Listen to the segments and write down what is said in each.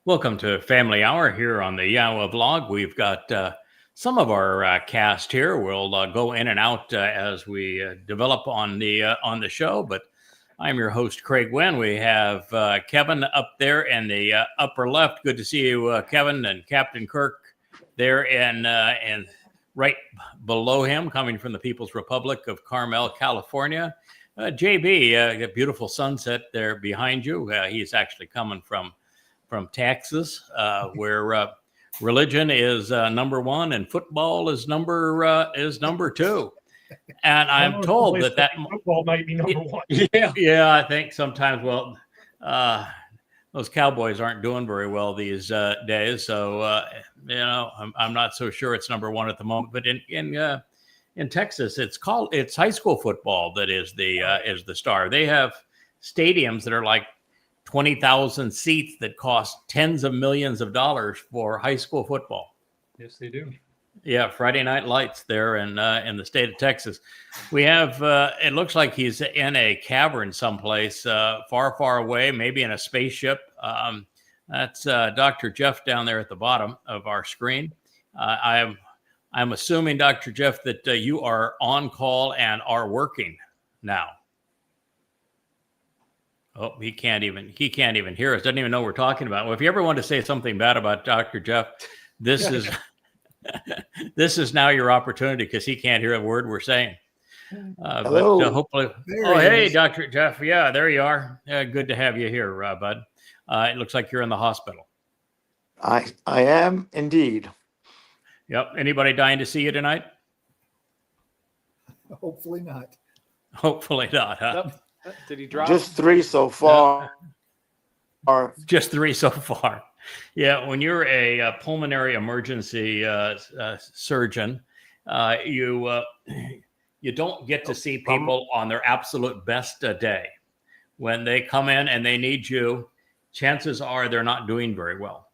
Welcome to Family Hour here on the YAHOWah vlog. We've got some of our cast here. We'll go in and out as we develop on the show. But I'm your host, Craig Winn. We have Kevin up there in the upper left. Good to see you, Kevin, and Captain Kirk there, and right below him, coming from the People's Republic of Carmel, California. JB, a beautiful sunset there behind you. He's actually coming from Texas, where religion is number one and football is number two. And I'm told that football might be number one. Yeah, I think sometimes. Well, those Cowboys aren't doing very well these days, so I'm not so sure it's number one at the moment. But in Texas, it's high school football that is the star. They have stadiums that are like 20,000 seats that cost tens of millions of dollars for high school football. Yes, they do. Yeah, Friday Night Lights there in the state of Texas. We have, it looks like he's in a cavern someplace far, far away, maybe in a spaceship. That's Dr. Jeff down there at the bottom of our screen. I'm assuming, Dr. Jeff, that you are on call and are working now. Oh, he can't even hear us. Doesn't even know what we're talking about. Well, if you ever want to say something bad about Dr. Jeff, this is this is now your opportunity, because he can't hear a word we're saying. Hello. But hopefully, hey, Dr. Jeff. Yeah, there you are. Good to have you here, bud. It looks like you're in the hospital. I am indeed. Yep. Anybody dying to see you tonight? Hopefully not. Hopefully not, huh? Yep. Did he drop? Just 3 so far. Just 3 so far. Yeah, when you're a pulmonary emergency surgeon, you don't get to see people on their absolute best day. When they come in and they need you, chances are they're not doing very well.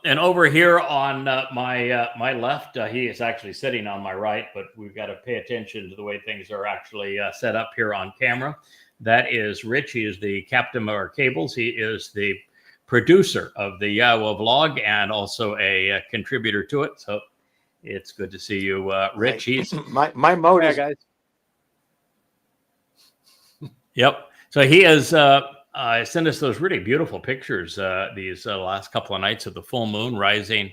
And over here on my left, he is actually sitting on my right, but we've got to pay attention to the way things are actually set up here on camera. That is Rich. He is the captain of our cables. He is the producer of the YAHOWah vlog and also a contributor to it. So it's good to see you, Rich. He's my mode is, guys. Yep. So he has sent us those really beautiful pictures these last couple of nights of the full moon rising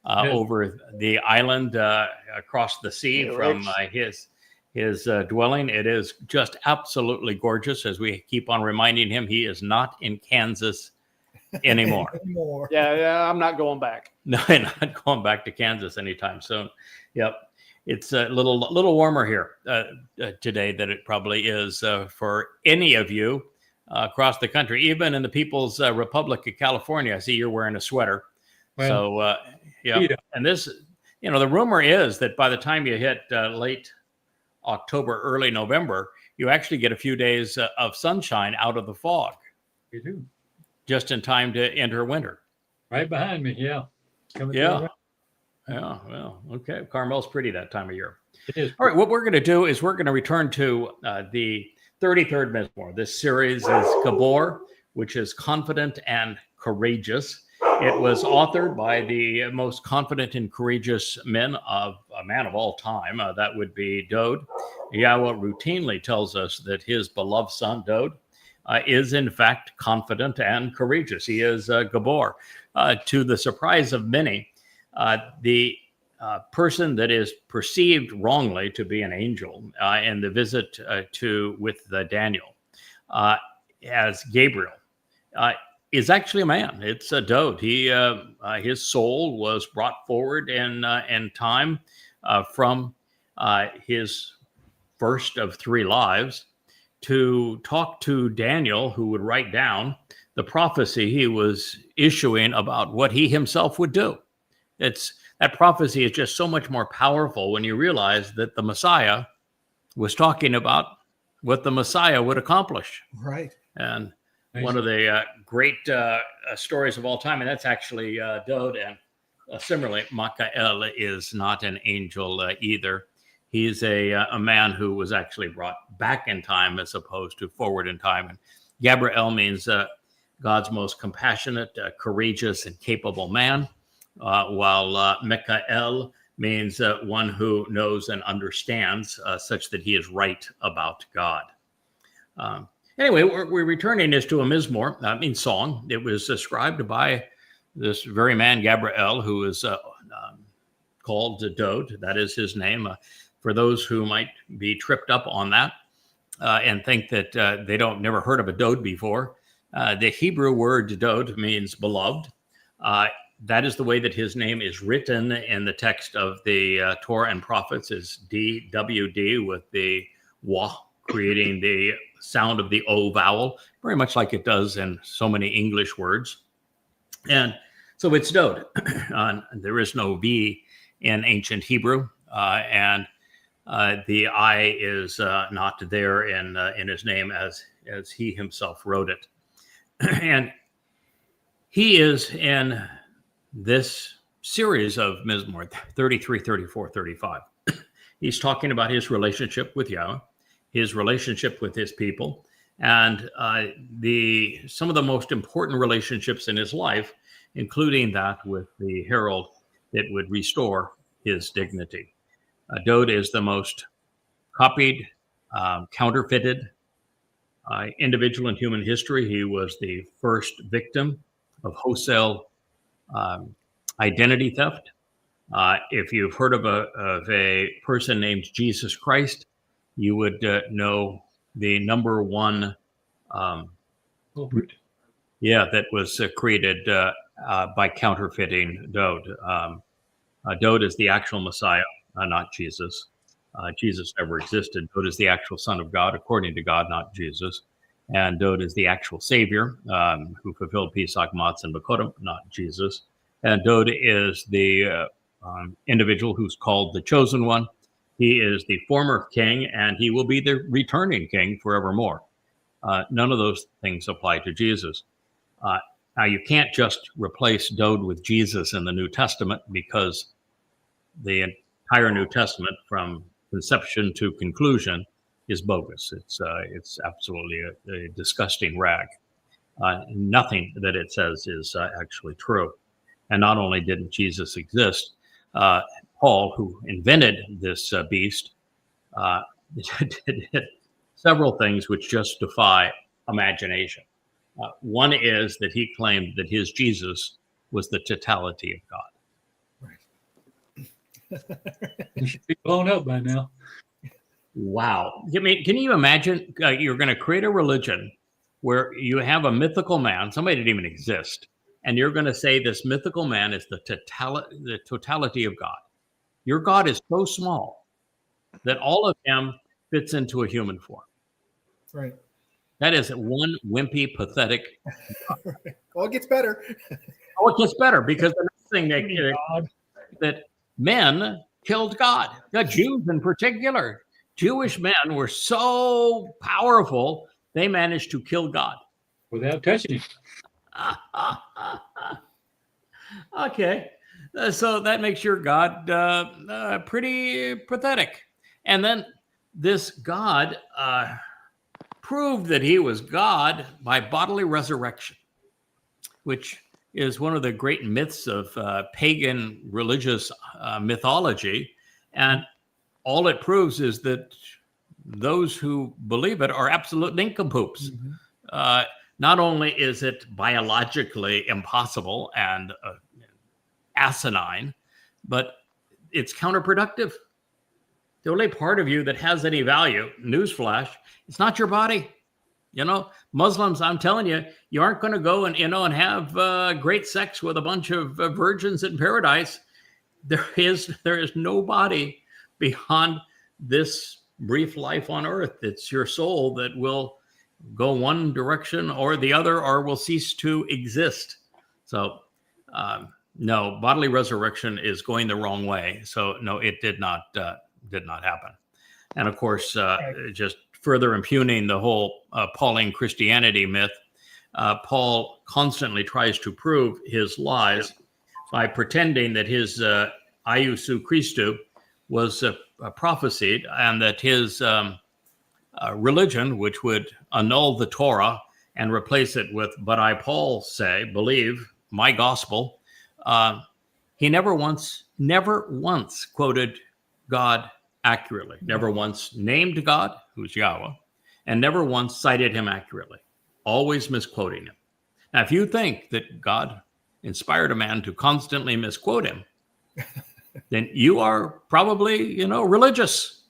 over the island across the sea from his dwelling. It is just absolutely gorgeous. As we keep on reminding him, he is not in Kansas anymore. Yeah, I'm not going back. No, not going back to Kansas anytime soon. Yep. It's a little warmer here today than it probably is for any of you across the country, even in the People's Republic of California. I see you're wearing a sweater. Well, so, yeah. And this, the rumor is that by the time you hit late October, early November, you actually get a few days of sunshine out of the fog. You do. Just in time to enter winter. Right behind me, yeah. Yeah. Yeah, well, okay. Carmel's pretty that time of year. It is. All right, what we're going to do is we're going to return to the 33rd Mizmowr. This series is Gibowr, which is confident and courageous. It was authored by the most confident and courageous man of all time. That would be Dowd. YAHOWah routinely tells us that his beloved son, Dowd, is in fact confident and courageous. He is Gibowr. To the surprise of many, the person that is perceived wrongly to be an angel in the visit with Daniel as Gabriel is actually a man. It's a Dowd. His soul was brought forward in time from his first of 3 lives to talk to Daniel, who would write down the prophecy he was issuing about what he himself would do. That prophecy is just so much more powerful when you realize that the Messiah was talking about what the Messiah would accomplish. Right. And one of the great stories of all time, and that's actually Dowd. And similarly, Michael is not an angel either. He's a man who was actually brought back in time as opposed to forward in time. And Gabriel means God's most compassionate, courageous, and capable man, while Mikael means one who knows and understands, such that he is right about God. Anyway, we're returning this to a Mizmowr, means song. It was ascribed by this very man, Gabriel, who is called Dowd. That is his name. For those who might be tripped up on that and think that they never heard of a Dowd before, the Hebrew word Dowd means beloved. That is the way that his name is written in the text of the Torah and prophets, is DWD, with the wah creating the sound of the O vowel, very much like it does in so many English words. And so it's Dowd. There is no V in ancient Hebrew, and the I is not there in his name as he himself wrote it. And he is in this series of Mizmowr 33, 34, 35. He's talking about his relationship with Yahweh, his relationship with his people, and some of the most important relationships in his life, including that with the herald that would restore his dignity. Dowd is the most copied, counterfeited individual in human history. He was the first victim of wholesale identity theft. If you've heard of a person named Jesus Christ, you would know the number one that was created by counterfeiting Dowd. Dowd is the actual Messiah, not Jesus. Jesus never existed. Dowd is the actual Son of God, according to God, not Jesus. And Dowd is the actual Savior who fulfilled Pesach, Matzah, and Bikuwrym, not Jesus. And Dowd is the individual who's called the Chosen One. He is the former king, and he will be the returning king forevermore. None of those things apply to Jesus. Now, you can't just replace Dowd with Jesus in the New Testament, because the entire New Testament, from conception to conclusion, is bogus. It's absolutely a disgusting rag. Nothing that it says is actually true. And not only didn't Jesus exist, Paul, who invented this beast, did several things which just defy imagination. One is that he claimed that his Jesus was the totality of God. You should be blown up by now. Wow. I mean, can you imagine you're going to create a religion where you have a mythical man, somebody didn't even exist, and you're going to say this mythical man is the totality of God. Your God is so small that all of him fits into a human form. Right. That is one wimpy, pathetic. Well, it gets better. Oh, it gets better, because the next thing that men killed God. The Jews in particular. Jewish men were so powerful, they managed to kill God. Without touching him. Okay. So that makes your God pretty pathetic. And then this God proved that he was God by bodily resurrection, which is one of the great myths of pagan religious mythology. And all it proves is that those who believe it are absolute nincompoops. Mm-hmm. Not only is it biologically impossible and asinine, but it's counterproductive. The only part of you that has any value, newsflash, it's not your body. You know, Muslims, I'm telling you, you aren't going to go and have great sex with a bunch of virgins in paradise. There is no body beyond this brief life on earth. It's your soul that will go one direction or the other, or will cease to exist. So, no, bodily resurrection is going the wrong way. So, no, it did not happen. And of course, just further impugning the whole Pauline Christianity myth, Paul constantly tries to prove his lies by pretending that his Iousu Christou was prophesied, and that his religion, which would annul the Torah and replace it with, but I, Paul, say, believe my gospel, he never once quoted God accurately, never once named God, who's Yahweh, and never once cited him accurately, always misquoting him. Now, if you think that God inspired a man to constantly misquote him, then you are probably, religious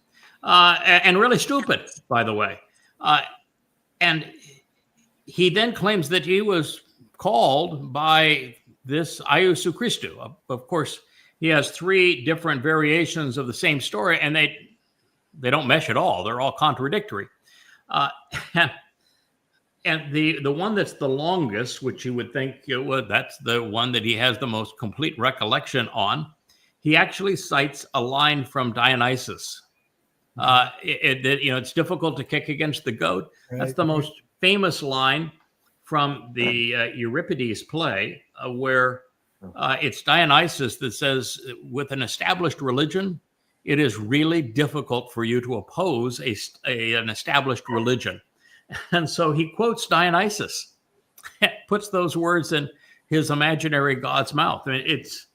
and really stupid, by the way. And he then claims that he was called by this Iusu Christou. Of course, he has three different variations of the same story, and they don't mesh at all. They're all contradictory. And the one that's the longest, which you would think that's the one that he has the most complete recollection on, he actually cites a line from Dionysus. It's difficult to kick against the goat. Right. That's the most famous line from the Euripides play, where it's Dionysus that says, with an established religion, it is really difficult for you to oppose an established religion. And so he quotes Dionysus, puts those words in his imaginary God's mouth. I mean, it's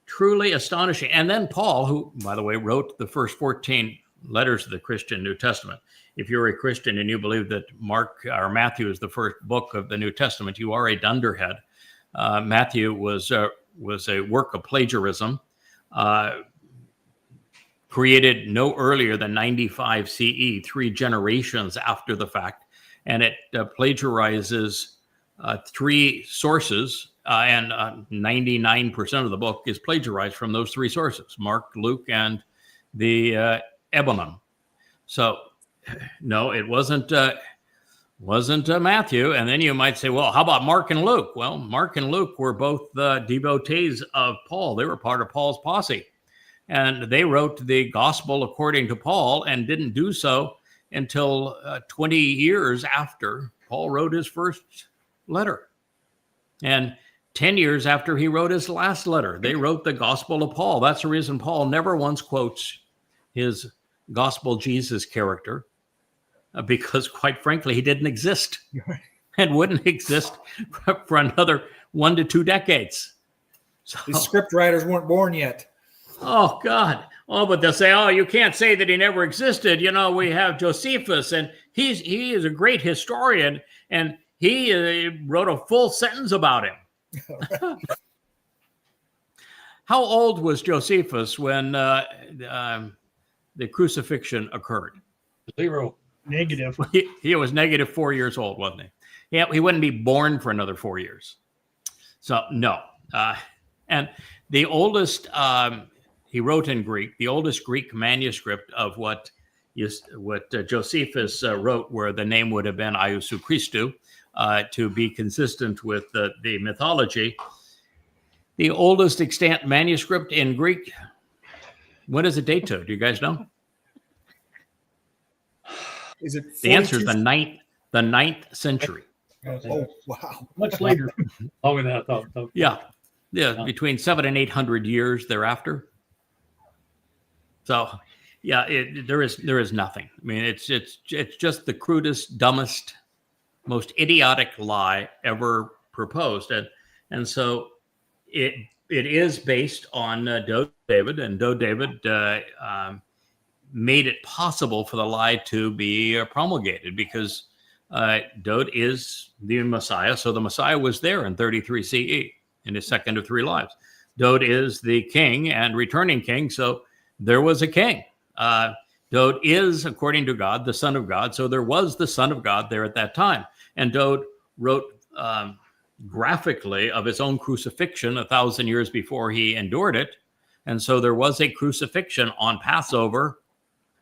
truly astonishing. And then Paul, who, by the way, wrote the first 14 letters of the Christian New Testament. If you're a Christian and you believe that Matthew is the first book of the New Testament, you are a dunderhead. Matthew was a work of plagiarism, created no earlier than 95 CE, 3 generations after the fact, and it plagiarizes 3 sources, and 99% of the book is plagiarized from those 3 sources: Mark, Luke, and the Ebonim. So, no, it wasn't Matthew. And then you might say, well, how about Mark and Luke? Well, Mark and Luke were both devotees of Paul. They were part of Paul's posse. And they wrote the gospel according to Paul and didn't do so until 20 years after Paul wrote his first letter. And 10 years after he wrote his last letter, they wrote the gospel of Paul. That's the reason Paul never once quotes his gospel Jesus character, because quite frankly, he didn't exist and wouldn't exist for another 1 to 2 decades. So, These script writers weren't born yet. oh, God. Oh, but they'll say, oh, you can't say that he never existed. We have Josephus, and he is a great historian, and he wrote a full sentence about him. How old was Josephus when the crucifixion occurred? 0. Negative. He was negative 4 years old, wasn't he? Yeah, he wouldn't be born for another 4 years. So, no. And the oldest, he wrote in Greek, the oldest Greek manuscript of what Josephus wrote, where the name would have been Iusu Christou, to be consistent with the mythology. The oldest extant manuscript in Greek, what does it date to? Do you guys know? Is it The answer is 42? the ninth century. Oh, wow. Much later. Longer than I thought. Yeah, between 700 and 800 years thereafter. So, yeah, there is nothing. I mean, it's just the crudest, dumbest, most idiotic lie ever proposed, and so it is based on Dowd David, and Dowd David made it possible for the lie to be promulgated, because Dowd is the Messiah. So the Messiah was there in 33 CE in his second of 3 lives. Dowd is the king and returning king. So there was a king. Dowd is, according to God, the Son of God. So there was the Son of God there at that time. And Dowd wrote graphically of his own crucifixion 1,000 years before he endured it. And so there was a crucifixion on Passover.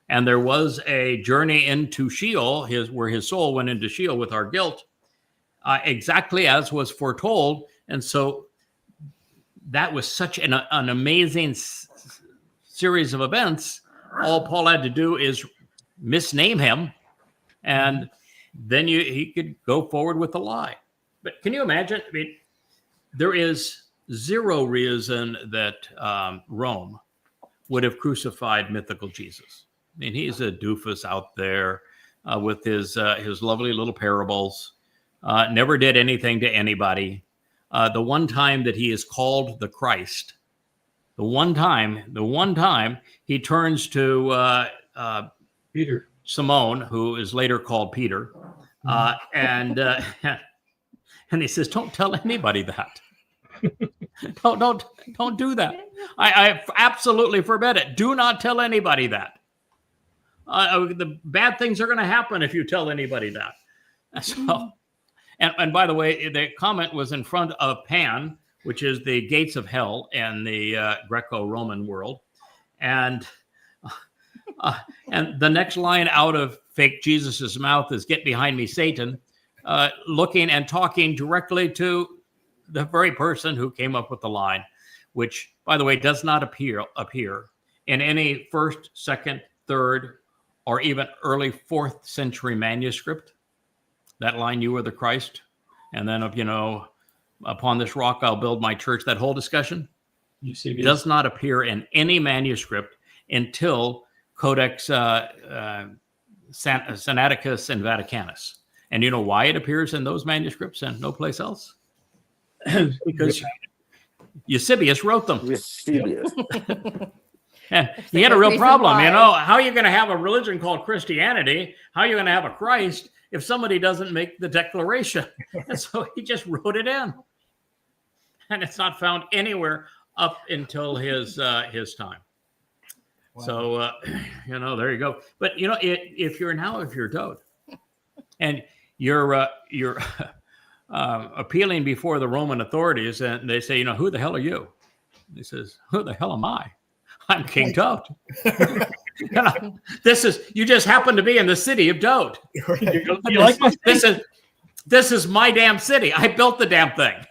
And there was a journey into Sheol, where his soul went into Sheol with our guilt, exactly as was foretold. And so that was such an amazing series of events. All Paul had to do is misname him, and then he could go forward with the lie. But can you imagine? I mean, there is zero reason that Rome would have crucified mythical Jesus. I mean, he's a doofus out there with his lovely little parables. never did anything to anybody. The one time that he is called the Christ, the one time he turns to Peter. Simone, who is later called Peter, and he says, "Don't tell anybody that. don't do that. I absolutely forbid it. Do not tell anybody that. The bad things are going to happen if you tell anybody that." So, and by the way, the comment was in front of Pan, which is the gates of hell in the Greco-Roman world, and the next line out of fake Jesus's mouth is "Get behind me, Satan," looking and talking directly to the very person who came up with the line, which, by the way, does not appear in any first, second, third, or even early 4th century manuscript. That line, "You are the Christ," and then, "Upon this rock I'll build my church," that whole discussion does not appear in any manuscript until Codex Sinaiticus and Vaticanus. And you know why it appears in those manuscripts and no place else? Because Eusebius wrote them. Eusebius. And he had a real problem. How are you going to have a religion called Christianity? How are you going to have a Christ if somebody doesn't make the declaration? And so he just wrote it in. And it's not found anywhere up until his time. Wow. So, there you go. But, if you're Dowd and you're appealing before the Roman authorities and they say, "Who the hell are you?" He says, "Who the hell am I? I'm King Dowd." You just happen to be in the city of Dowd. This is my damn city. I built the damn thing.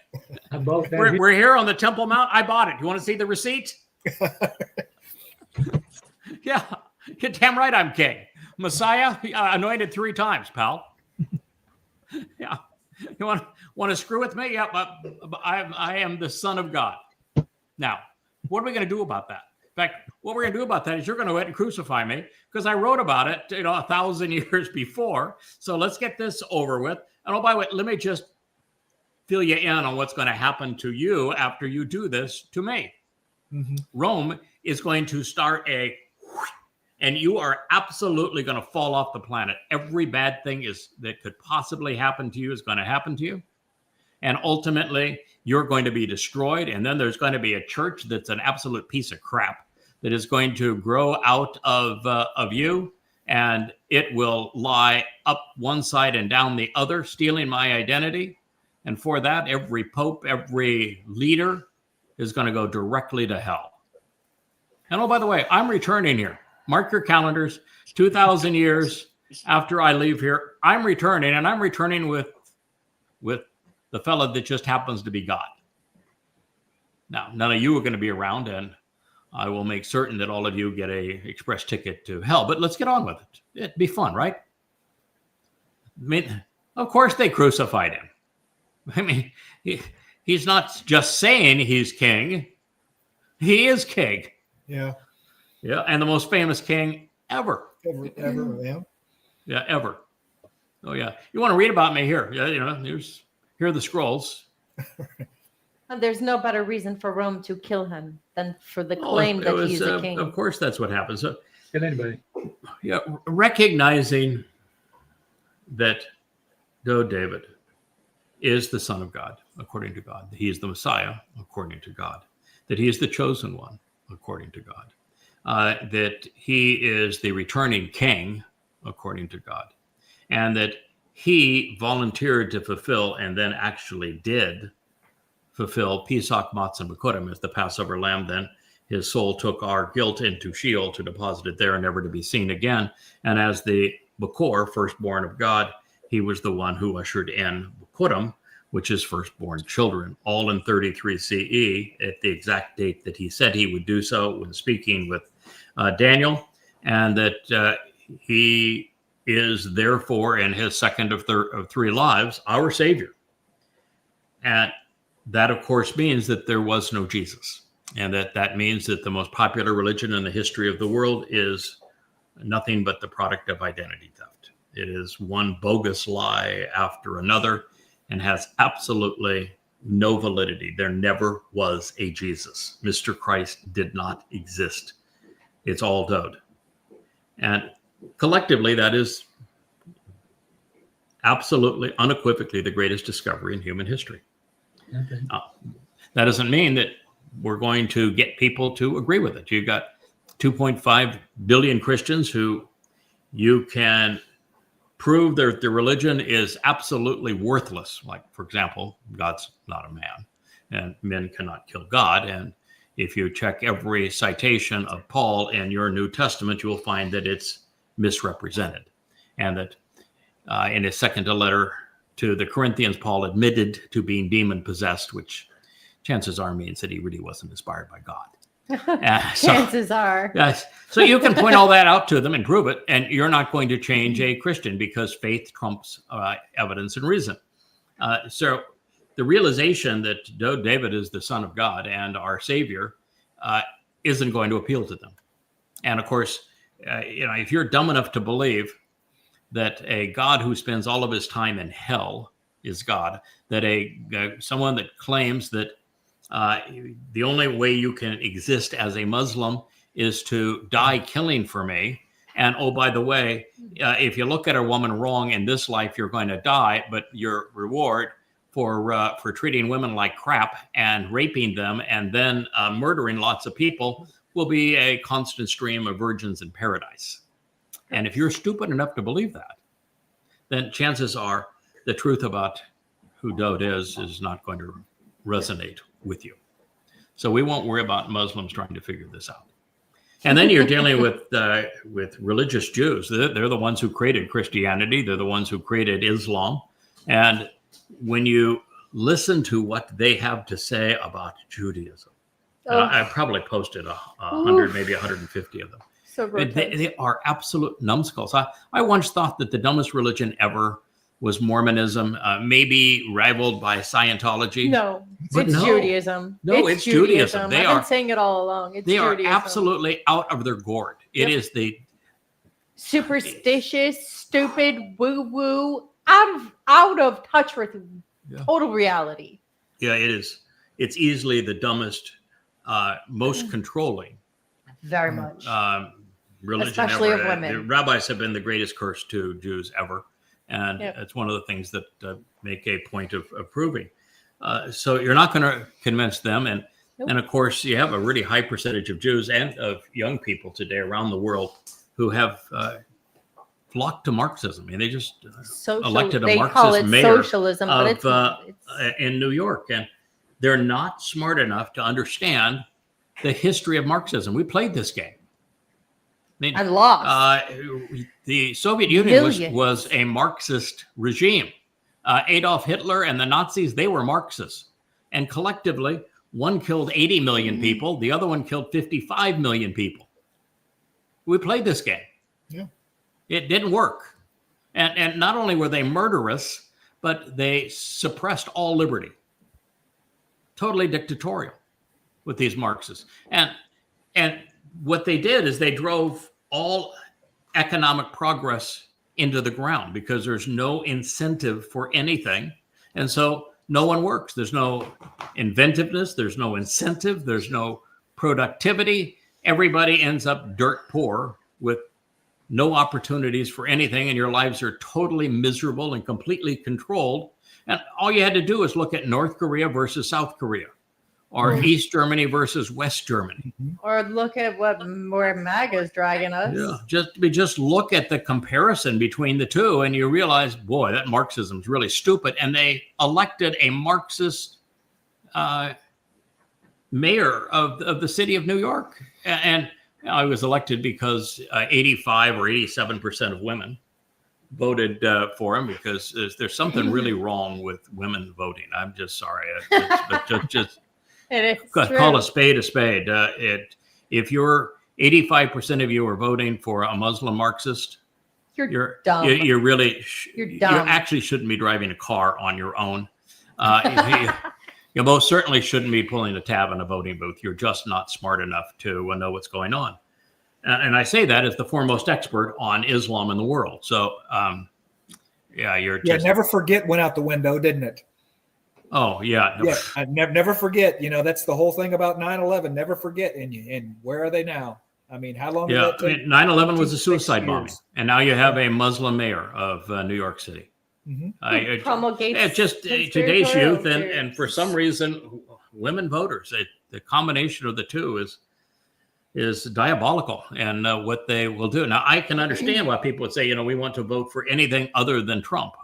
We're here on the Temple Mount. I bought it. You want to see the receipt? Yeah, you're damn right I'm king. Messiah, anointed 3 times, pal. Yeah. You want to screw with me? Yeah, but I am the Son of God. Now, what are we going to do about that? In fact, what we're going to do about that is you're going to go ahead and crucify me because I wrote about it, 1,000 years before. So let's get this over with. And by the way, let me just fill you in on what's going to happen to you after you do this to me. Mm-hmm. Rome is going to start and you are absolutely going to fall off the planet. Every bad thing that could possibly happen to you is going to happen to you. And ultimately, you're going to be destroyed. And then there's going to be a church that's an absolute piece of crap that is going to grow out of you. And it will lie up one side and down the other, stealing my identity. And for that, every pope, every leader is going to go directly to hell. And by the way, I'm returning here. Mark your calendars. 2,000 years after I leave here, I'm returning, and I'm returning with the fellow that just happens to be God. Now, none of you are going to be around, and I will make certain that all of you get a express ticket to hell. But let's get on with it. It'd be fun, right? I mean, of course they crucified him. I mean, he's not just saying he's king. He is king. Yeah. Yeah, and the most famous king ever. Ever, yeah. Yeah, ever. Oh, yeah. You want to read about me here? Yeah, here are the scrolls. And there's no better reason for Rome to kill him than for the claim that he's a king. Of course, that's what happens. So, Can anybody? Yeah, recognizing that David is the Son of God, according to God. That he is the Messiah, according to God. That he is the chosen one, according to God. That he is the returning king, according to God. And that he volunteered to fulfill and then actually did fulfill Pesach, Matzah, and Bikuwrym as the Passover lamb. Then his soul took our guilt into Sheol to deposit it there, never to be seen again. And as the Bikuwr, firstborn of God, he was the one who ushered in Bikuwrym, which is firstborn children, all in 33 CE at the exact date that he said he would do so when speaking with Daniel, and that he is therefore in his second of 3 lives, our Savior. And that, of course, means that there was no Jesus. And that means that the most popular religion in the history of the world is nothing but the product of identity theft. It is one bogus lie after another. and has absolutely no validity. There never was a Jesus. Mr. Christ did not exist. It's all Dowd. And collectively, that is absolutely, unequivocally the greatest discovery in human history. Okay. That doesn't mean that we're going to get people to agree with it. You've got 2.5 billion Christians who you can prove that their religion is absolutely worthless. Like, for example, God's not a man, and men cannot kill God. And if you check every citation of Paul in your New Testament, you will find that it's misrepresented. And that in his second letter to the Corinthians, Paul admitted to being demon-possessed, which chances are means that he really wasn't inspired by God. Chances are. Yes. So you can point all that out to them and prove it, and you're not going to change a Christian because faith trumps evidence and reason. So the realization that David is the Son of God and our Savior isn't going to appeal to them. And of course, if you're dumb enough to believe that a God who spends all of his time in hell is God, that someone that claims that the only way you can exist as a Muslim is to die killing for me. And oh, by the way, if you look at a woman wrong in this life, you're going to die, but your reward for treating women like crap and raping them and then murdering lots of people will be a constant stream of virgins in paradise. And if you're stupid enough to believe that, then chances are the truth about who Dowd is not going to resonate with you. So we won't worry about Muslims trying to figure this out. And then you're dealing with religious Jews. They're the ones who created Christianity. They're the ones who created Islam. And when you listen to what they have to say about Judaism, I probably posted 100, maybe 150 of them. So they are absolute numbskulls. I once thought that the dumbest religion ever was Mormonism, maybe rivaled by Scientology. No, But it's no. Judaism. No, it's Judaism. I've been saying it all along. It's They are Judaism. absolutely out of their gourd. It is the superstitious, stupid, woo-woo, out of touch with total reality. Yeah, it is. It's easily the dumbest, most controlling. Very much. Religion Especially ever. of women. The rabbis have been the greatest curse to Jews ever. And it's one of the things that make a point of proving. So you're not going to convince them. And of course, you have a really high percentage of Jews and of young people today around the world who have flocked to Marxism. I mean, they just elected a Marxist mayor socialism, of, but it's in New York. And they're not smart enough to understand the history of Marxism. We played this game. I mean, and lost. The Soviet Union was a Marxist regime. Adolf Hitler and the Nazis, they were Marxists. And collectively, one killed 80 million people. The other one killed 55 million people. We played this game. Yeah. It didn't work. And not only were they murderous, but they suppressed all liberty. Totally dictatorial with these Marxists. And what they did is they drove all economic progress into the ground because there's no incentive for anything. And so no one works. There's no inventiveness. There's no incentive. There's no productivity. Everybody ends up dirt poor with no opportunities for anything. And your lives are totally miserable and completely controlled. And all you had to do is look at North Korea versus South Korea, or East Germany versus West Germany. Or look at where MAGA's dragging us. Yeah, just look at the comparison between the two, and you realize, boy, that Marxism is really stupid. And they elected a Marxist mayor of the city of New York, and I was elected because 85 or 87% of women voted for him because there's something really wrong with women voting. I'm just sorry, but just. Call a spade a spade. If you're 85% of you are voting for a Muslim Marxist, you're dumb. You're really you're dumb. You actually shouldn't be driving a car on your own. You most certainly shouldn't be pulling a tab in a voting booth. You're just not smart enough to know what's going on. And I say that as the foremost expert on Islam in the world. So Yeah, you're Yeah, just. never forget went out the window, didn't it? Oh, yeah. Yeah, I never forget. You know, that's the whole thing about 9/11. Never forget. And where are they now? I mean, how long did Yeah, that take? 9/11 was a 26 suicide bombing. years. And now you have a Muslim mayor of New York City. Promulgates It's just today's conspiratorial youth, and for some reason, women voters. The combination of the two is diabolical, and what they will do. Now, I can understand why people would say, we want to vote for anything other than Trump.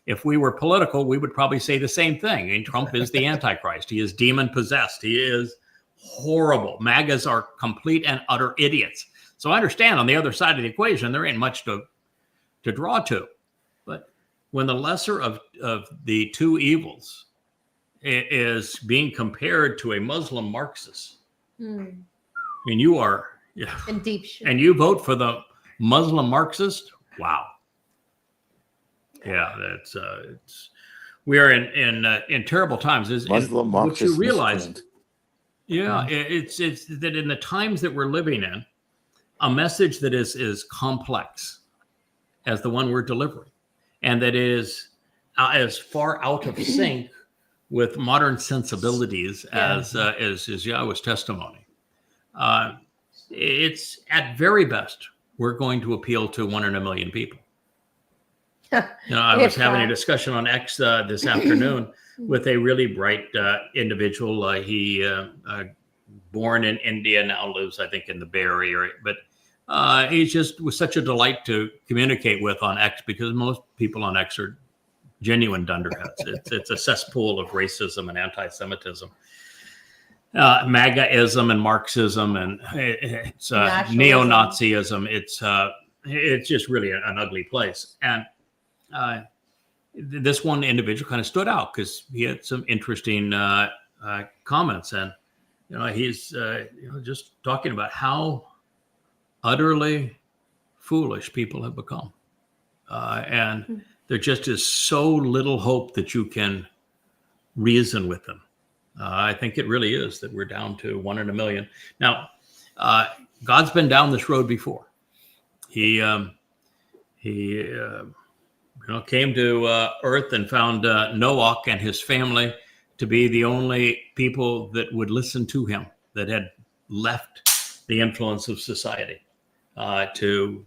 If we were political, we would probably say the same thing. And Trump is the Antichrist. He is demon possessed. He is horrible. MAGAs are complete and utter idiots. So I understand on the other side of the equation, there ain't much to draw to. But when the lesser of the two evils is being compared to a Muslim Marxist, I mean, you are in deep shit. and you vote for the Muslim Marxist. Wow. Yeah, that's we are in terrible times. Muslim what Marxist you realize, miscreant. it's that in the times that we're living in, a message that is complex as the one we're delivering, and that is as far out of sync with modern sensibilities as Yahweh's testimony. It's at very best, we're going to appeal to 1 in a million people. I was having a discussion on X this afternoon with a really bright individual. He born in India, now lives, I think, in the Bay Area. But he just was such a delight to communicate with on X, because most people on X are genuine dunderheads. It's a cesspool of racism and anti-Semitism, MAGAism and Marxism, and it's neo-Nazism. It's just really an ugly place. And this one individual kind of stood out because he had some interesting comments, and he's just talking about how utterly foolish people have become, and there just is so little hope that you can reason with them. I think it really is that we're down to 1 in a million. Now, God's been down this road before. He came to earth and found Noah and his family to be the only people that would listen to him, that had left the influence of society to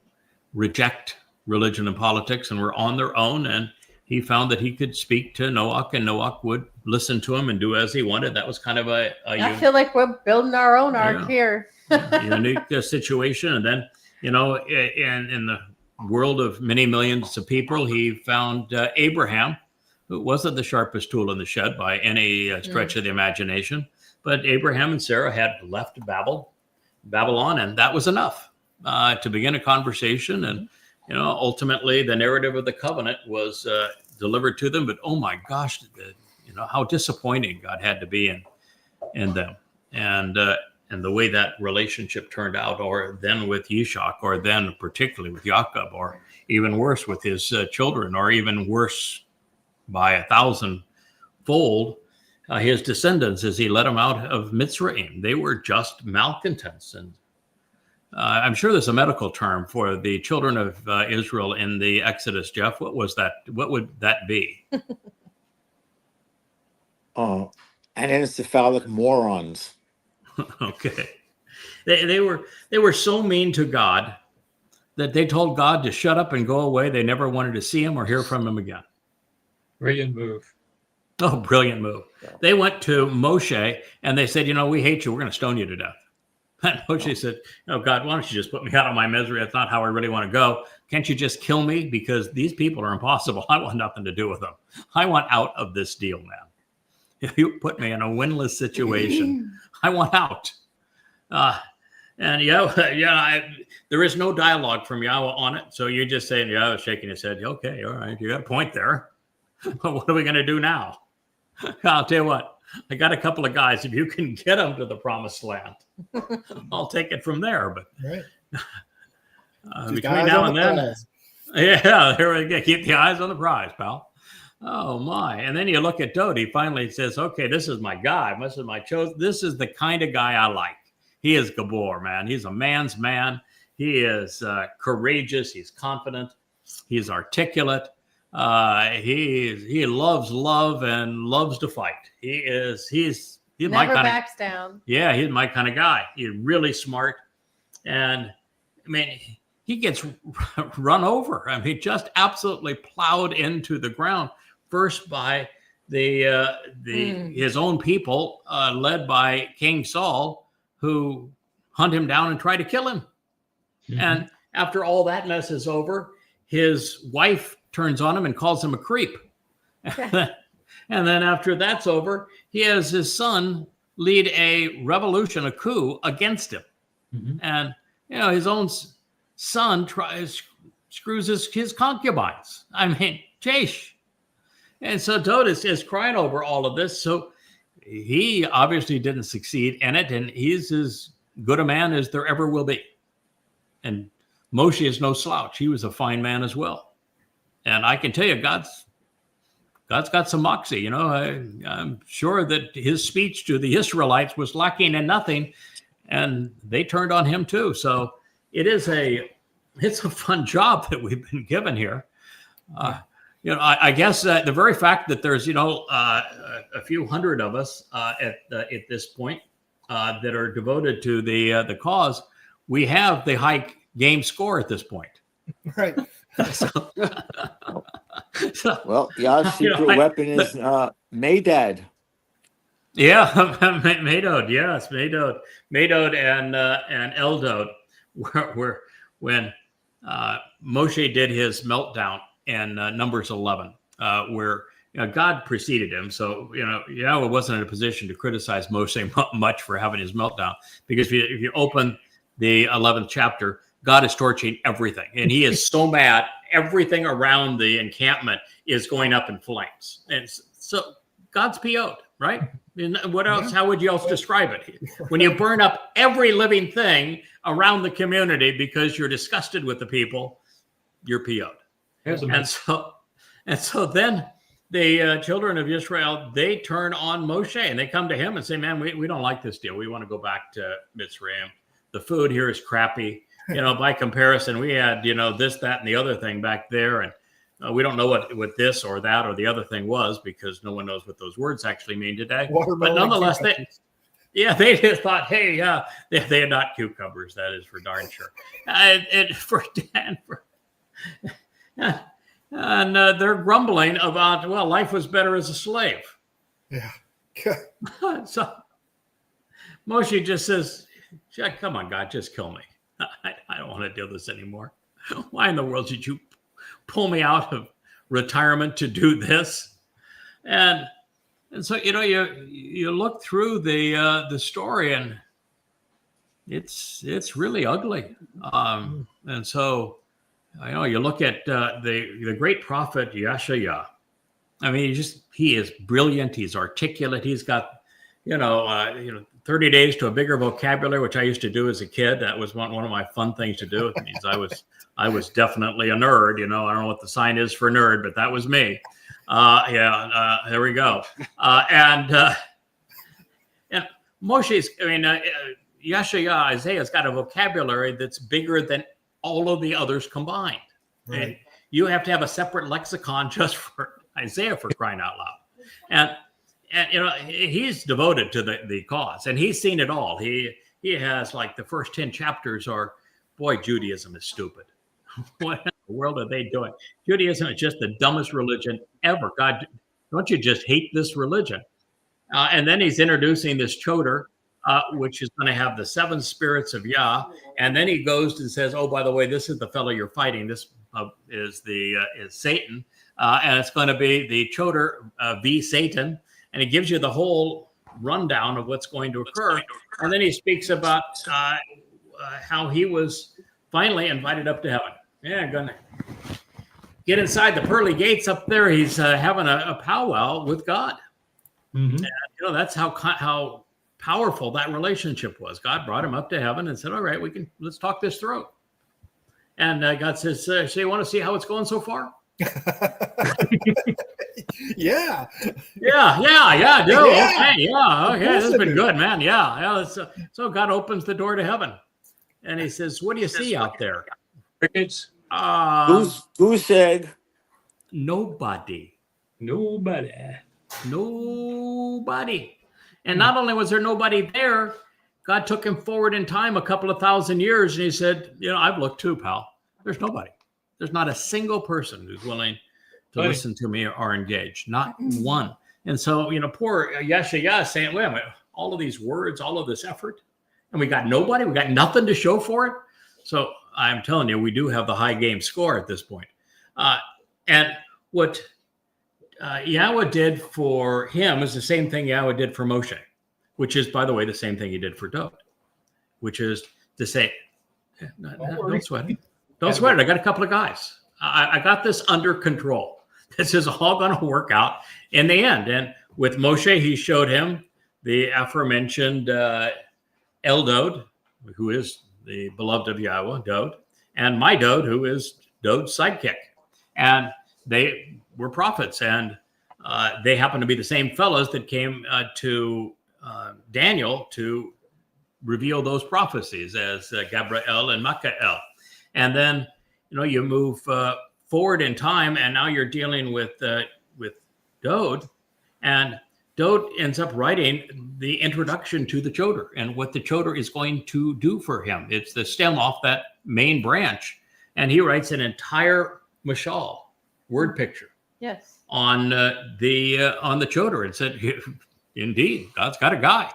reject religion and politics, and were on their own. And he found that he could speak to Noah, and Noah would listen to him and do as he wanted. That was kind of I feel like we're building our own ark here. unique situation. And then, in the world of many millions of people, he found Abraham, who wasn't the sharpest tool in the shed by any stretch of the imagination. But Abraham and Sarah had left Babylon, and that was enough to begin a conversation. And ultimately, the narrative of the covenant was delivered to them. But oh my gosh, how disappointing God had to be in them, and the way that relationship turned out, or then with Yishak, or then particularly with Jacob, or even worse with his children, or even worse by 1,000-fold his descendants as he led them out of Mitzrayim. They were just malcontents. And I'm sure there's a medical term for the children of Israel in the Exodus. Jeff, what was that? What would that be? Anencephalic morons. Okay. They were so mean to God that they told God to shut up and go away. They never wanted to see him or hear from him again. Brilliant move. Oh, brilliant move. Yeah. They went to Moshe and they said, we hate you. We're going to stone you to death. And Moshe said, God, why don't you just put me out of my misery? That's not how I really want to go. Can't you just kill me? Because these people are impossible. I want nothing to do with them. I want out of this deal, man. If you put me in a winless situation, I want out. And there is no dialogue from Yahweh on it. So you're just saying, Yahweh shaking his head. Okay, all right, you got a point there. But what are we going to do now? I'll tell you what, I got a couple of guys. If you can get them to the promised land, I'll take it from there. But between now and then, there we go. Keep the eyes on the prize, pal. Oh my. And then you look at Dowd. He finally says, okay, this is my guy. This is my chosen. This is the kind of guy I like. He is Gibowr, man. He's a man's man. He is courageous. He's confident. He's articulate. He loves love and loves to fight. He's my Never kind backs down. Yeah, he's my kind of guy. He's really smart. And I mean, he gets run over. I mean, just absolutely plowed into the ground first by his own people, led by King Saul, who hunt him down and try to kill him. Mm-hmm. And after all that mess is over, his wife turns on him and calls him a creep. And then after that's over, he has his son lead a revolution, a coup against him. Mm-hmm. And, his own son screws his concubines. I mean, Chase. And so Dowd is crying over all of this. So he obviously didn't succeed in it. And he's as good a man as there ever will be. And Moshe is no slouch. He was a fine man as well. And I can tell you, God's got some moxie. I'm sure that his speech to the Israelites was lacking in nothing, and they turned on him too. So it's a fun job that we've been given here. I guess the very fact that there's a few hundred of us at this point that are devoted to the cause, we have the high game score at this point. Right. Well, Yah's secret weapon is Medad. Yeah, Medad. Yes, Medad and Eldad, where when Moshe did his meltdown in Numbers 11, where God preceded him. So Yahweh wasn't in a position to criticize Moshe much for having his meltdown, because if you open the 11th chapter, God is torching everything, and he is so mad. Everything around the encampment is going up in flames, and so God's PO'd, right? And what else? How would you else describe it? When you burn up every living thing around the community because you're disgusted with the people, you're PO'd. And so then the children of Israel, they turn on Moshe, and they come to him and say, "Man, we don't like this deal. We want to go back to Mizraim. The food here is crappy. By comparison, we had, this, that, and the other thing back there. And we don't know what this or that or the other thing was, because no one knows what those words actually mean today. But nonetheless, they just thought, hey, they are not cucumbers. That is for darn sure. And they're grumbling about, well, life was better as a slave. Yeah. So Moshe just says, come on, God, just kill me. I don't want to do this anymore. Why in the world did you pull me out of retirement to do this? And so you look through the story, and it's really ugly. And so you look at the great prophet Yashar. I mean, he is brilliant. He's articulate. He's got 30 days to a bigger vocabulary, which I used to do as a kid. That was one of my fun things to do. It means I was definitely a nerd. I don't know what the sign is for nerd, but that was me. There we go. And Moshe's, Yashar, Isaiah's got a vocabulary that's bigger than all of the others combined. Right. And you have to have a separate lexicon just for Isaiah, for crying out loud. And he's devoted to the cause, and he's seen it all. He has, like, the first 10 chapters are, boy, Judaism is stupid. What in the world are they doing? Judaism is just the dumbest religion ever. God, don't you just hate this religion? And then he's introducing this choder, which is going to have the 7 spirits of Yah. And then he goes and says, oh, by the way, this is the fellow you're fighting. This is Satan. And it's going to be the choder v. Satan. And he gives you the whole rundown of what's going to occur. And then he speaks about how he was finally invited up to heaven. Yeah, going to get inside the pearly gates up there. He's having a powwow with God. Mm-hmm. And, that's how powerful that relationship was. God brought him up to heaven and said, all right, let's talk this through. And God says, so you want to see how it's going so far? Yeah. Do. Okay, this has been good, man. So God opens the door to heaven, and he says, what do you see out there? Crickets. Goose egg. Nobody. Nobody. Nobody. And not only was there nobody there, God took him forward in time a couple of thousand years, and he said, I've looked too, pal. There's nobody. There's not a single person who's willing to Right. listen to me or engage. Not one. And so, poor Yashar is saying, wait a minute, all of these words, all of this effort, and we got nobody, we got nothing to show for it. So I'm telling you, we do have the high game score at this point. And what Yahweh did for him is the same thing Yahweh did for Moshe, which is, by the way, the same thing he did for Dowd, which is to say, don't sweat it. Don't sweat it. I got a couple of guys. I got this under control. This is all going to work out in the end. And with Moshe, he showed him the aforementioned Dowd, who is the beloved of Yahweh, Dowd, and my Dowd, who is Dowd's sidekick. And they were prophets, and they happen to be the same fellows that came to Daniel to reveal those prophecies as Gabriel and Michael. And then, you move forward in time, and now you're dealing with Dowd, and Dowd ends up writing the introduction to the Towrah and what the Towrah is going to do for him. It's the stem off that main branch, and he writes an entire mashal, word picture, Yes. on the Towrah, and said, indeed, God's got a guy.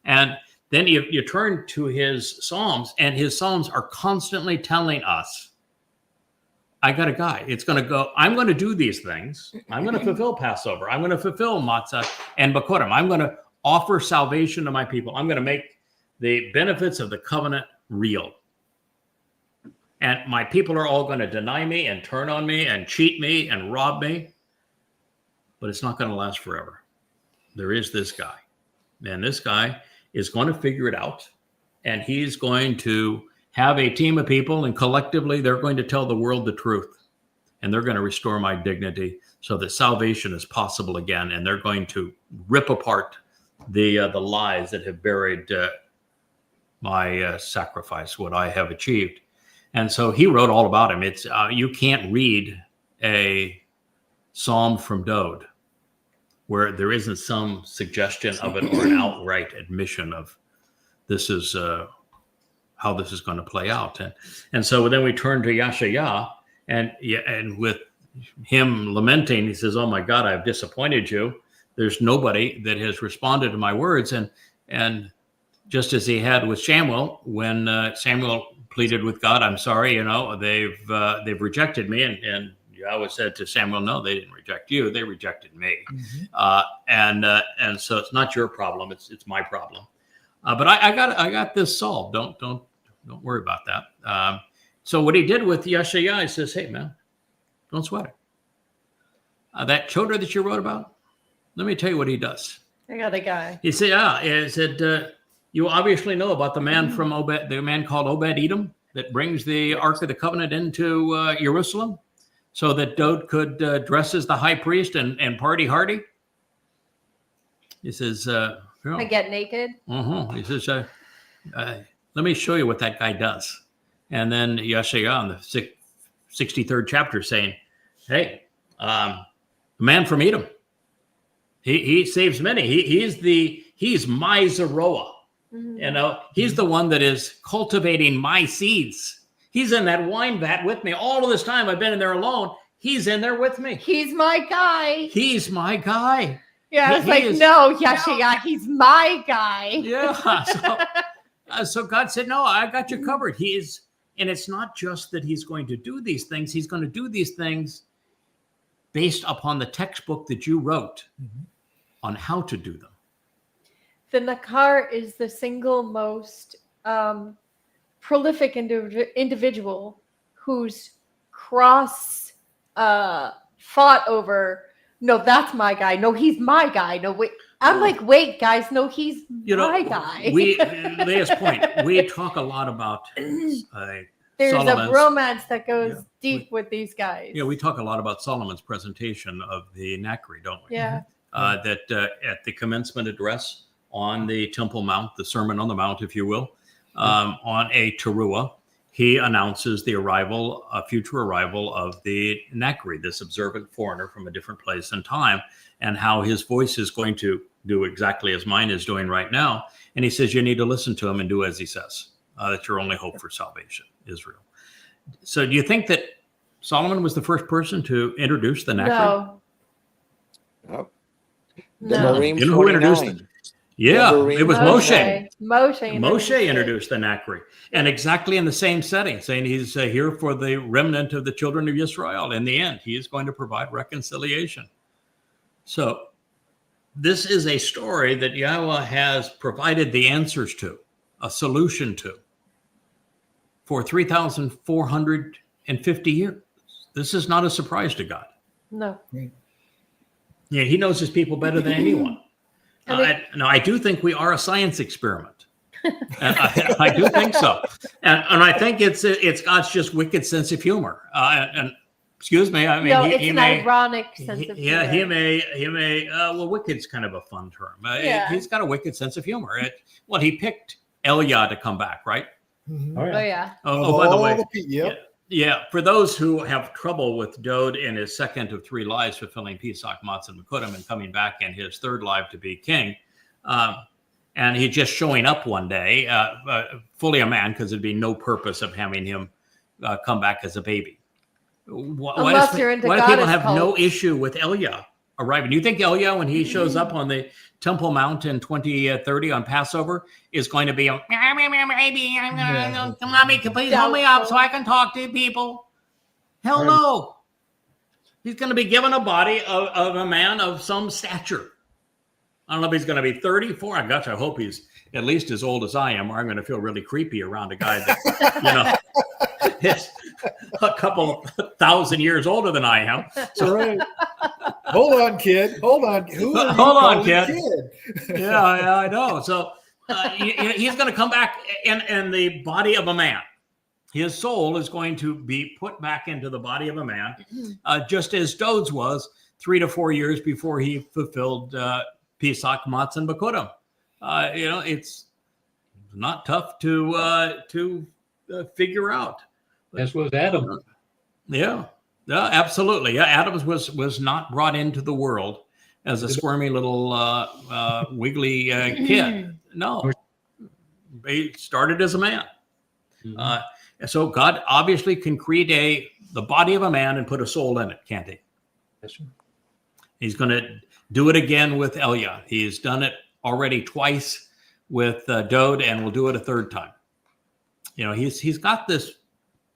And then you turn to his Psalms, and his Psalms are constantly telling us, I got a guy. It's going to go, I'm going to do these things. I'm going to fulfill Passover. I'm going to fulfill Matzah and Bikuwrym. I'm going to offer salvation to my people. I'm going to make the benefits of the covenant real. And my people are all going to deny me and turn on me and cheat me and rob me. But it's not going to last forever. There is this guy. And this guy is going to figure it out. And he's going to have a team of people, and collectively they're going to tell the world the truth. And they're going to restore my dignity so that salvation is possible again. And they're going to rip apart the lies that have buried my sacrifice, what I have achieved. And so he wrote all about him. It's you can't read a psalm from Dowd where there isn't some suggestion of it or an outright admission of this is how this is going to play out. And so then we turn to Yashar, and with him lamenting, he says, oh my God, I've disappointed you. There's nobody that has responded to my words. And just as he had with Samuel, when Samuel pleaded with God, I'm sorry, they've rejected me. And Yahweh said to Samuel, no, they didn't reject you. They rejected me. Mm-hmm. And so it's not your problem. It's my problem. But I got this solved. Don't worry about that. So what he did with Yashar, he says, hey man, don't sweat it. That Towrah that you wrote about, let me tell you what he does. I got a guy. He said, you obviously know about the man from the man called Obed-Edom that brings the Ark of the Covenant into Jerusalem so that Dowd could dress as the high priest and party hardy. He says, I get naked. He says, let me show you what that guy does. And then Yashar in the 63rd chapter saying, hey, the man from Edom, he saves many. He's my Zeroah. Mm-hmm. He's the one that is cultivating my seeds. He's in that wine vat with me. All of this time I've been in there alone. He's in there with me. He's my guy. He's my guy. Yeah, I was like, no, Yashar, he's my guy. Yeah. So God said, no, I got you covered. And it's not just that he's going to do these things. He's going to do these things based upon the textbook that you wrote on how to do them. The Nakar is the single most prolific individual who's fought over, no, that's my guy. No, he's my guy. No, wait. I'm like, wait, guys. No, he's my guy. Leah's point, we talk a lot about there's Solomon's, a romance that goes deep with these guys. Yeah, we talk a lot about Solomon's presentation of the Nakri, don't we? Yeah. That at the commencement address on the Temple Mount, the Sermon on the Mount, if you will, on a Taruw'ah, he announces the future arrival of the Nakri, this observant foreigner from a different place and time, and how his voice is going to do exactly as mine is doing right now. And he says, you need to listen to him and do as he says. That's your only hope for salvation, Israel. So do you think that Solomon was the first person to introduce the Nakri? No. Oh. No. Devarim You know who introduced 29. it? Yeah, Devarim it was Moshe. Moshe Introduced the Nakri, and exactly in the same setting, saying he's here for the remnant of the children of Israel. In the end, he is going to provide reconciliation. So this is a story that Yahweh has provided the answers to, a solution to, for 3,450 years. This is not a surprise to God. No. Yeah, he knows his people better than anyone. I do think we are a science experiment. And I do think so. And I think it's God's just wicked sense of humor. And excuse me, I mean, No, he it's an may, ironic sense of humor. yeah, he may, well, wicked's kind of a fun term. Yeah. He's got a wicked sense of humor. He picked Elia to come back, right? Mhm. Oh, Oh yeah. yeah. Oh, by the way, Yep. yeah, for those who have trouble with Dowd in his second of 3 lives, fulfilling Pesach, Matzah, and Bikuwrym, and coming back in his 3rd life to be king, and he just showing up one day, fully a man, because there'd be no purpose of having him come back as a baby. Unless you're into why do people goddess have no cults. issue with Elia arriving? Do you think Elia, when he shows up on the Temple Mount in 2030 on Passover, is going to be a baby? Mommy, can please hold me up so I can talk to people? Hell no. He's going to be given a body of a man of some stature. I don't know if he's going to be 34. I hope he's at least as old as I am, or I'm going to feel really creepy around a guy that, is a couple thousand years older than I am. So, right. Hold on, kid. Hold on. Who are you Hold on, calling kid. Yeah. I know. So he's going to come back in the body of a man. His soul is going to be put back into the body of a man, just as Dowd's was 3 to 4 years before he fulfilled Pesach, Matzah, and Bikuwrym. It's not tough to figure out. As was Adam. Yeah, absolutely. Yeah, Adam was not brought into the world as a squirmy little wiggly kid. No, he started as a man. So God obviously can create the body of a man and put a soul in it, can't he? Yes, sir. He's going to do it again with Elia. He's done it already twice with Dowd, and will do it a 3rd time. He's got this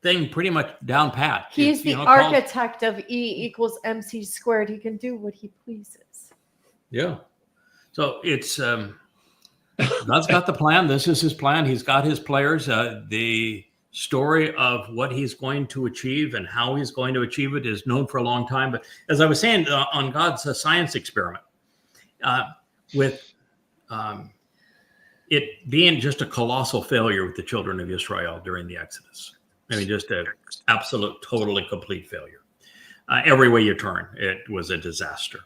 thing pretty much down pat. He's the architect of E = MC squared. He can do what he pleases. Yeah. So it's God's got the plan. This is his plan. He's got his players. The story of what he's going to achieve and how he's going to achieve it is known for a long time. But as I was saying, on God's science experiment, with it being just a colossal failure with the children of Israel during the Exodus. I mean, just an absolute, total, and complete failure. Every way you turn, it was a disaster.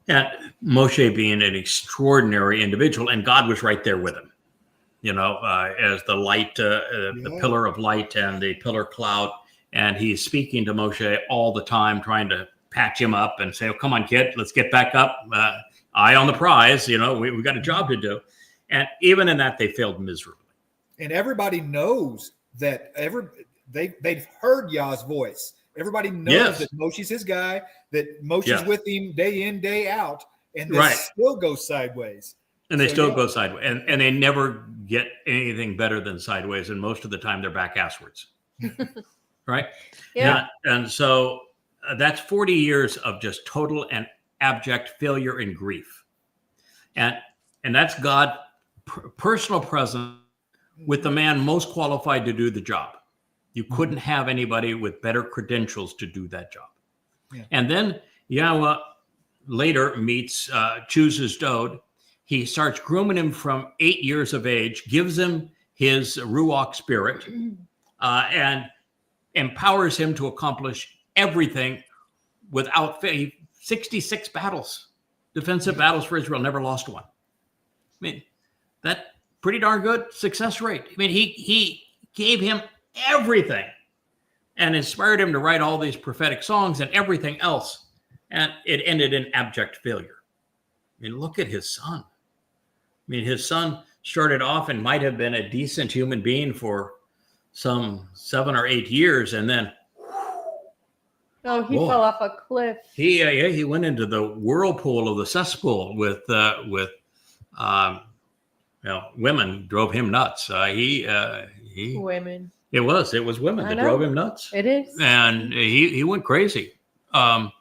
And Moshe being an extraordinary individual, and God was right there with him, as the light, the pillar of light and the pillar cloud. And he's speaking to Moshe all the time, trying to patch him up and say, oh, come on, kid, let's get back up. Eye on the prize. We got a job to do. And even in that, they failed miserably. And everybody knows that they've heard Yah's voice. Everybody knows that Moshe's his guy, that Moshe's with him day in, day out, and they still go sideways. And they still go sideways. And they never get anything better than sideways. And most of the time, they're back asswards. Right? Yeah. And so that's 40 years of just total and abject failure and grief. And that's God personal presence with the man most qualified to do the job. You couldn't have anybody with better credentials to do that job. Yeah. And then Yahweh later chooses Dowd. He starts grooming him from 8 years of age, gives him his Ruach spirit, and empowers him to accomplish everything without fail. 66 battles, defensive battles for Israel, never lost one. I mean, that pretty darn good success rate. I mean, he gave him everything and inspired him to write all these prophetic songs and everything else. And it ended in abject failure. I mean, look at his son. I mean, his son started off and might have been a decent human being for some 7 or 8 years. And then, oh, he fell off a cliff. He went into the whirlpool of the cesspool with women drove him nuts. Women. It was women that drove him nuts. It is. And he went crazy. And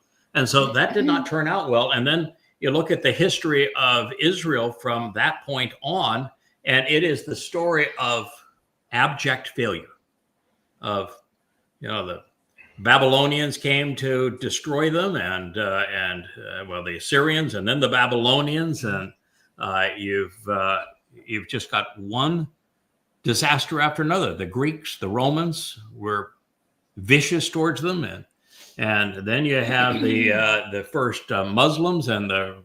so that did not turn out well. And then you look at the history of Israel from that point on, and it is the story of abject failure. The Babylonians came to destroy them, and the Assyrians, and then the Babylonians, and you've just got one disaster after another. The Greeks, the Romans were vicious towards them, and then you have the first Muslims and the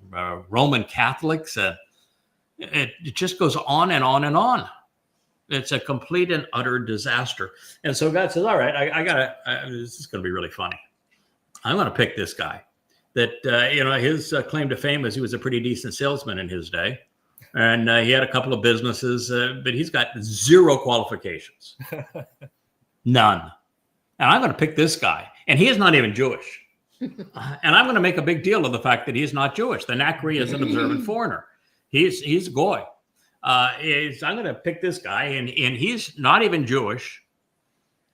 Roman Catholics, and it just goes on and on and on. It's a complete and utter disaster. And so God says, all right, this is going to be really funny. I'm going to pick this guy that, his claim to fame is he was a pretty decent salesman in his day. And he had a couple of businesses, but he's got 0 qualifications. None. And I'm going to pick this guy. And he is not even Jewish. And I'm going to make a big deal of the fact that he's not Jewish. The Nakri is an observant foreigner. He's a goy. I'm going to pick this guy, and he's not even Jewish.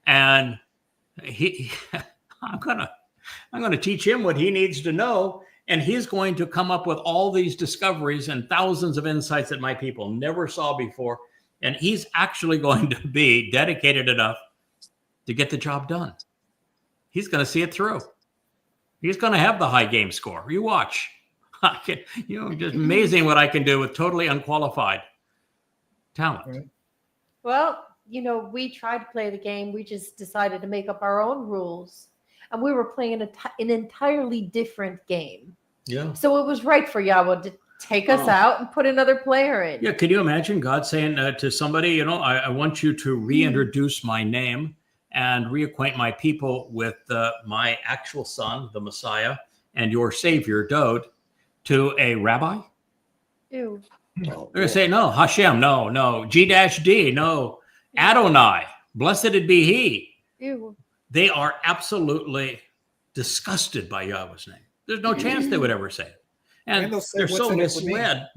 And I'm going to teach him what he needs to know. And he's going to come up with all these discoveries and thousands of insights that my people never saw before. And he's actually going to be dedicated enough to get the job done. He's going to see it through. He's going to have the high game score. You watch. Just amazing what I can do with totally unqualified talent. Right. Well, we tried to play the game. We just decided to make up our own rules. And we were playing an entirely different game. Yeah. So it was right for Yahweh to take us out and put another player in. Yeah. Can you imagine God saying to somebody, I want you to reintroduce my name and reacquaint my people with my actual son, the Messiah, and your savior, Dowd, to a rabbi? Ew. They're going to say, no, Hashem, no, G-D, no, Adonai, blessed be he. Ew. They are absolutely disgusted by Yahweh's name. There's no chance they would ever say it. And they're so misled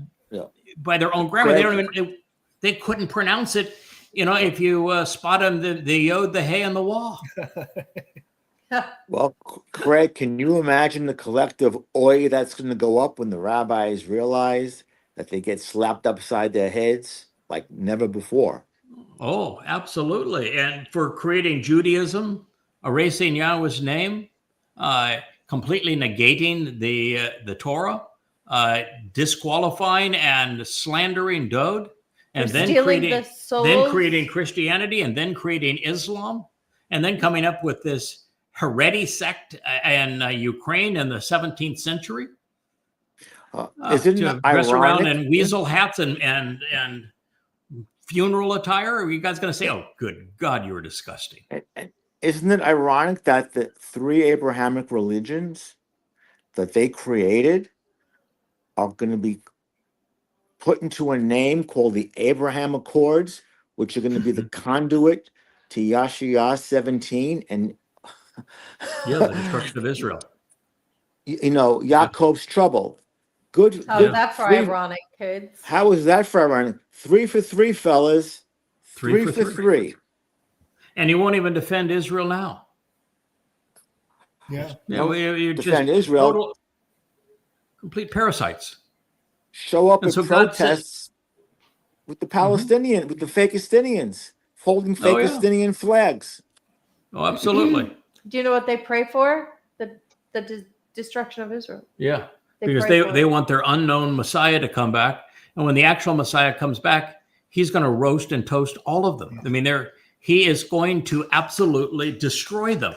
by their own grammar. They couldn't pronounce it. If you spot them, the yod, the hey, and the wah. Well, Craig, can you imagine the collective oi that's going to go up when the rabbis realize that they get slapped upside their heads like never before? Oh, absolutely. And for creating Judaism, erasing Yahweh's name, completely negating the Torah, disqualifying and slandering Dowd, and then creating Christianity, and then creating Islam, and then coming up with this Haredi sect in Ukraine in the 17th century. Isn't to it dress ironic? around in weasel hats and funeral attire? Are you guys going to say, "Oh, good God, you were disgusting"? And isn't it ironic that the 3 Abrahamic religions that they created are going to be put into a name called the Abraham Accords, which are going to be the conduit to Yashar 17 and the destruction of Israel. Yaakov's trouble. Good. That's for ironic, kids. How is that for ironic? 3 for 3, fellas. 3 for 3. And you won't even defend Israel now. Yeah. You defend Israel. Complete parasites. Show up at protests with the Palestinian, with the Fakistinians, holding Fakistinian flags. Oh, absolutely. Do you know what they pray for? The destruction of Israel. Yeah. Because they want their unknown Messiah to come back. And when the actual Messiah comes back, he's going to roast and toast all of them. I mean, he is going to absolutely destroy them.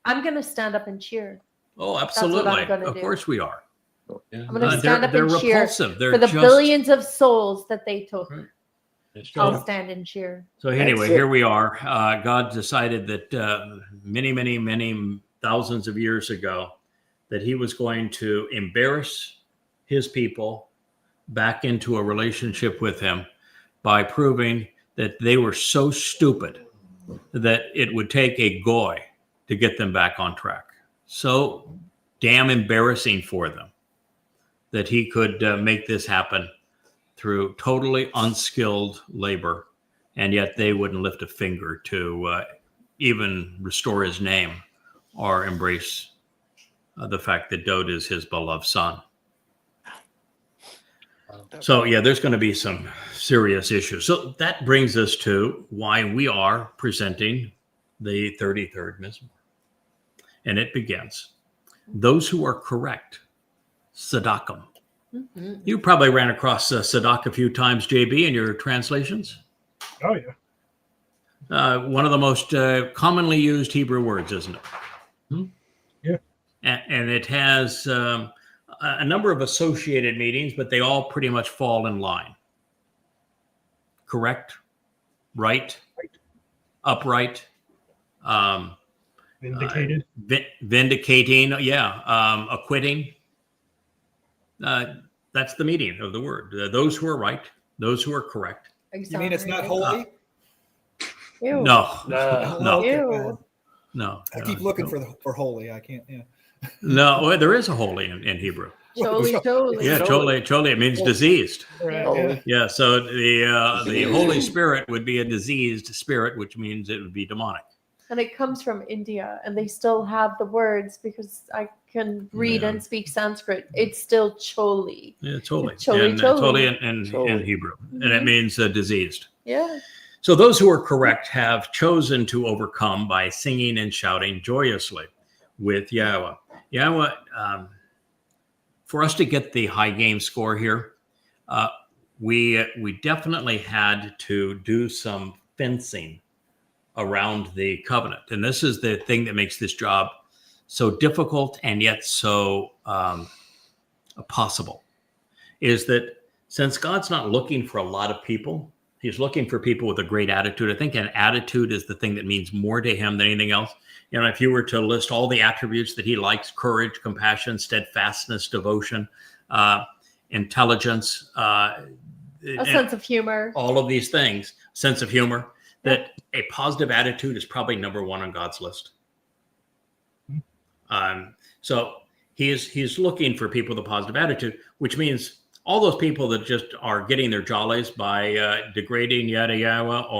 I'm going to stand up and cheer. Oh, absolutely. That's what I'm of course we are. I'm going to stand up and cheer repulsive. for the billions of souls that they took. Right. I'll stand and cheer. So anyway, here we are. God decided that many, many, many thousands of years ago that he was going to embarrass his people back into a relationship with him by proving that they were so stupid that it would take a goy to get them back on track. So damn embarrassing for them that he could make this happen through totally unskilled labor, and yet they wouldn't lift a finger to even restore his name or embrace the fact that Dowd is his beloved son. So yeah, there's going to be some serious issues. So that brings us to why we are presenting the 33rd Mizmowr. And it begins, those who are correct, Sadakim. Mm-hmm. You probably ran across Sadak a few times, JB, in your translations. Oh, yeah. One of the most commonly used Hebrew words, isn't it? Hmm? Yeah. And it has a number of associated meanings, but they all pretty much fall in line. Correct, right, upright, Vindicated. Vindicating, yeah, acquitting. That's the meaning of the word. Those who are right, those who are correct. You mean it's not holy? Ew. No. Ew. No. I keep looking for holy. I can't. Yeah. No, well, there is a holy in Hebrew. Totally. Yeah, totally. It means diseased. Right. Yeah. So the Holy Spirit would be a diseased spirit, which means it would be demonic. And it comes from India, and they still have the words because I can read and speak Sanskrit. It's still choli. Yeah, choli. Choli in Hebrew, and it means diseased. Yeah. So those who are correct have chosen to overcome by singing and shouting joyously with YAHOWah. YAHOWah, for us to get the high game score here, we definitely had to do some fencing around the covenant. And this is the thing that makes this job so difficult and yet so possible, is that since God's not looking for a lot of people, he's looking for people with a great attitude. I think an attitude is the thing that means more to him than anything else. You know, if you were to list all the attributes that he likes, courage, compassion, steadfastness, devotion, intelligence, a sense of humor, all of these things, sense of humor, that a positive attitude is probably number one on God's list. So he's looking for people with a positive attitude, which means all those people that just are getting their jollies by degrading Yada Yahowah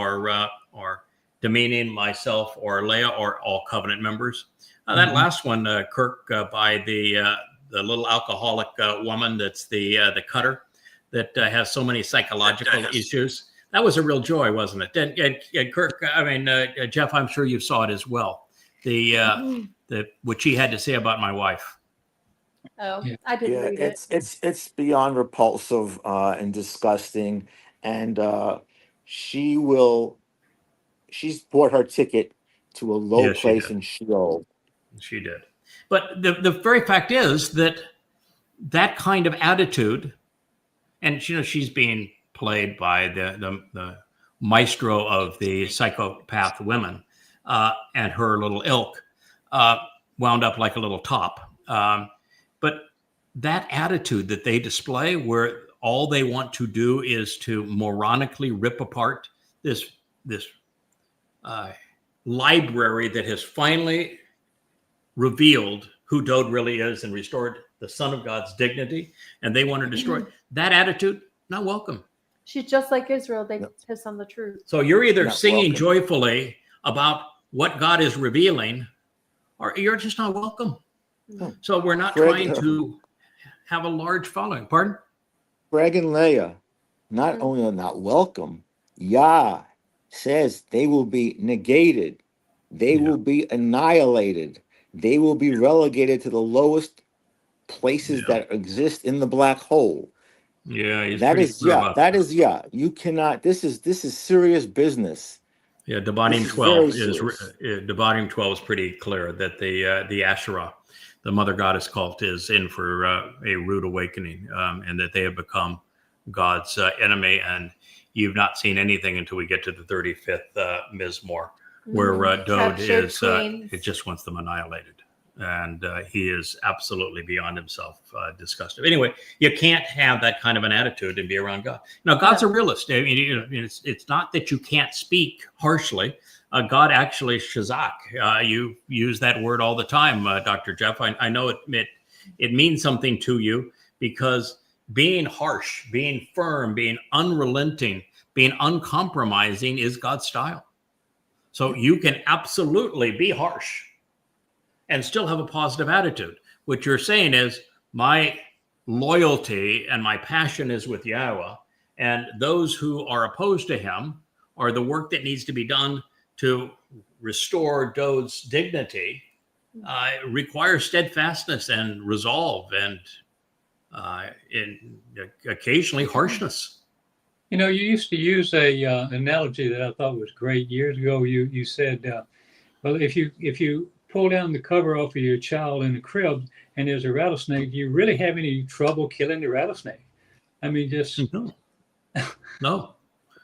or demeaning myself or Leah or all covenant members. That last one, Kirk, by the little alcoholic woman that's the cutter that has so many psychological issues. That was a real joy, wasn't it? And Kirk, I mean, Jeff, I'm sure you saw it as well. What she had to say about my wife. Oh, yeah. I didn't read it. It's beyond repulsive and disgusting, and she's bought her ticket to a low place in Sheol. She did, but the very fact is that kind of attitude, and she's being played by the maestro of the psychopath women, and her little ilk wound up like a little top. But that attitude that they display, where all they want to do is to moronically rip apart this library that has finally revealed who Dowd really is and restored the Son of God's dignity, and they want to destroy that attitude, not welcome. She's just like Israel. They piss on the truth. So you're either singing joyfully about what God is revealing, or you're just not welcome. So we're not trying to have a large following. Pardon? Craig and Leah, not only are not welcome, Yah says they will be negated. They will be annihilated. They will be relegated to the lowest places that exist in the black hole. Yeah, that is Yah. That is Yah. You cannot. This is serious business. Yeah, Devarim 12 Devarim 12 is pretty clear that the Asherah, the mother goddess cult, is in for a rude awakening, and that they have become God's enemy. And you've not seen anything until we get to the 35th Mizmowr, where Dowd is, it just wants them annihilated. And he is absolutely beyond himself disgusted. Anyway, you can't have that kind of an attitude and be around God. Now, God's a realist. I mean, it's not that you can't speak harshly. God actually shazak. You use that word all the time, Dr. Jeff. I know it means something to you, because being harsh, being firm, being unrelenting, being uncompromising is God's style. So you can absolutely be harsh and still have a positive attitude. What you're saying is, my loyalty and my passion is with Yahowah, and those who are opposed to him, or the work that needs to be done to restore Dowd's dignity, requires steadfastness and resolve, and occasionally harshness. You used to use a analogy that I thought was great years ago. You said, well, if you pull down the cover off of your child in the crib and there's a rattlesnake, do you really have any trouble killing the rattlesnake? I mean, just no.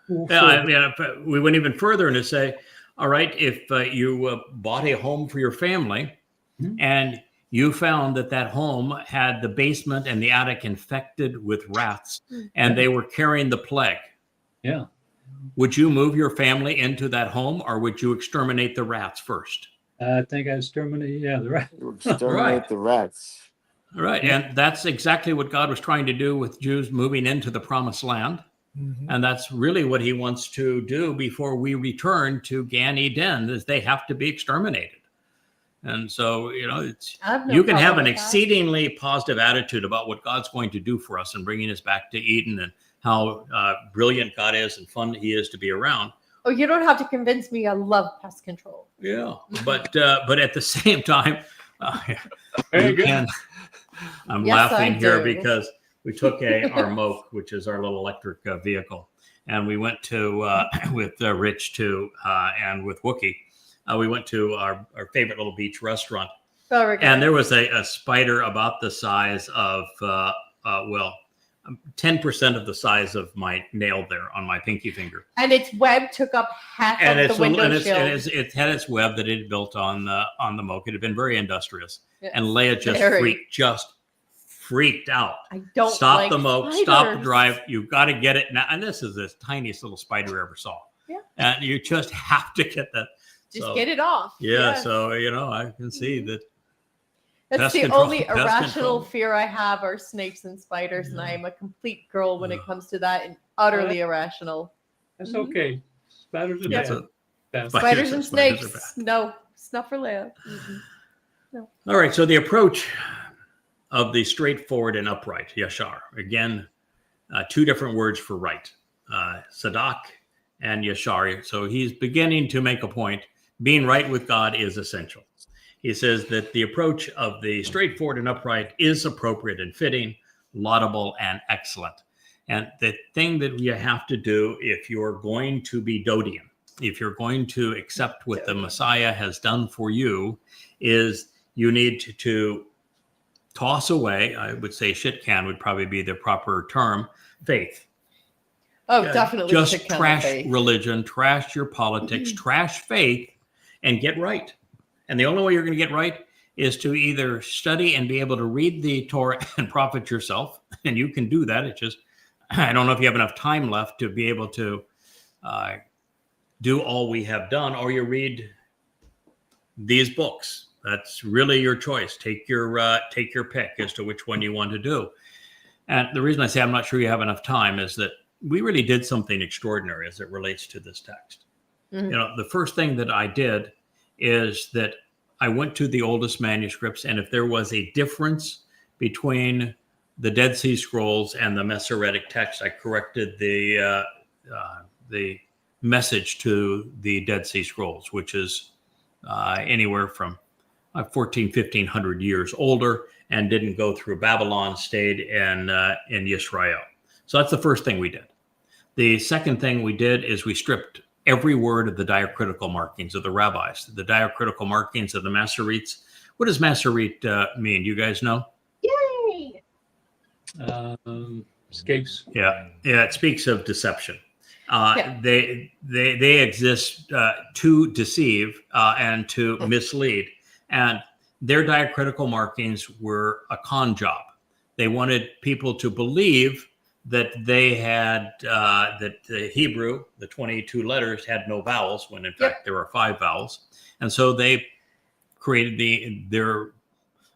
Yeah, I mean, we went even further and to say, all right, if you bought a home for your family, and you found that home had the basement and the attic infected with rats, and they were carrying the plague. Yeah. Would you move your family into that home, or would you exterminate the rats first? I think I'd exterminate, the rats. Exterminate the rats. All right. And that's exactly what God was trying to do with Jews moving into the promised land. Mm-hmm. And that's really what he wants to do before we return to Gan Eden, is they have to be exterminated. And so, you can have an exceedingly positive attitude about what God's going to do for us and bringing us back to Eden, and how brilliant God is and fun he is to be around. Oh, you don't have to convince me. I love pest control. Yeah, but at the same time, I'm laughing here because we took our Moke, which is our little electric vehicle, and we went to with Rich too, and with Wookie. We went to our favorite little beach restaurant, and there was a spider about the size of 10% of the size of my nail there on my pinky finger. And its web took up half of the window shield. It had its web that it built on the Moke. It had been very industrious. Yes. And Leia just freaked out. I don't stop the Moke, stop the drive. You've got to get it now. And this is the tiniest little spider I ever saw. Yeah. And you just have to get that. Just get it off. Yeah. Yes. So, I can see that. That's the only irrational fear I have are snakes and spiders, and I am a complete girl when it comes to that, and utterly irrational. That's okay. Spiders are bad. Spiders and snakes. No, it's not for Leia. No. All right. So the approach of the straightforward and upright, Yashar. Again, two different words for right. Sadak and Yashar. So he's beginning to make a point. Being right with God is essential. He says that the approach of the straightforward and upright is appropriate and fitting, laudable and excellent. And the thing that you have to do if you're going to be Dowdian, if you're going to accept what the Messiah has done for you, is you need to toss away, I would say shit can would probably be the proper term, faith. Oh, definitely. Just trash religion, trash your politics, trash faith, and get right. And the only way you're going to get right is to either study and be able to read the Torah and profit yourself. And you can do that. It's just, I don't know if you have enough time left to be able to do all we have done, or you read these books. That's really your choice. Take your pick as to which one you want to do. And the reason I say I'm not sure you have enough time is that we really did something extraordinary as it relates to this text. Mm-hmm. The first thing that I did is that I went to the oldest manuscripts, and if there was a difference between the Dead Sea Scrolls and the Masoretic text, I corrected the message to the Dead Sea Scrolls, which is anywhere from 1500 years older and didn't go through Babylon, stayed in Israel. So that's the first thing we did. The second thing we did is we stripped every word of the diacritical markings of the rabbis, the diacritical markings of the Masoretes. What does Masorete mean? Do you guys know? Yay! escapes. Yeah, it speaks of deception. Yeah. They exist to deceive and to mislead, and their diacritical markings were a con job. They wanted people to believe that they had that the Hebrew, the 22 letters, had no vowels, when in fact there are 5 vowels, and so they created their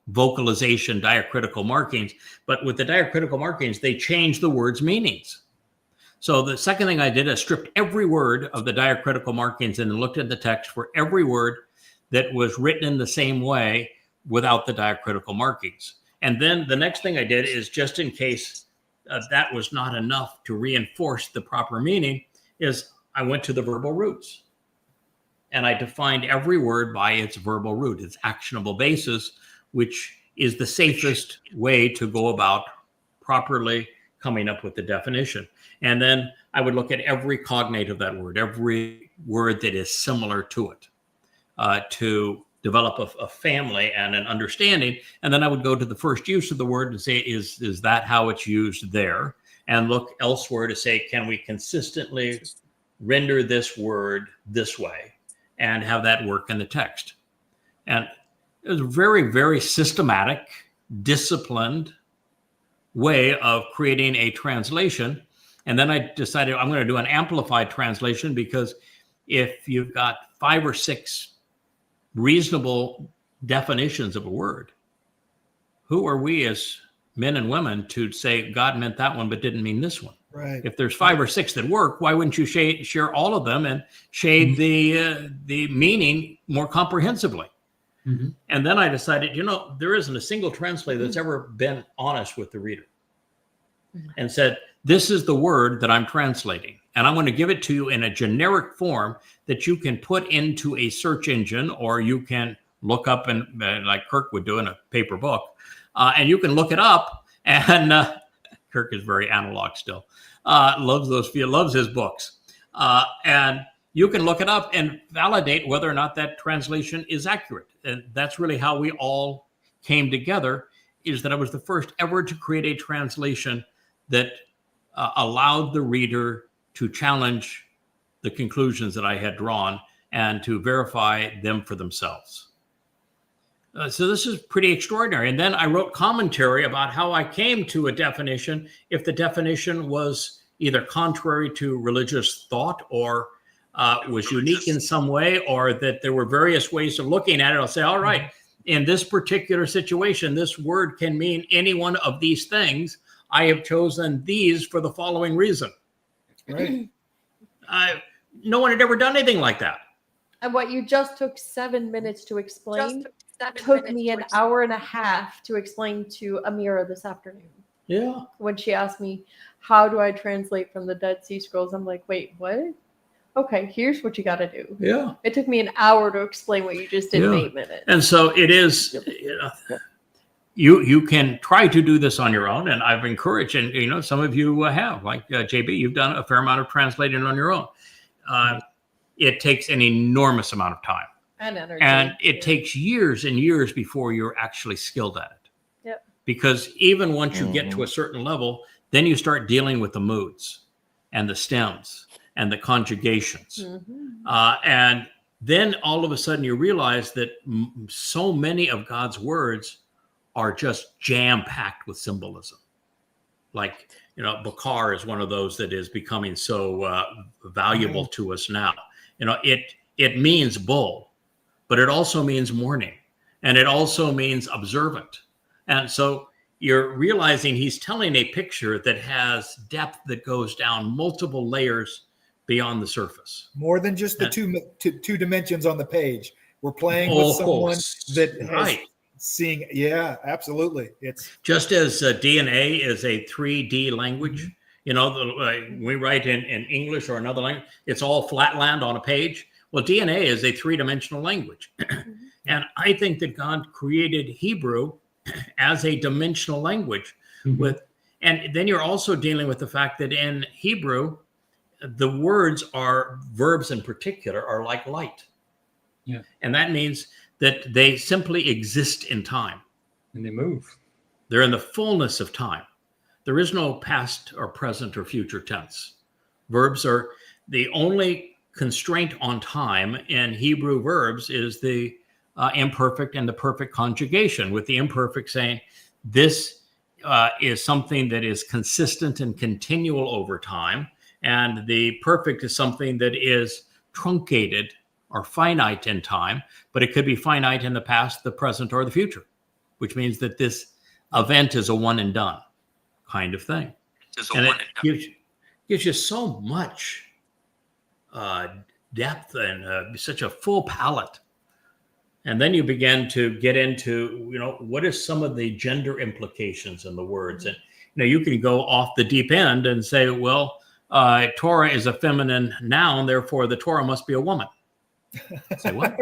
vocalization diacritical markings. But with the diacritical markings, they changed the words' meanings. So the second thing I did, I stripped every word of the diacritical markings and looked at the text for every word that was written in the same way without the diacritical markings. And then the next thing I did is, just in case that was not enough to reinforce the proper meaning, is I went to the verbal roots. And I defined every word by its verbal root, its actionable basis, which is the safest way to go about properly coming up with the definition. And then I would look at every cognate of that word, every word that is similar to it, to develop a family and an understanding. And then I would go to the first use of the word and say, is that how it's used there? And look elsewhere to say, can we consistently render this word this way and have that work in the text? And it was a very, very systematic, disciplined way of creating a translation. And then I decided I'm going to do an amplified translation, because if you've got 5 or 6 reasonable definitions of a word, who are we as men and women to say God meant that one but didn't mean this one? Right. If there's 5 or 6 that work, why wouldn't you share all of them and shade the meaning more comprehensively? Mm-hmm. And then I decided, there isn't a single translator that's ever been honest with the reader and said, this is the word that I'm translating, and I'm going to give it to you in a generic form that you can put into a search engine, or you can look up and like Kirk would do in a paper book, and you can look it up. And Kirk is very analog still, loves his books, and you can look it up and validate whether or not that translation is accurate. And that's really how we all came together, is that I was the first ever to create a translation that allowed the reader to challenge the conclusions that I had drawn and to verify them for themselves. So this is pretty extraordinary. And then I wrote commentary about how I came to a definition, if the definition was either contrary to religious thought, or was unique in some way, or that there were various ways of looking at it. I'll say, all right, in this particular situation, this word can mean any one of these things. I have chosen these for the following reason. Right. No one had ever done anything like that. And what you just took 7 minutes to explain took me an hour and a half to explain to Amira this afternoon. Yeah. When she asked me, how do I translate from the Dead Sea Scrolls? I'm like, wait, what? Okay, here's what you got to do. Yeah. It took me an hour to explain what you just did in 8 minutes. And so it is, you can try to do this on your own. And I've encouraged, and some of you have, like JB, you've done a fair amount of translating on your own. It takes an enormous amount of time. And energy. And it takes years and years before you're actually skilled at it. Yep. Because even once you get to a certain level, then you start dealing with the moods and the stems and the conjugations. And then all of a sudden you realize that so many of God's words are just jam-packed with symbolism. Like, Bakar is one of those that is becoming so valuable to us now. It means bull, but it also means mourning, and it also means observant. And so you're realizing he's telling a picture that has depth that goes down multiple layers beyond the surface. More than just the two dimensions on the page. We're playing with someone that has seeing. Yeah, absolutely. It's just as DNA is a 3D language. We write in English or another language, it's all flatland on a page. Well, DNA is a 3-dimensional language. And I think that God created Hebrew as a dimensional language and then you're also dealing with the fact that in Hebrew, the words are verbs in particular are like light. Yeah. And that means that they simply exist in time. And they move. They're in the fullness of time. There is no past or present or future tense. Verbs are the only constraint on time in Hebrew verbs is the imperfect and the perfect conjugation, with the imperfect saying this is something that is consistent and continual over time, and the perfect is something that is truncated or finite in time, but it could be finite in the past, the present, or the future, which means that this event is a one and done kind of thing. And it gives you so much depth and such a full palette. And then you begin to get into, what is some of the gender implications in the words? And, you can go off the deep end and say, well, Towrah is a feminine noun, therefore the Towrah must be a woman. Say what?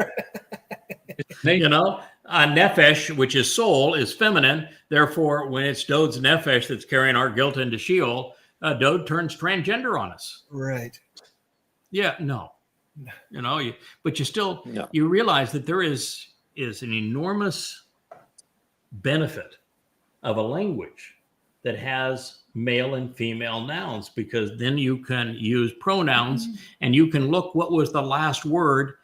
Nefesh, which is soul, is feminine. Therefore, when it's Dowd's nefesh that's carrying our guilt into Sheol, Dowd turns transgender on us. Right. Yeah, no. But you still, you realize that there is an enormous benefit of a language that has male and female nouns, because then you can use pronouns and you can look what was the last word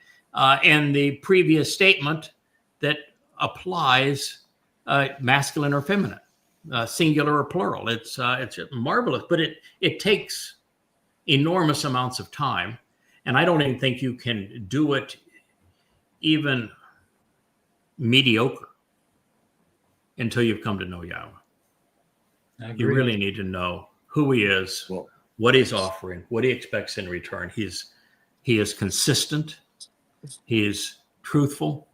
in the previous statement that applies masculine or feminine, singular or plural. It's marvelous, but it takes enormous amounts of time. And I don't even think you can do it even mediocre until you've come to know Yahweh. You really need to know who he is, what he's offering, what he expects in return. He is consistent. He is truthful.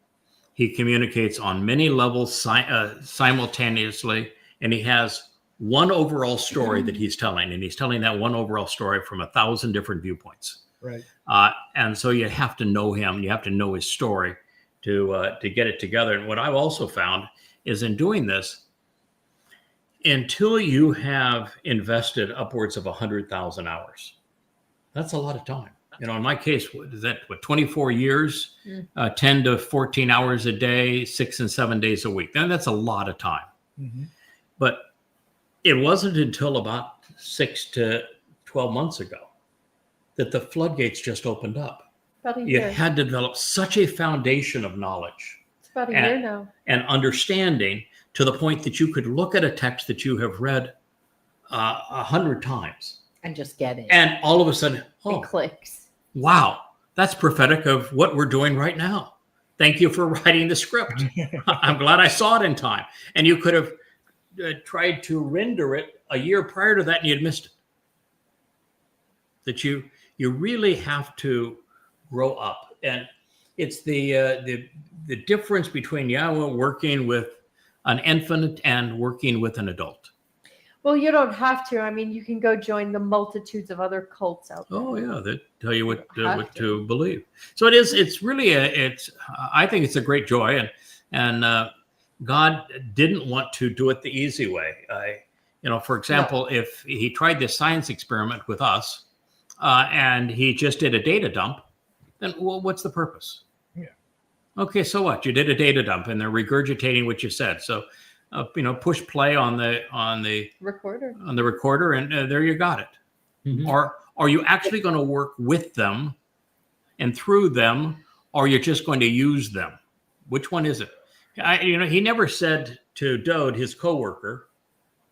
He communicates on many levels simultaneously, and he has one overall story that he's telling, and he's telling that one overall story from 1,000 different viewpoints. Right. And so you have to know him. You have to know his story to get it together. And what I've also found is in doing this, until you have invested upwards of 100,000 hours, that's a lot of time. In my case, is that 24 years, 10 to 14 hours a day, 6 and 7 days a week. Now, that's a lot of time. Mm-hmm. But it wasn't until about 6 to 12 months ago that the floodgates just opened up. You had to develop such a foundation of knowledge. It's about a year now. And understanding to the point that you could look at a text that you have read 100 times. And just get it. And all of a sudden, it clicks. Wow, that's prophetic of what we're doing right now. Thank you for writing the script. I'm glad I saw it in time. And you could have tried to render it a year prior to that and you'd missed it. That you really have to grow up. And it's the difference between Yahweh working with an infant and working with an adult. Well, you don't have to. I mean, you can go join the multitudes of other cults out there. Oh yeah, that tell you what to believe. So it's really I think it's a great joy, and God didn't want to do it the easy way. For example, if he tried this science experiment with us, and he just did a data dump, then what's the purpose? Yeah. Okay, so what? You did a data dump, and they're regurgitating what you said. So. Push play on the recorder, and there you got it. Mm-hmm. Or are you actually going to work with them and through them, or you're just going to use them? Which one is it? He never said to Dowd, his coworker,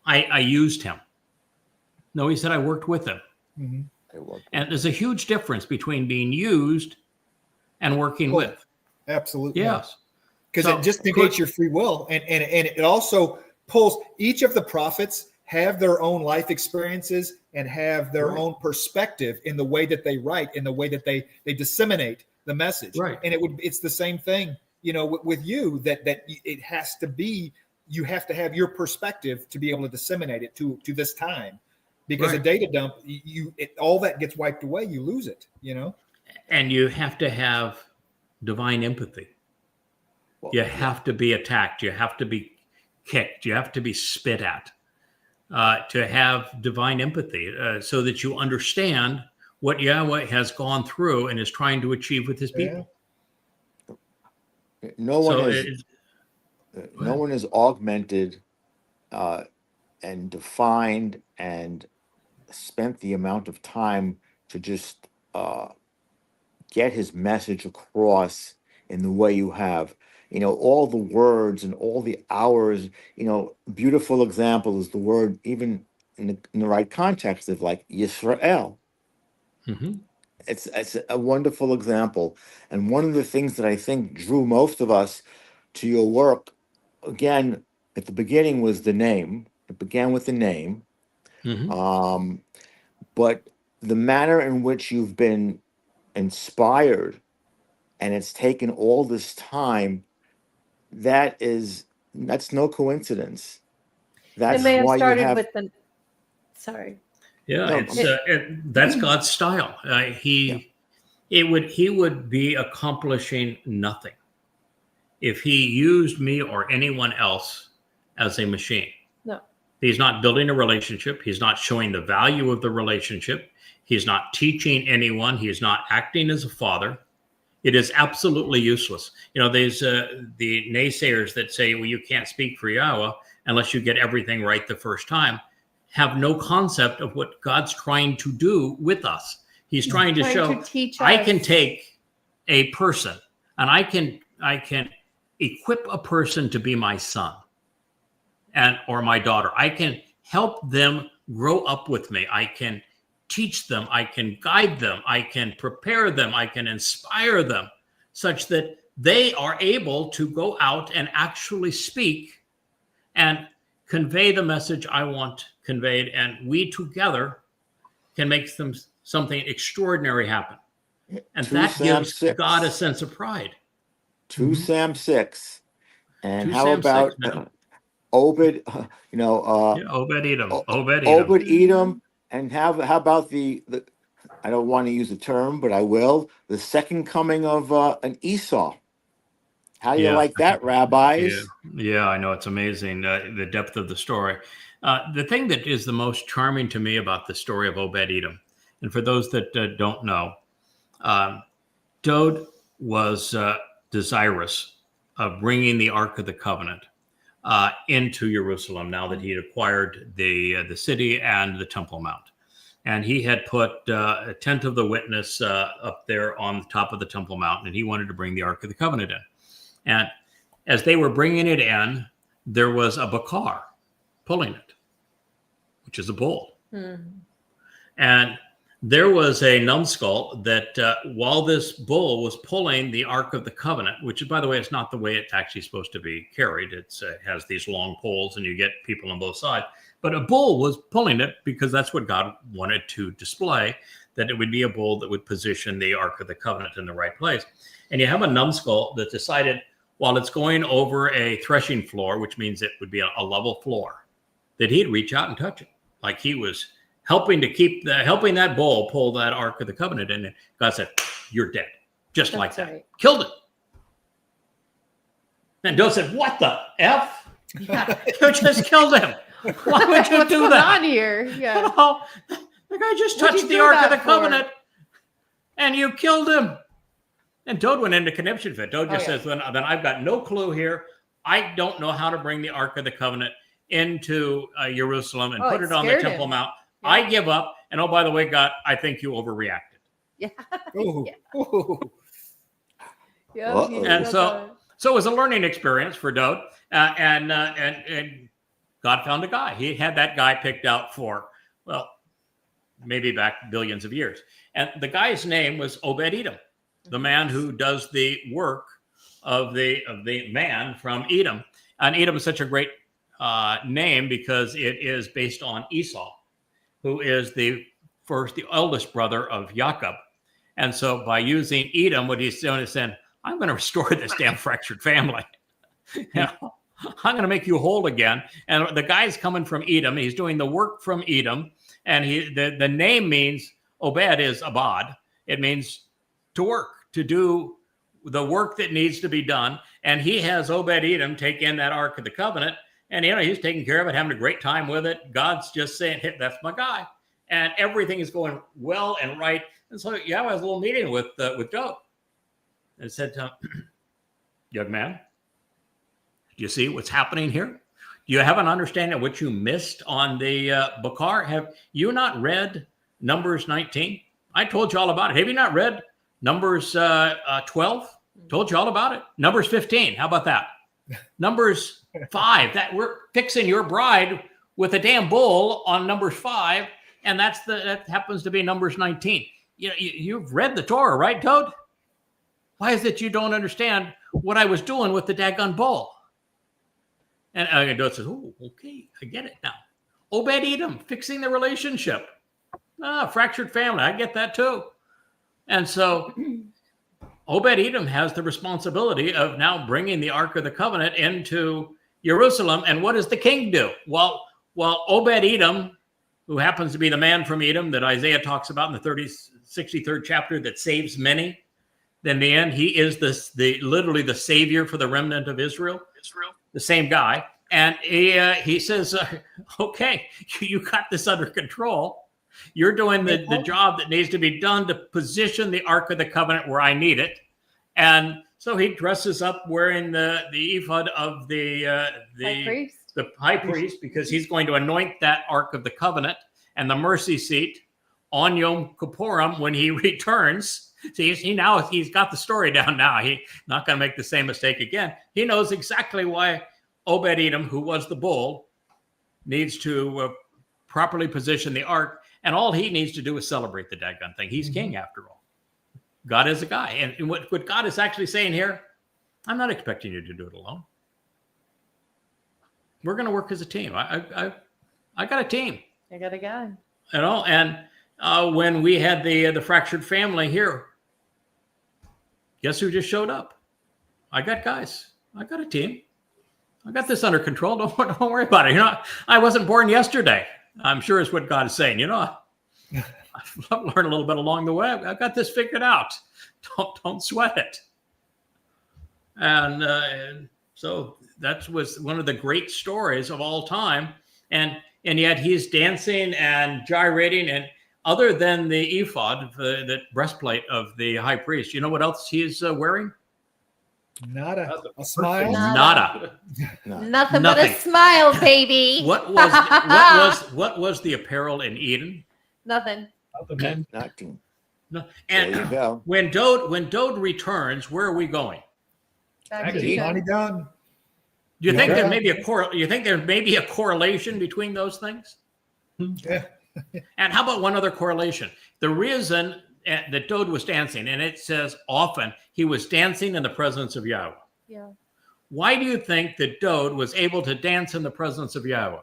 I used him. No, he said I worked with him. Mm-hmm. And there's a huge difference between being used and working with. Absolutely. Yes. Because it just negates your free will. And it also pulls, each of the prophets have their own life experiences and have their own perspective in the way that they write, in the way that they disseminate the message. Right. And it's the same thing, with you, that it has to be, you have to have your perspective to be able to disseminate it to this time. Because a data dump, all that gets wiped away, you lose it, And you have to have divine empathy. You have to be attacked. You have to be kicked. You have to be spit at to have divine empathy so that you understand what Yahweh has gone through and is trying to achieve with his people. No one has augmented defined and spent the amount of time to just get his message across in the way you have. All the words and all the hours. Beautiful example is the word, even in the right context, of like Yisrael. Mm-hmm. It's a wonderful example, and one of the things that I think drew most of us to your work, again, at the beginning, was the name. It began with the name, Mm-hmm. But the manner in which you've been inspired, and it's taken all this time, that's no coincidence. That's It may have why you started have. with the. Sorry. Yeah, No, that's God's style. He would be accomplishing nothing if he used me or anyone else as a machine. No. He's not building a relationship. He's not showing the value of the relationship. He's not teaching anyone. He's not acting as a father. It is absolutely useless. There's the naysayers that say, well, you can't speak for Yahweh unless you get everything right the first time, have no concept of what God's trying to do with us. He's trying to show, I can take a person and I can equip a person to be my son or my daughter. I can help them grow up with me. I can teach them. I can guide them. I can prepare them. I can inspire them such that they are able to go out and actually speak and convey the message I want conveyed. And we together can make something extraordinary happen. And that gives God a sense of pride. 2 Sam 6. And 2 how Sam about 6 now. Obed, Obed-Edom. Obed-Edom. And how about the I don't want to use the term, but I will, the second coming of an Esau. How do you like that, rabbis? Yeah, I know. It's amazing, the depth of the story. The thing that is the most charming to me about the story of Obed-Edom, and for those that don't know, Dowd was desirous of bringing the Ark of the Covenant into Jerusalem now that he had acquired the city and the Temple Mount. And he had put a tent of the witness up there on the top of the Temple Mount, and he wanted to bring the Ark of the Covenant in. And as they were bringing it in, there was a bakar pulling it, which is a bull. And there was a numbskull that while this bull was pulling the Ark of the Covenant, which, by the way, is not the way it's actually supposed to be carried. It has these long poles and you get people on both sides. But a bull was pulling it because that's what God wanted to display, that it would be a bull that would position the Ark of the Covenant in the right place. And you have a numbskull that decided, while it's going over a threshing floor, which means it would be a level floor, that he'd reach out and touch it. Like he was helping that bull pull that Ark of the Covenant in. And God said, you're dead. Just like that. Right. Killed it. And Dowd said, what the F? Yeah. You just killed him. Why would you do that? What's going on here? Yeah. The guy just touched the Ark of the Covenant and you killed him. And Dowd went into conniption fit. Dowd just says, then I've got no clue here. I don't know how to bring the Ark of the Covenant into Jerusalem and put it on the Temple Mount. Yeah. I give up. And by the way, God, I think you overreacted. Yeah. And so it was a learning experience for Dowd. And God found a guy. He had that guy picked out for, maybe back billions of years. And the guy's name was Obed-Edom, the man who does the work of the man from Edom. And Edom is such a great name because it is based on Esau, who is the eldest brother of Jacob. And so by using Edom, what he's doing is saying, I'm going to restore this damn fractured family. I'm going to make you whole again. And the guy's coming from Edom. He's doing the work from Edom. And the name means, Obed is Abad. It means to work, to do the work that needs to be done. And he has Obed-Edom take in that Ark of the Covenant. And, he's taking care of it, having a great time with it. God's just saying, hey, that's my guy. And everything is going well and right. And so Yahweh has a little meeting with Dowd. And said to him, young man, do you see what's happening here? you have an understanding of what you missed on the Bakar? Have you not read Numbers 19? I told you all about it. Have you not read Numbers 12? Told you all about it. Numbers 15. How about that? Numbers 5. That we're fixing your bride with a damn bull on Numbers 5, and that happens to be Numbers 19. You've read the Torah, right, Dowd? Why is it you don't understand what I was doing with the daggone bull? And Dowd says, "Oh, okay, I get it now." Obed-Edom, fixing the relationship. Fractured family, I get that too. And so Obed-Edom has the responsibility of now bringing the Ark of the Covenant into Jerusalem. And what does the king do? Well, Obed-Edom, who happens to be the man from Edom that Isaiah talks about in the 63rd chapter that saves many, then in the end, he is literally the savior for the remnant of Israel, the same guy. And he says, okay, you got this under control. You're doing the job that needs to be done to position the Ark of the Covenant where I need it. And so he dresses up wearing the ephod of the high priest, because he's going to anoint that Ark of the Covenant and the mercy seat on Yom Kipurym when he returns. See, he's got the story down now. He's not going to make the same mistake again. He knows exactly why Obed-Edom, who was the bull, needs to properly position the Ark. And all he needs to do is celebrate the daggone thing. He's king after all. God is a guy. And what God is actually saying here, I'm not expecting you to do it alone. We're going to work as a team. I got a team. I got a guy. And when we had the fractured family here, guess who just showed up? I got guys. I got a team. I got this under control. Don't worry about it. I wasn't born yesterday. I'm sure it's what God is saying. I've learned a little bit along the way. I've got this figured out. Don't sweat it. And so that was one of the great stories of all time. And yet he's dancing and gyrating. And other than the ephod, the breastplate of the high priest, you know what else he's wearing? Nada. A smile? Nada. Nothing but a smile, baby. What was the apparel in Eden? Nothing. Nothing. No. And There you go. when Dowd returns, where are we going? Back to Johnny done. Do you think Yeah. there may be a correlation between those things? Yeah. And how about one other correlation? The reason that Dowd was dancing, and it says often he was dancing in the presence of Yahweh. Yeah. Why do you think that Dowd was able to dance in the presence of Yahweh?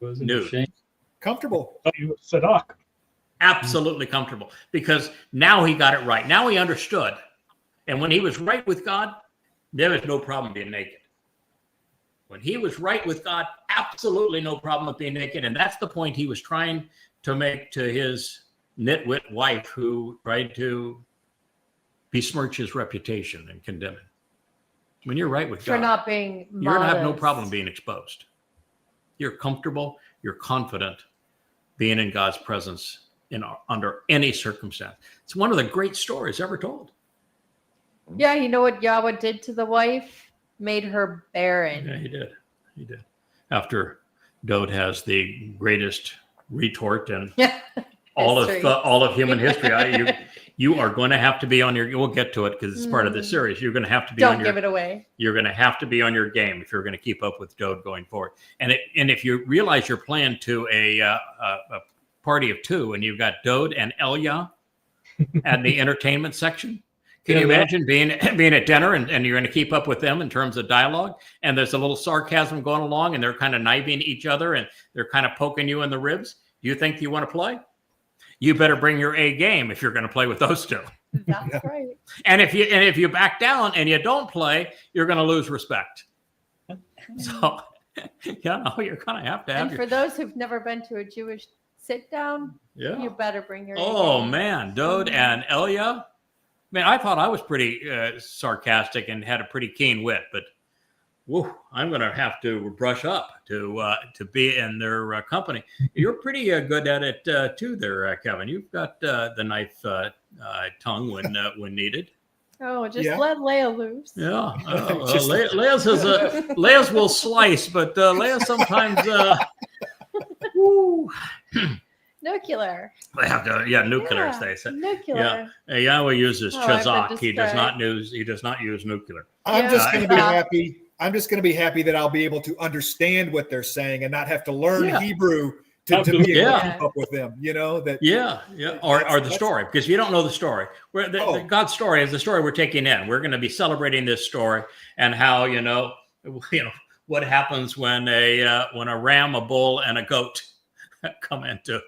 Nude. Comfortable. Oh, you Sadak. Absolutely comfortable, because now he got it right. Now he understood. And when he was right with God, there was no problem being naked. When he was right with God, absolutely no problem with being naked. And that's the point he was trying to make to his nitwit wife, who tried to besmirch his reputation and condemn him. When you're right with God, For not being you're going to have no modest. problem being exposed. You're comfortable, you're confident being in God's presence under any circumstance. It's one of the great stories ever told. Yeah, you know what Yahweh did to the wife? Made her barren. Yeah, he did. After Dowd has the greatest retort in all of human history. You are going to have to be on your. We'll get to it because it's part of the series. You're going to have to be on your. Don't give it away. You're going to have to be on your game if you're going to keep up with Dowd going forward. And if you realize you're playing to a party of two, and you've got Dowd and Elia at the entertainment section. Can you imagine being at dinner and you're going to keep up with them in terms of dialogue, and there's a little sarcasm going along, and they're kind of knifing each other, and they're kind of poking you in the ribs? Do you think you want to play? You better bring your A game if you're going to play with those two. That's right. And if you back down and you don't play, you're going to lose respect. So, you're going to have to have. And for those who've never been to a Jewish sit down, you better bring your. Oh man, Dowd and Elia. Man, I thought I was pretty sarcastic and had a pretty keen wit, but I'm going to have to brush up to be in their company. You're pretty good at it too, there, Kevin. You've got the knife tongue when needed. Oh, just let Leah loose. Yeah. Leah says Leah's will slice, but Leah sometimes nuclear. They have to, nuclear. Yeah, They say nuclear. Yeah, Yahweh uses I've been chazak. He does described. not use nuclear. I'm just going to be happy. I'm just going to be happy that I'll be able to understand what they're saying and not have to learn Hebrew to be able to keep up with them. You know that. Or the story, because if you don't know the story, God's story is the story we're taking in. We're going to be celebrating this story and how what happens when a ram, a bull, and a goat come into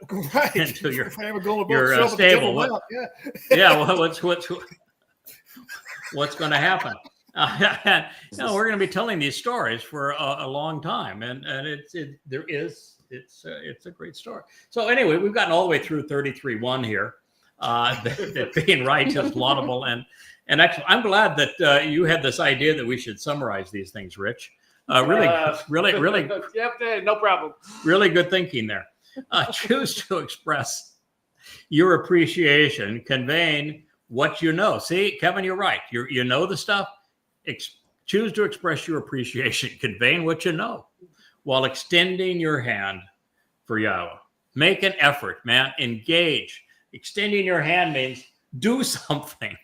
your stable. What's going to happen? We're going to be telling these stories for a long time, and it's a great story. So anyway, we've gotten all the way through 33:1 here. That being right is laudable, and actually, I'm glad that you had this idea that we should summarize these things, Rich. Really, no problem. Really good thinking there. Choose to express your appreciation, conveying what you know. See, Kevin, you're right. You know the stuff. Choose to express your appreciation, conveying what you know, while extending your hand for Yahweh. Make an effort, man. Engage. Extending your hand means do something.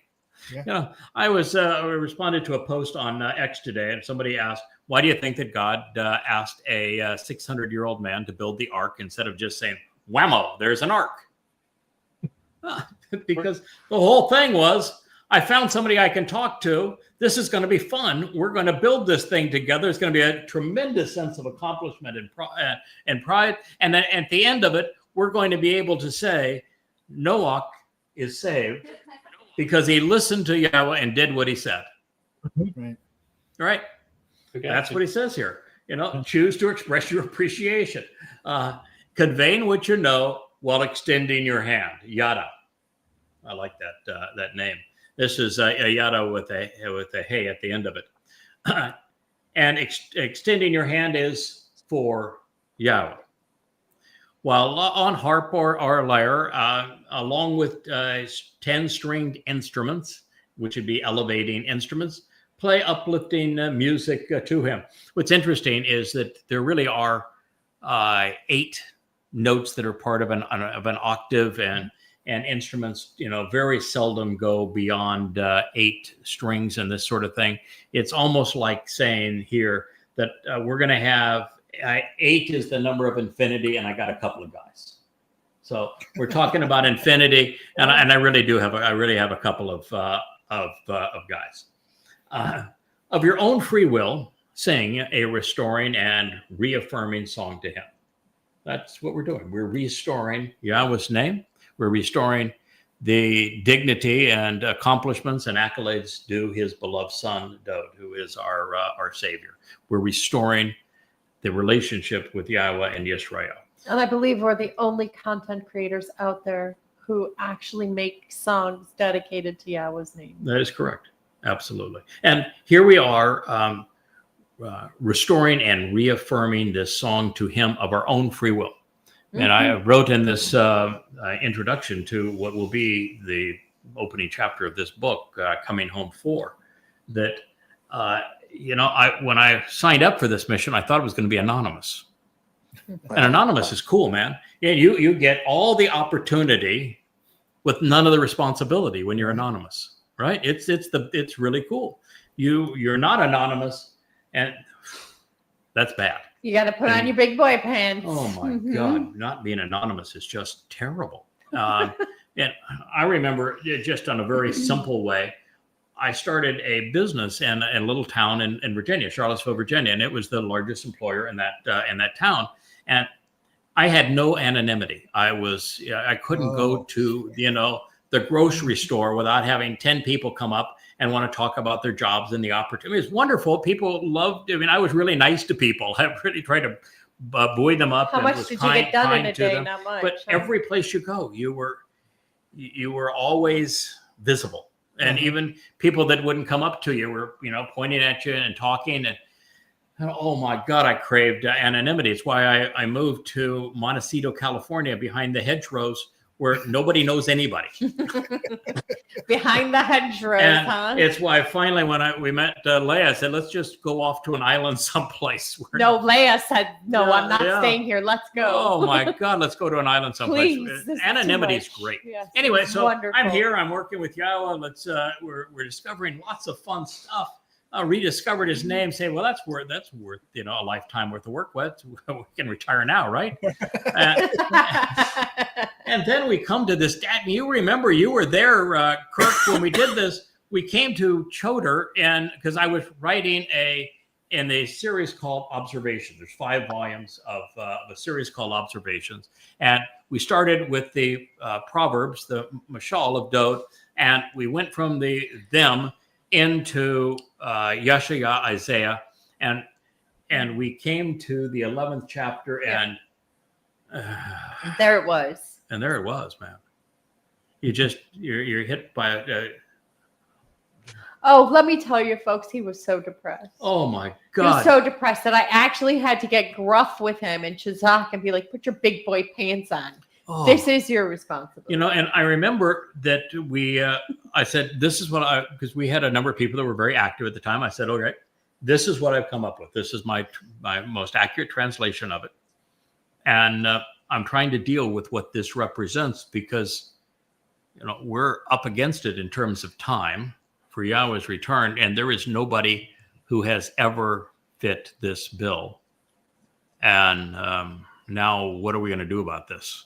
Yeah. I responded to a post on X today, and somebody asked, why do you think that God asked a 600-year-old man to build the ark instead of just saying, whammo, there's an ark? Because the whole thing was, I found somebody I can talk to. This is going to be fun. We're going to build this thing together. It's going to be a tremendous sense of accomplishment and pride. And then at the end of it, we're going to be able to say, Noah is saved because he listened to Yahweh and did what he said. Right? That's what he says here. Choose to express your appreciation. Conveying what you know while extending your hand. Yada. I like that name. This is a yada with a hey at the end of it. And extending your hand is for Yahweh. While on harp or lyre, along with 10-stringed instruments, which would be elevating instruments, play uplifting music to him. What's interesting is that there really are 8 notes that are part of an octave, and instruments, very seldom go beyond 8 strings and this sort of thing. It's almost like saying here that we're going to have 8 is the number of infinity, and I got a couple of guys. So we're talking about infinity, and I really have a couple of guys. Of your own free will, sing a restoring and reaffirming song to him. That's what we're doing. We're restoring Yahweh's name. We're restoring the dignity and accomplishments and accolades due his beloved son, Dowd, who is our Savior. We're restoring the relationship with Yahweh and Yisrael. And I believe we're the only content creators out there who actually make songs dedicated to Yahweh's name. That is correct. Absolutely. And here we are restoring and reaffirming this song to him of our own free will. And I wrote in this introduction to what will be the opening chapter of this book, Coming Home 4, that, when I signed up for this mission, I thought it was going to be anonymous. And anonymous is cool, man. Yeah, you get all the opportunity with none of the responsibility when you're anonymous, right? It's really cool. You're not anonymous, and that's bad. You got to put on your big boy pants. Oh my God, not being anonymous is just terrible. And I remember, just on a very simple way, I started a business in a little town in Virginia, Charlottesville, Virginia, and it was the largest employer in that town. And I had no anonymity. I couldn't go to the grocery store without having 10 people come up and want to talk about their jobs and the opportunity. It's wonderful. People loved. I was really nice to people. I really tried to buoy them up. How much did you get done in a day? Not much. But every place you go, you were always visible, and even people that wouldn't come up to you were pointing at you and talking. And oh my God, I craved anonymity. It's why I moved to Montecito, California, behind the hedgerows, where nobody knows anybody. Behind the hedgerows, And huh? it's why finally when we met Leah, I said, let's just go off to an island someplace. No, Leah said, no, Yeah, I'm not yeah. staying here. Let's go. Oh my God, let's go to an island someplace. Please. This is too Anonymity is much. great. Yes, Anyway, it's so wonderful. I'm here. I'm working with Yahowah. We're discovering lots of fun stuff. Rediscovered his name. Say, well, that's worth a lifetime worth of work. What we can retire now, right? And then we come to this. Dad, you remember you were there, Kirk, when we did this. We came to Towrah, and because I was writing in a series called Observations. There's 5 volumes of a series called Observations, and we started with the Proverbs, the Mashal of Dowd, and we went from them into Yashar, Isaiah, and we came to the 11th chapter, and There it was. and there it was, man. You're hit by Oh, let me tell you, folks, he was so depressed. oh my He was God. so depressed that I actually had to get gruff with him and Sadak and be like, put your big boy pants on. Oh. This is your responsibility. And I remember that I said, this is what because we had a number of people that were very active at the time. I said, okay, this is what I've come up with. This is my most accurate translation of it. And I'm trying to deal with what this represents because, we're up against it in terms of time for Yahweh's return. And there is nobody who has ever fit this bill. And now what are we going to do about this?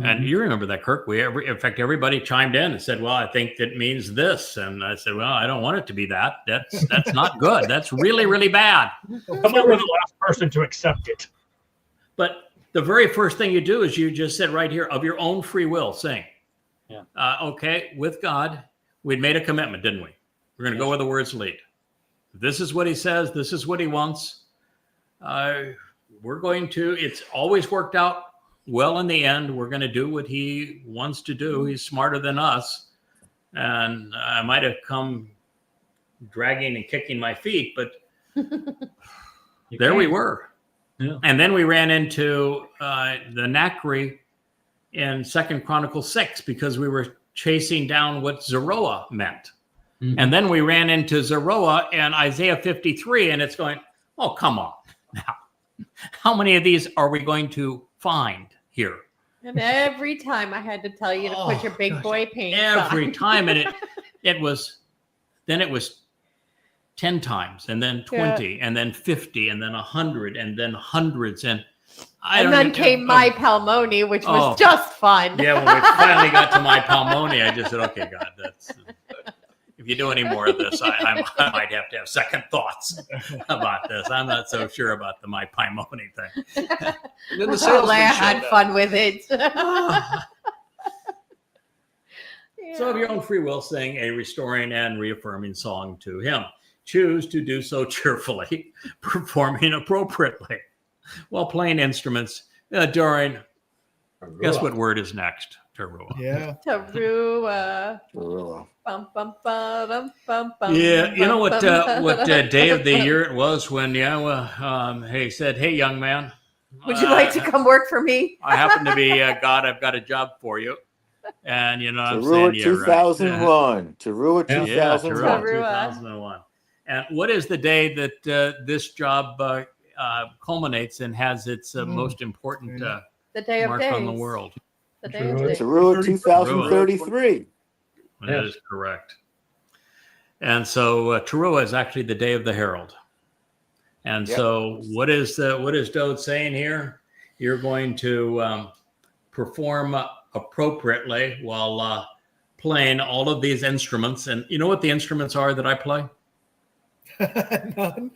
And you remember that, Kirk. In fact, everybody chimed in and said, well, I think that means this. And I said, well, I don't want it to be that. That's not good. That's really, really bad. Come on, we're the last person to accept it. But the very first thing you do is you just said right here, of your own free will, sing. Yeah. Okay, with God, we'd made a commitment, didn't we? We're going to go where the words lead. This is what he says. This is what he wants. It's always worked out well in the end. We're going to do what he wants to do. He's smarter than us. And I might have come dragging and kicking my feet, but there we were. Yeah. And then we ran into the Nakri in 2 Chronicles 6 because we were chasing down what Zeroah meant. Mhm. And then we ran into Zeroah and Isaiah 53, and it's going, oh, come on. Now, how many of these are we going to find here? And every time I had to tell you to put your big boy pants Every on. time. And it was 10 times, and then 20, and then 50, and then 100, and then hundreds. And then came my Palmoni, which was just fun. Yeah, when we finally got to my Palmoni, I just said, okay, God, if you do any more of this, I might have to have second thoughts about this. I'm not so sure about the my Palmoni thing. And then the I salesman had showed up. fun with it. So of your own free will, sing a restoring and reaffirming song to him. Choose to do so cheerfully, performing appropriately, while playing instruments during. Guess what word is next? Taruw'ah. Yeah. Taruw'ah. Taruw'ah. Bum, bum, bum, bum, bum, Yeah, you know what bum, day of the year it was when Yahowah said, "Hey, young man, would you like to come work for me?" I happen to be God. I've got a job for you." And I'm Taruw'ah saying, 2001. Taruw'ah Yeah, 2001. Taruw'ah. 2001. And what is the day that this job culminates and has its most important The day of mark days. on the world? The day of days. Taruw'ah 2033. That is correct. And so Taruw'ah is actually the day of the herald. And Yep. so what is Dowd saying here? You're going to perform appropriately while playing all of these instruments. And you know what the instruments are that I play? None.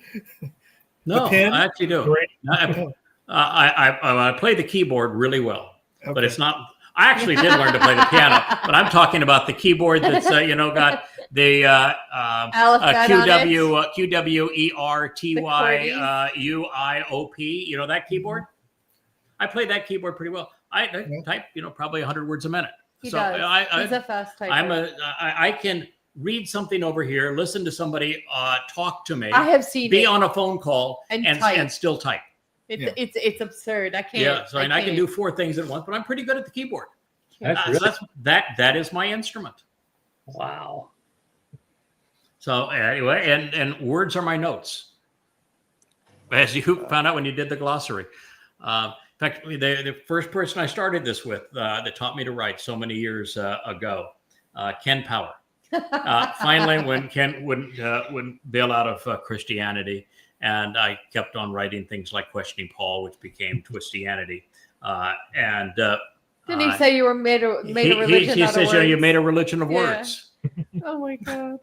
No, The pen? I actually do. Great. I play the keyboard really well, but Okay. it's not. I actually did learn to play the piano, but I'm talking about the keyboard that's got the Alphabet on it. QWERTYUIOP. You know that keyboard? I play that keyboard pretty well. I type probably 100 words a minute. He So does. I He's a fast typer. I can read something over here, listen to somebody talk to me, I have seen be it. on a phone call, And type. and still type. It's absurd. I can't. Yeah, so I can can't. do 4 things at once, but I'm pretty good at the keyboard. That is my instrument. Wow. So anyway, and words are my notes, as you found out when you did the glossary. In fact, the first person I started this with that taught me to write so many years ago, Ken Power. Finally, when Ken wouldn't bail out of Christianity, and I kept on writing things like Questioning Paul, which became Twistianity. Didn't he say you were made a religion? He says, words? you made a religion of Yeah. words. Oh my God.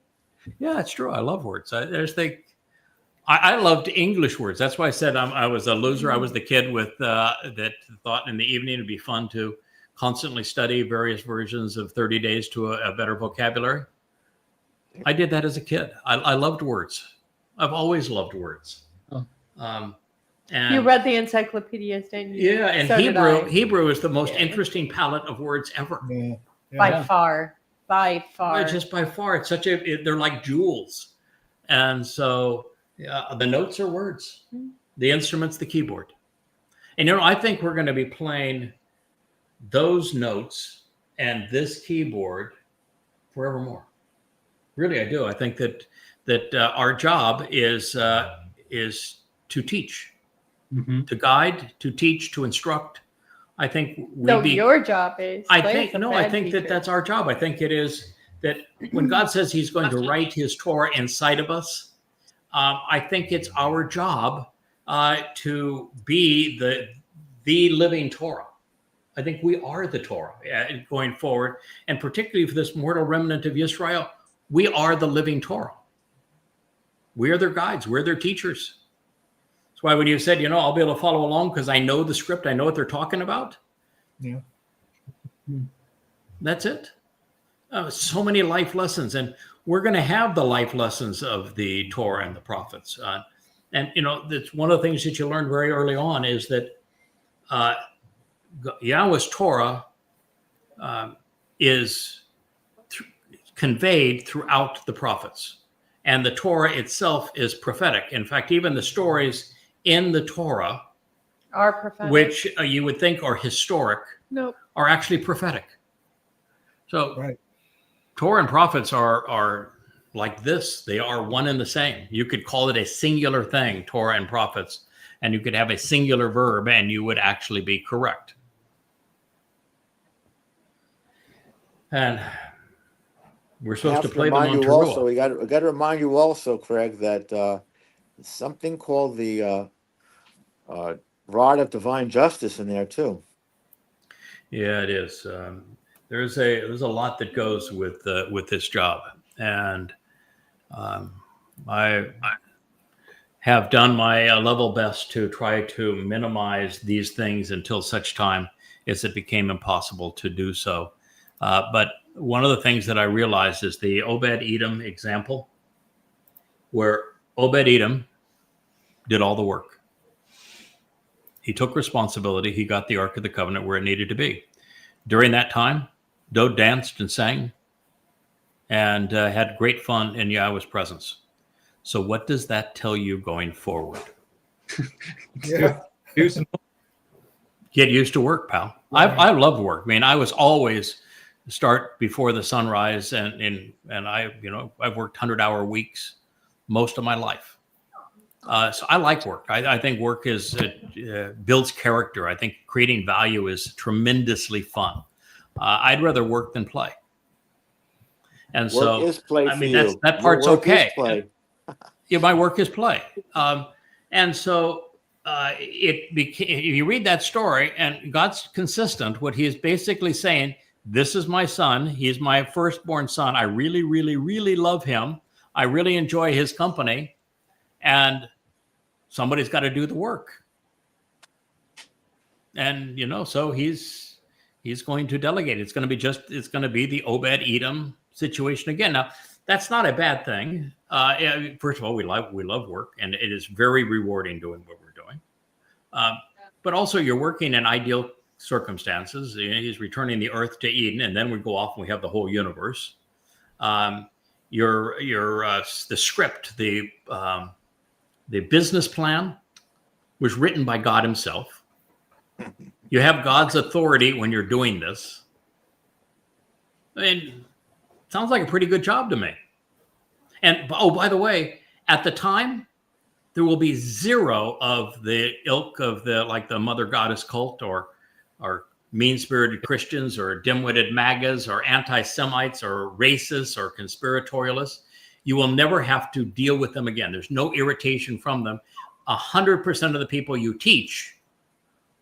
Yeah, it's true. I love words. I loved English words. That's why I said I was a loser. I was the kid with that thought in the evening it'd be fun to constantly study various versions of 30 Days to a Better Vocabulary. I did that as a kid. I loved words. I've always loved words. Oh. And You read the encyclopedias, didn't you? yeah, and So did I. Hebrew is the most interesting palette of words ever. Yeah. By far. Just by far, it's they're like jewels. And so the notes are words, the instrument's the keyboard. And I think we're going to be playing those notes and this keyboard forevermore. Really, I do. I think that our job is to teach, to guide, to teach, to instruct. I think your job is. I think that's our job. I think it is that when God says He's going to write His Torah inside of us, I think it's our job to be the living Torah. I think we are the Torah going forward, and particularly for this mortal remnant of Israel, we are the living Torah. We are their guides. We're their teachers. That's why when you said, I'll be able to follow along because I know the script, I know what they're talking about. Yeah. That's it. So many life lessons, and we're going to have the life lessons of the Torah and the prophets. And that's one of the things that you learn very early on is that Yahweh's Torah is conveyed throughout the prophets, and the Torah itself is prophetic. In fact, even the stories in the Torah Are prophetic. which you would think are historic, Nope. are actually prophetic. So Right. Torah and prophets are like this. They are one and the same. You could call it a singular thing, Torah and prophets, and you could have a singular verb and you would actually be correct. And we're supposed to play them on Taruw'ah. We got to remind you also, Craig, that something called the rod of divine justice in there too. Yeah, it is. There's a lot that goes with this job, and I have done my level best to try to minimize these things until such time as it became impossible to do so. But one of the things that I realized is the Obed-Edom example, where Obed-Edom did all the work. He took responsibility. He got the Ark of the Covenant where it needed to be. During that time, Dowd danced and sang and had great fun in Yahweh's presence. So what does that tell you going forward? Yeah. Get used to work, pal. I love work. I mean, I was always start before the sunrise, and I've worked 100-hour weeks most of my life. So I like work. I think work builds character. I think creating value is tremendously fun. I'd rather work than play. And Work is play for you. That part's Your work is okay. play. Yeah, my work is play. And so it became. You read that story, and God's consistent. What He is basically saying: this is my son. He's my firstborn son. I really, really, really love him. I really enjoy his company, and somebody's got to do the work. And so he's going to delegate. It's going to be the Obed-Edom situation again. Now, that's not a bad thing. First of all, we love work, and it is very rewarding doing what we're doing. But also, you're working in ideal circumstances. He's returning the earth to Eden, and then we go off and we have the whole universe. The script, the business plan was written by God Himself. You have God's authority when you're doing this. I mean, sounds like a pretty good job to me. And oh, by the way, at the time, there will be zero of the ilk of the mother goddess cult or mean-spirited Christians or dim-witted MAGAs or anti-Semites or racists or conspiratorialists. You will never have to deal with them again. There's no irritation from them. 100% of the people you teach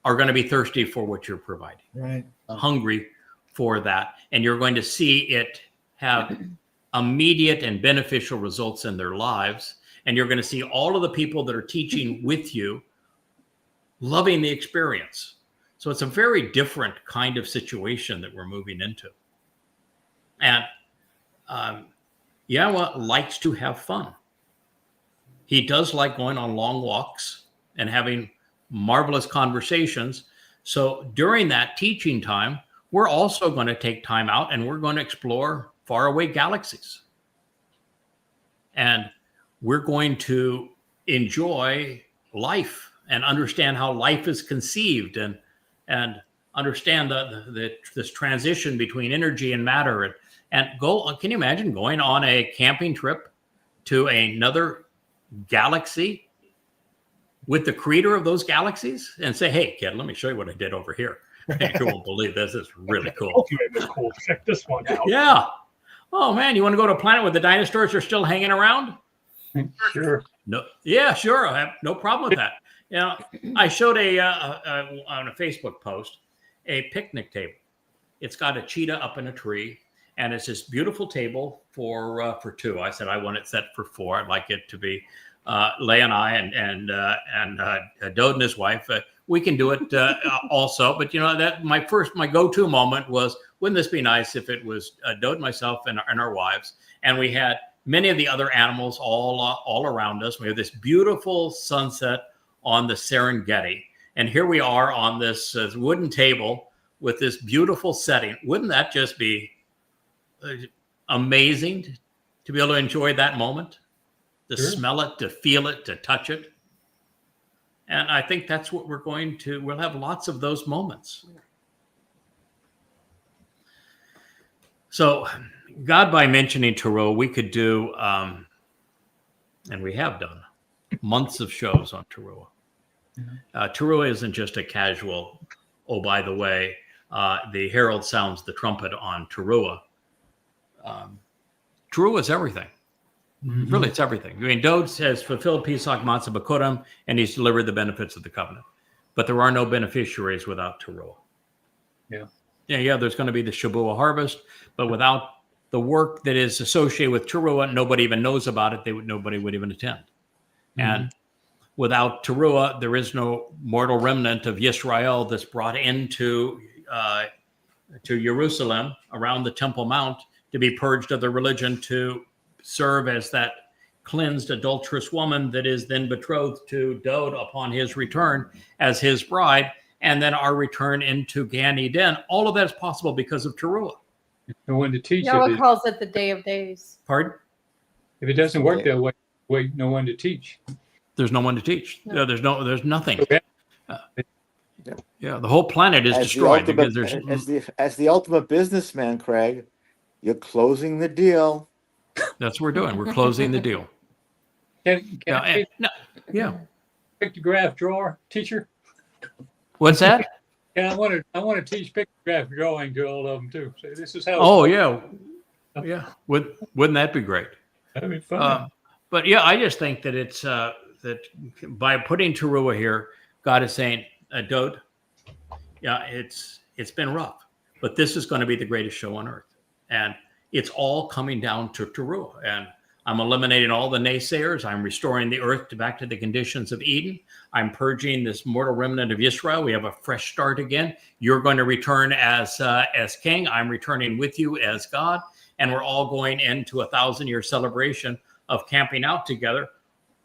are going to be thirsty for what you're providing, Right. hungry for that. And you're going to see it have immediate and beneficial results in their lives. And you're going to see all of the people that are teaching with you loving the experience. So it's a very different kind of situation that we're moving into. And Yahowah likes to have fun. He does like going on long walks and having marvelous conversations. So during that teaching time, we're also going to take time out and we're going to explore faraway galaxies. And we're going to enjoy life and understand how life is conceived and understand this transition between energy and matter. And can you imagine going on a camping trip to another galaxy with the creator of those galaxies and say, hey, kid, let me show you what I did over here. You won't believe this. It's really cool. Cool. Check this one out. Yeah. Oh, man, you want to go to a planet where the dinosaurs are still hanging around? Sure. No. Yeah, sure. I have no problem with that. You know, I showed on a Facebook post a picnic table. It's got a cheetah up in a tree, and it's this beautiful table for two. I said I want it set for four. I'd like it to be Leigh and I and Dowd and his wife. We can do it also, but you know that my go-to moment was, wouldn't this be nice if it was Dowd, myself, and our wives, and we had many of the other animals all around us. We have this beautiful sunset on the Serengeti, and here we are on this wooden table with this beautiful setting. Wouldn't that just be amazing to be able to enjoy that moment, to smell it, to feel it, to touch it? And I think that's what we'll have lots of those moments. So God, by mentioning Towrah, we could do, and we have done, months of shows on Towrah. Towrah isn't just a casual, oh, by the way, the herald sounds the trumpet on Towrah. Towrah is everything. Mm-hmm. Really, it's everything. I mean, Dowd has fulfilled Pesach Matzah Bikuwrym, and he's delivered the benefits of the covenant. But there are no beneficiaries without Towrah. Yeah, there's going to be the Shabbat harvest, but without the work that is associated with Towrah, nobody even knows about it. Nobody would even attend. Mm-hmm. And without Towrah, there is no mortal remnant of Yisrael that's brought into to Jerusalem around the Temple Mount to be purged of their religion, to serve as that cleansed adulterous woman that is then betrothed to Dowd upon his return as his bride, and then our return into Gan Eden. All of that is possible because of Towrah. No one to teach. Yahowah calls it the Day of Days. Pardon? If it doesn't work that way, no one to teach. There's no one to teach. No. There's nothing. The whole planet is destroyed because there's as the ultimate businessman, Craig, you're closing the deal. That's what we're doing. We're closing the deal. Can I pictograph drawer teacher? What's that? Yeah, I want to teach pictograph drawing to all of them too. So this is how. Oh yeah. Wouldn't that be great? That'd be fun. But yeah, I just think that it's that by putting Taruw'ah here, God is saying, Dowd, yeah, it's been rough, but this is going to be the greatest show on earth, and it's all coming down to Taruw'ah. And I'm eliminating all the naysayers. I'm restoring the earth back to the conditions of Eden. I'm purging this mortal remnant of Israel. We have a fresh start again. You're going to return as king. I'm returning with you as God. And we're all going into a 1,000-year celebration of camping out together,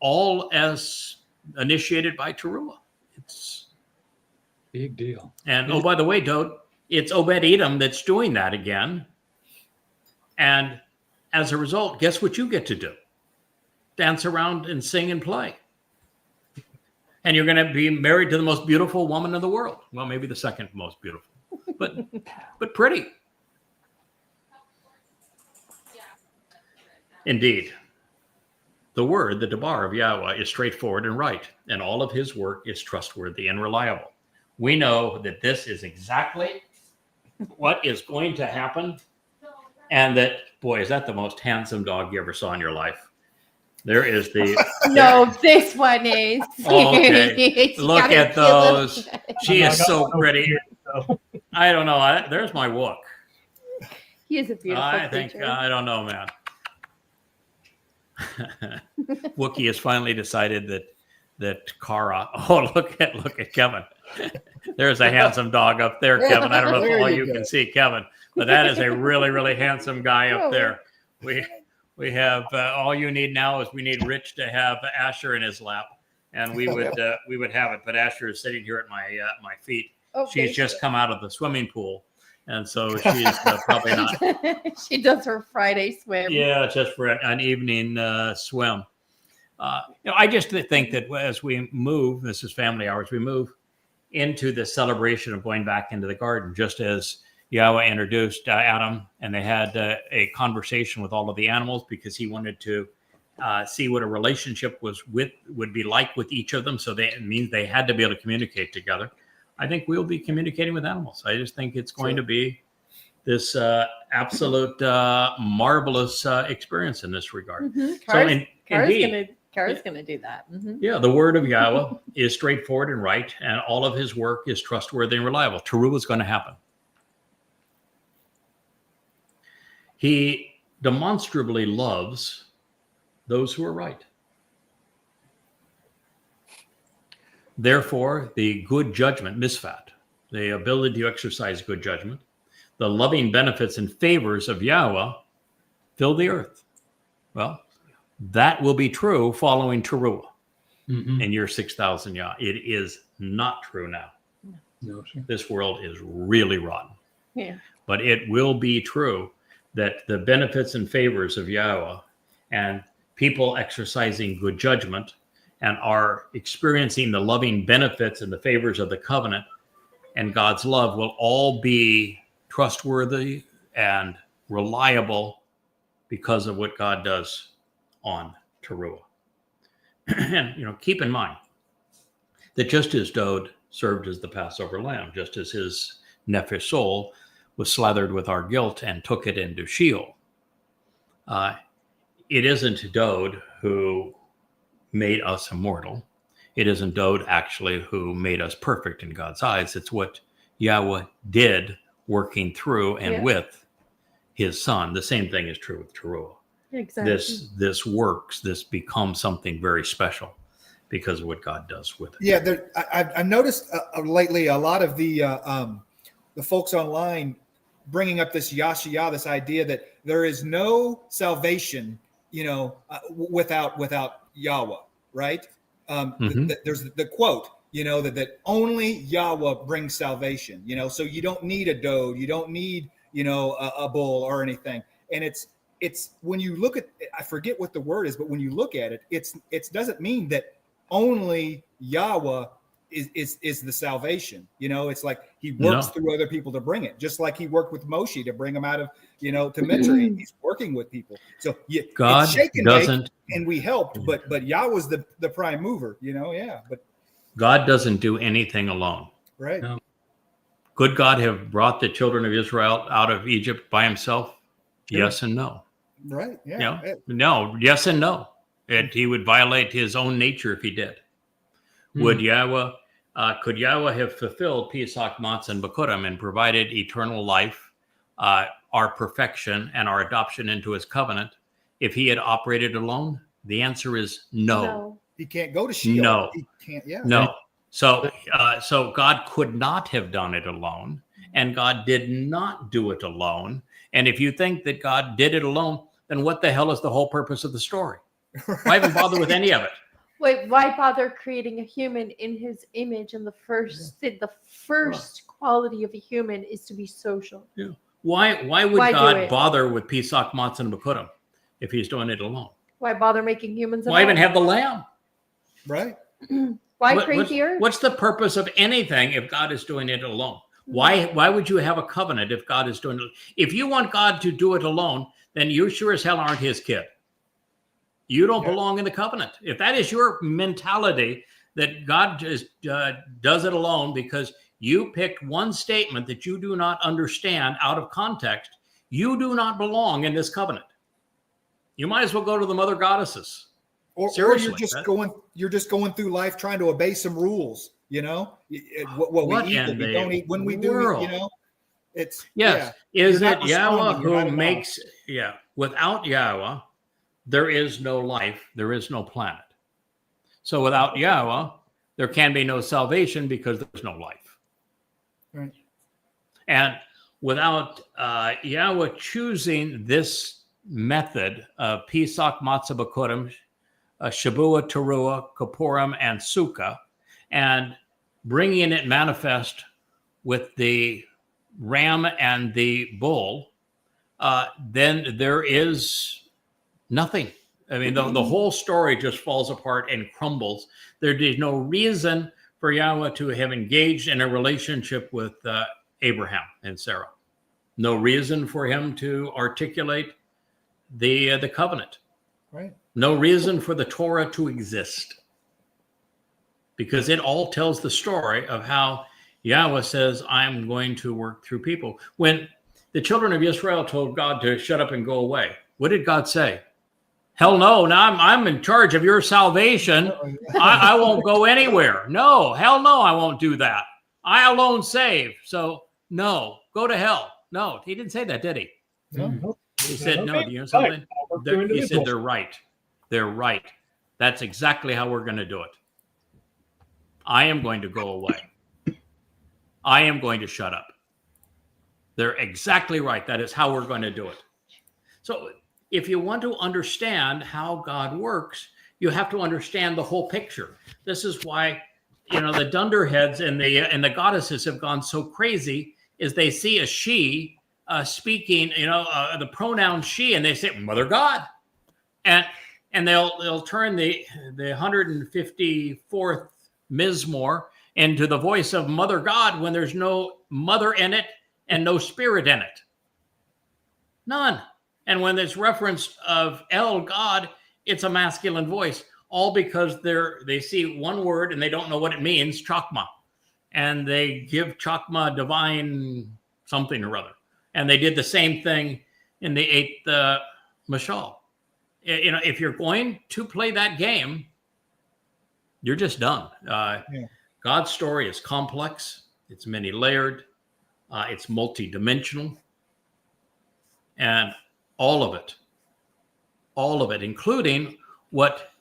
all as initiated by Taruw'ah. It's big deal. And oh, by the way, Dowd, it's Obed-Edom that's doing that again. And as a result, guess what you get to do? Dance around and sing and play. And you're going to be married to the most beautiful woman in the world. Well, maybe the second most beautiful, but pretty. Indeed. The word, the Debar of Yahweh, is straightforward and right, and all of his work is trustworthy and reliable. We know that this is exactly what is going to happen, and that, boy, is that the most handsome dog you ever saw in your life. There is the... No, this one is. Oh, okay. She Look got her at cute those. little- She is so pretty. Here, so. I don't know. There's my Wook. He is a beautiful I think, creature. I don't know, man. Wookie has finally decided that Kara. Oh, look at Kevin. There's a handsome dog up there, Kevin. I don't know if There all you you go. can see Kevin, but that is a really, really handsome guy up there. We have all you need now is we need Rich to have Asher in his lap, and we would have it. But Asher is sitting here at my feet. Okay. She's just come out of the swimming pool, and so she's probably not. She does her Friday swim. Yeah, just for an evening swim. I just think that as we move, this is family hours, we move into the celebration of going back into the garden, just as Yahweh introduced Adam, and they had a conversation with all of the animals because he wanted to see what a relationship would be like with each of them. So it means they had to be able to communicate together. I think we'll be communicating with animals. I just think it's going to be this absolute marvelous experience in this regard. Mm-hmm. Kara's gonna do that. Mm-hmm. Yeah, the word of Yahweh is straightforward and right, and all of his work is trustworthy and reliable. Taruw'ah is going to happen. He demonstrably loves those who are right. Therefore, the good judgment, misfat, the ability to exercise good judgment, the loving benefits and favors of Yahweh fill the earth. Well, that will be true following Taruw'ah in year 6,000 Yah. It is not true now. No, sir. This world is really rotten. Yeah. But it will be true that the benefits and favors of Yahweh and people exercising good judgment and are experiencing the loving benefits and the favors of the covenant and God's love will all be trustworthy and reliable because of what God does on Taruw'ah. And, keep in mind that just as Dowd served as the Passover lamb, just as his nephesh soul was slathered with our guilt and took it into Sheol, it isn't Dowd who made us immortal. It isn't Dowd actually who made us perfect in God's eyes. It's what Yahweh did working through and with his son. The same thing is true with Taruw'ah. Exactly. This works. This becomes something very special because of what God does with it. Yeah, I've noticed lately a lot of the folks online bringing up this Yashar, this idea that there is no salvation, without Yahweh, right? There's the quote, that only Yahweh brings salvation. So you don't need a Dowd, you don't need a bull or anything, and it's when you look at, I forget what the word is, but when you look at it, it doesn't mean that only Yahweh is the salvation. It's like he works through other people to bring it, just like he worked with Moshe to bring him out of, to Mitzrayim. He's working with people. So God it's shake and doesn't, bake, and we helped, but Yahweh's the prime mover, but God doesn't do anything alone. right. No. Could God have brought the children of Israel out of Egypt by himself? Yes and no. Right. Yeah. No, yes and no. He would violate his own nature if he did. Could Yahweh have fulfilled Pesach, Matzah, and Bikuwrym and provided eternal life, our perfection, and our adoption into his covenant if he had operated alone? The answer is no. He can't go to Sheol. No. He can't. Yeah. No. So God could not have done it alone, and God did not do it alone. And if you think that God did it alone, then what the hell is the whole purpose of the story? Why even bother with any of it? Wait, why bother creating a human in his image? And the first quality of a human is to be social. Yeah. Why would Why God bother with Pesach, Matzah, and Bikuwrym if he's doing it alone? Why bother making humans? Why even have the lamb? Right. Why create the earth? What's the purpose of anything if God is doing it alone? Why would you have a covenant if God is doing it? If you want God to do it alone, then you sure as hell aren't his kid. You don't belong in the covenant. If that is your mentality, that God just does it alone because you picked one statement that you do not understand out of context, you do not belong in this covenant. You might as well go to the mother goddesses. Or Seriously, you're just going through life trying to obey some rules, you know, what we eat, what we don't eat, when we do it, you know, it's, Is it Yahweh who makes, without Yahweh, there is no life, there is no planet. So without Yahweh, there can be no salvation because there's no life. Right. And without Yahweh choosing this method of Pesach, Matzah, Bikuwrym, Shabuah, Taruw'ah, Kipurym, and Sukah, and bringing it manifest with the ram and the bull, then there is nothing. I mean, the whole story just falls apart and crumbles. There is no reason for Yahweh to have engaged in a relationship with Abraham and Sarah. No reason for him to articulate the covenant. Right. No reason for the Torah to exist. Because it all tells the story of how Yahweh says, I'm going to work through people. When the children of Israel told God to shut up and go away, what did God say? Hell no, now I'm in charge of your salvation. I won't go anywhere. No, hell no, I won't do that. I alone save. So no, go to hell. No, he didn't say that, did he? No. He said, no, do you know something? He said, they're right. They're right. That's exactly how we're going to do it. I am going to go away. I am going to shut up. They're exactly right. That is how we're going to do it. So if you want to understand how God works, you have to understand the whole picture. This is why, you know, the dunderheads and the goddesses have gone so crazy, is they see a she speaking, you know, the pronoun she, and they say Mother God, and they'll turn the 154th Mizmowr into the voice of Mother God when there's no mother in it and no spirit in it. None. And when there's reference of El God, it's a masculine voice, all because they see one word and they don't know what it means, chokmah. And they give chokmah divine something or other. And they did the same thing in the 8th Mashal. You know, if you're going to play that game, you're just done. God's story is complex. It's many layered. It's multidimensional. And all of it, including what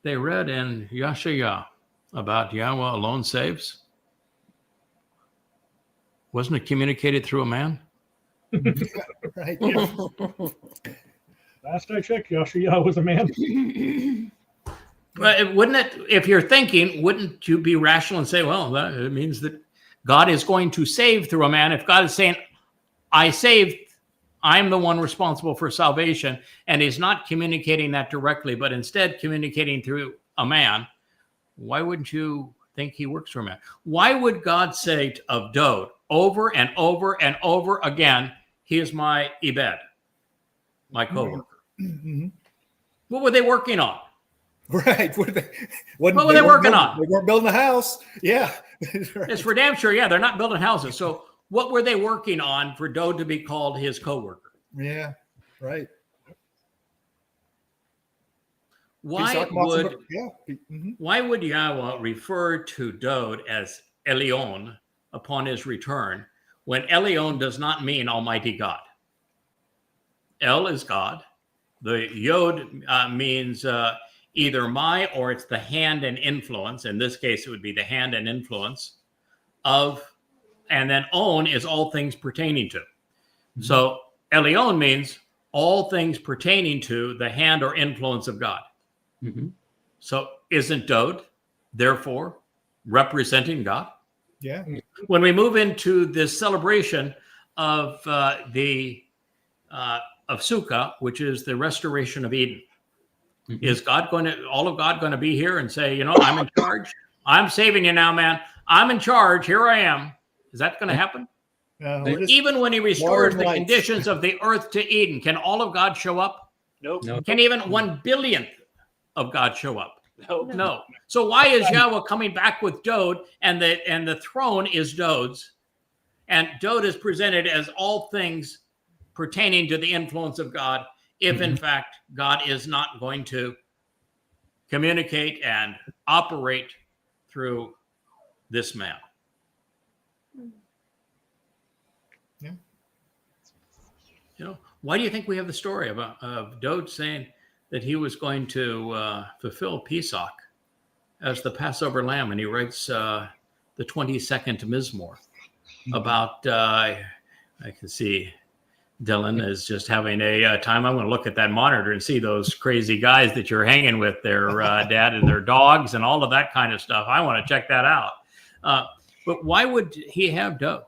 they read in Yashar about Yahweh alone saves. Wasn't it communicated through a man? Right. Last I checked, Yashar was a man. But wouldn't it, if you're thinking, wouldn't you be rational and say, well, it means that God is going to save through a man? If God is saying, I saved, I'm the one responsible for salvation, and he's not communicating that directly, but instead communicating through a man, why wouldn't you think he works for a man? Why would God say of Dowd over and over and over again, he is my Ibed, my co-worker? Mm-hmm. What were they working on? Right. What were they working on? They weren't building a house. Yeah. Right. It's for damn sure. Yeah, they're not building houses. So what were they working on for Dowd to be called his co-worker? Yeah, right. Why would Yahweh refer to Dowd as Elyon upon his return when Elyon does not mean Almighty God? El is God. The Yod means either my, or it's the hand and influence. In this case, it would be the hand and influence of, and then on is all things pertaining to. Mm-hmm. So Elyon means all things pertaining to the hand or influence of God. Mm-hmm. So isn't Dowd, therefore, representing God? Yeah. When we move into this celebration of of Sukah, which is the restoration of Eden, mm-hmm. Is God going to, all of God going to be here and say, you know, I'm in charge. I'm saving you now, man. I'm in charge. Here I am. Is that going to happen? Even when he restores the conditions of the earth to Eden, can all of God show up? Nope. No. Can even 1/100000th of God show up? Nope. No. So why is Yahweh coming back with Dowd, and the throne is Dowd's, and Dowd is presented as all things pertaining to the influence of God, if in fact God is not going to communicate and operate through this man? Yeah. You know, why do you think we have the story of Dowd saying that he was going to fulfill Pesach as the Passover lamb? And he writes the 22nd Mizmowr about, I can see Dylan is just having a time. I'm going to look at that monitor and see those crazy guys that you're hanging with, their dad and their dogs and all of that kind of stuff. I want to check that out. But why would he have Dowd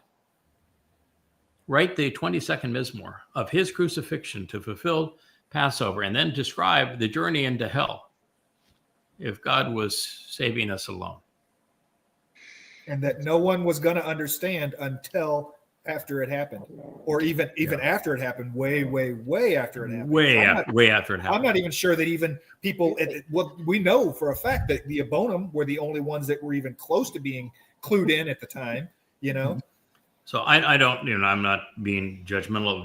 write the 22nd Mizmowr of his crucifixion to fulfill Passover and then describe the journey into hell if God was saving us alone? And that no one was going to understand until after it happened, or even after it happened, way after it happened. Way after it happened. I'm not even sure that even people, well, we know for a fact that the Abonim were the only ones that were even close to being clued in at the time, you know? So I don't, you know, I'm not being judgmental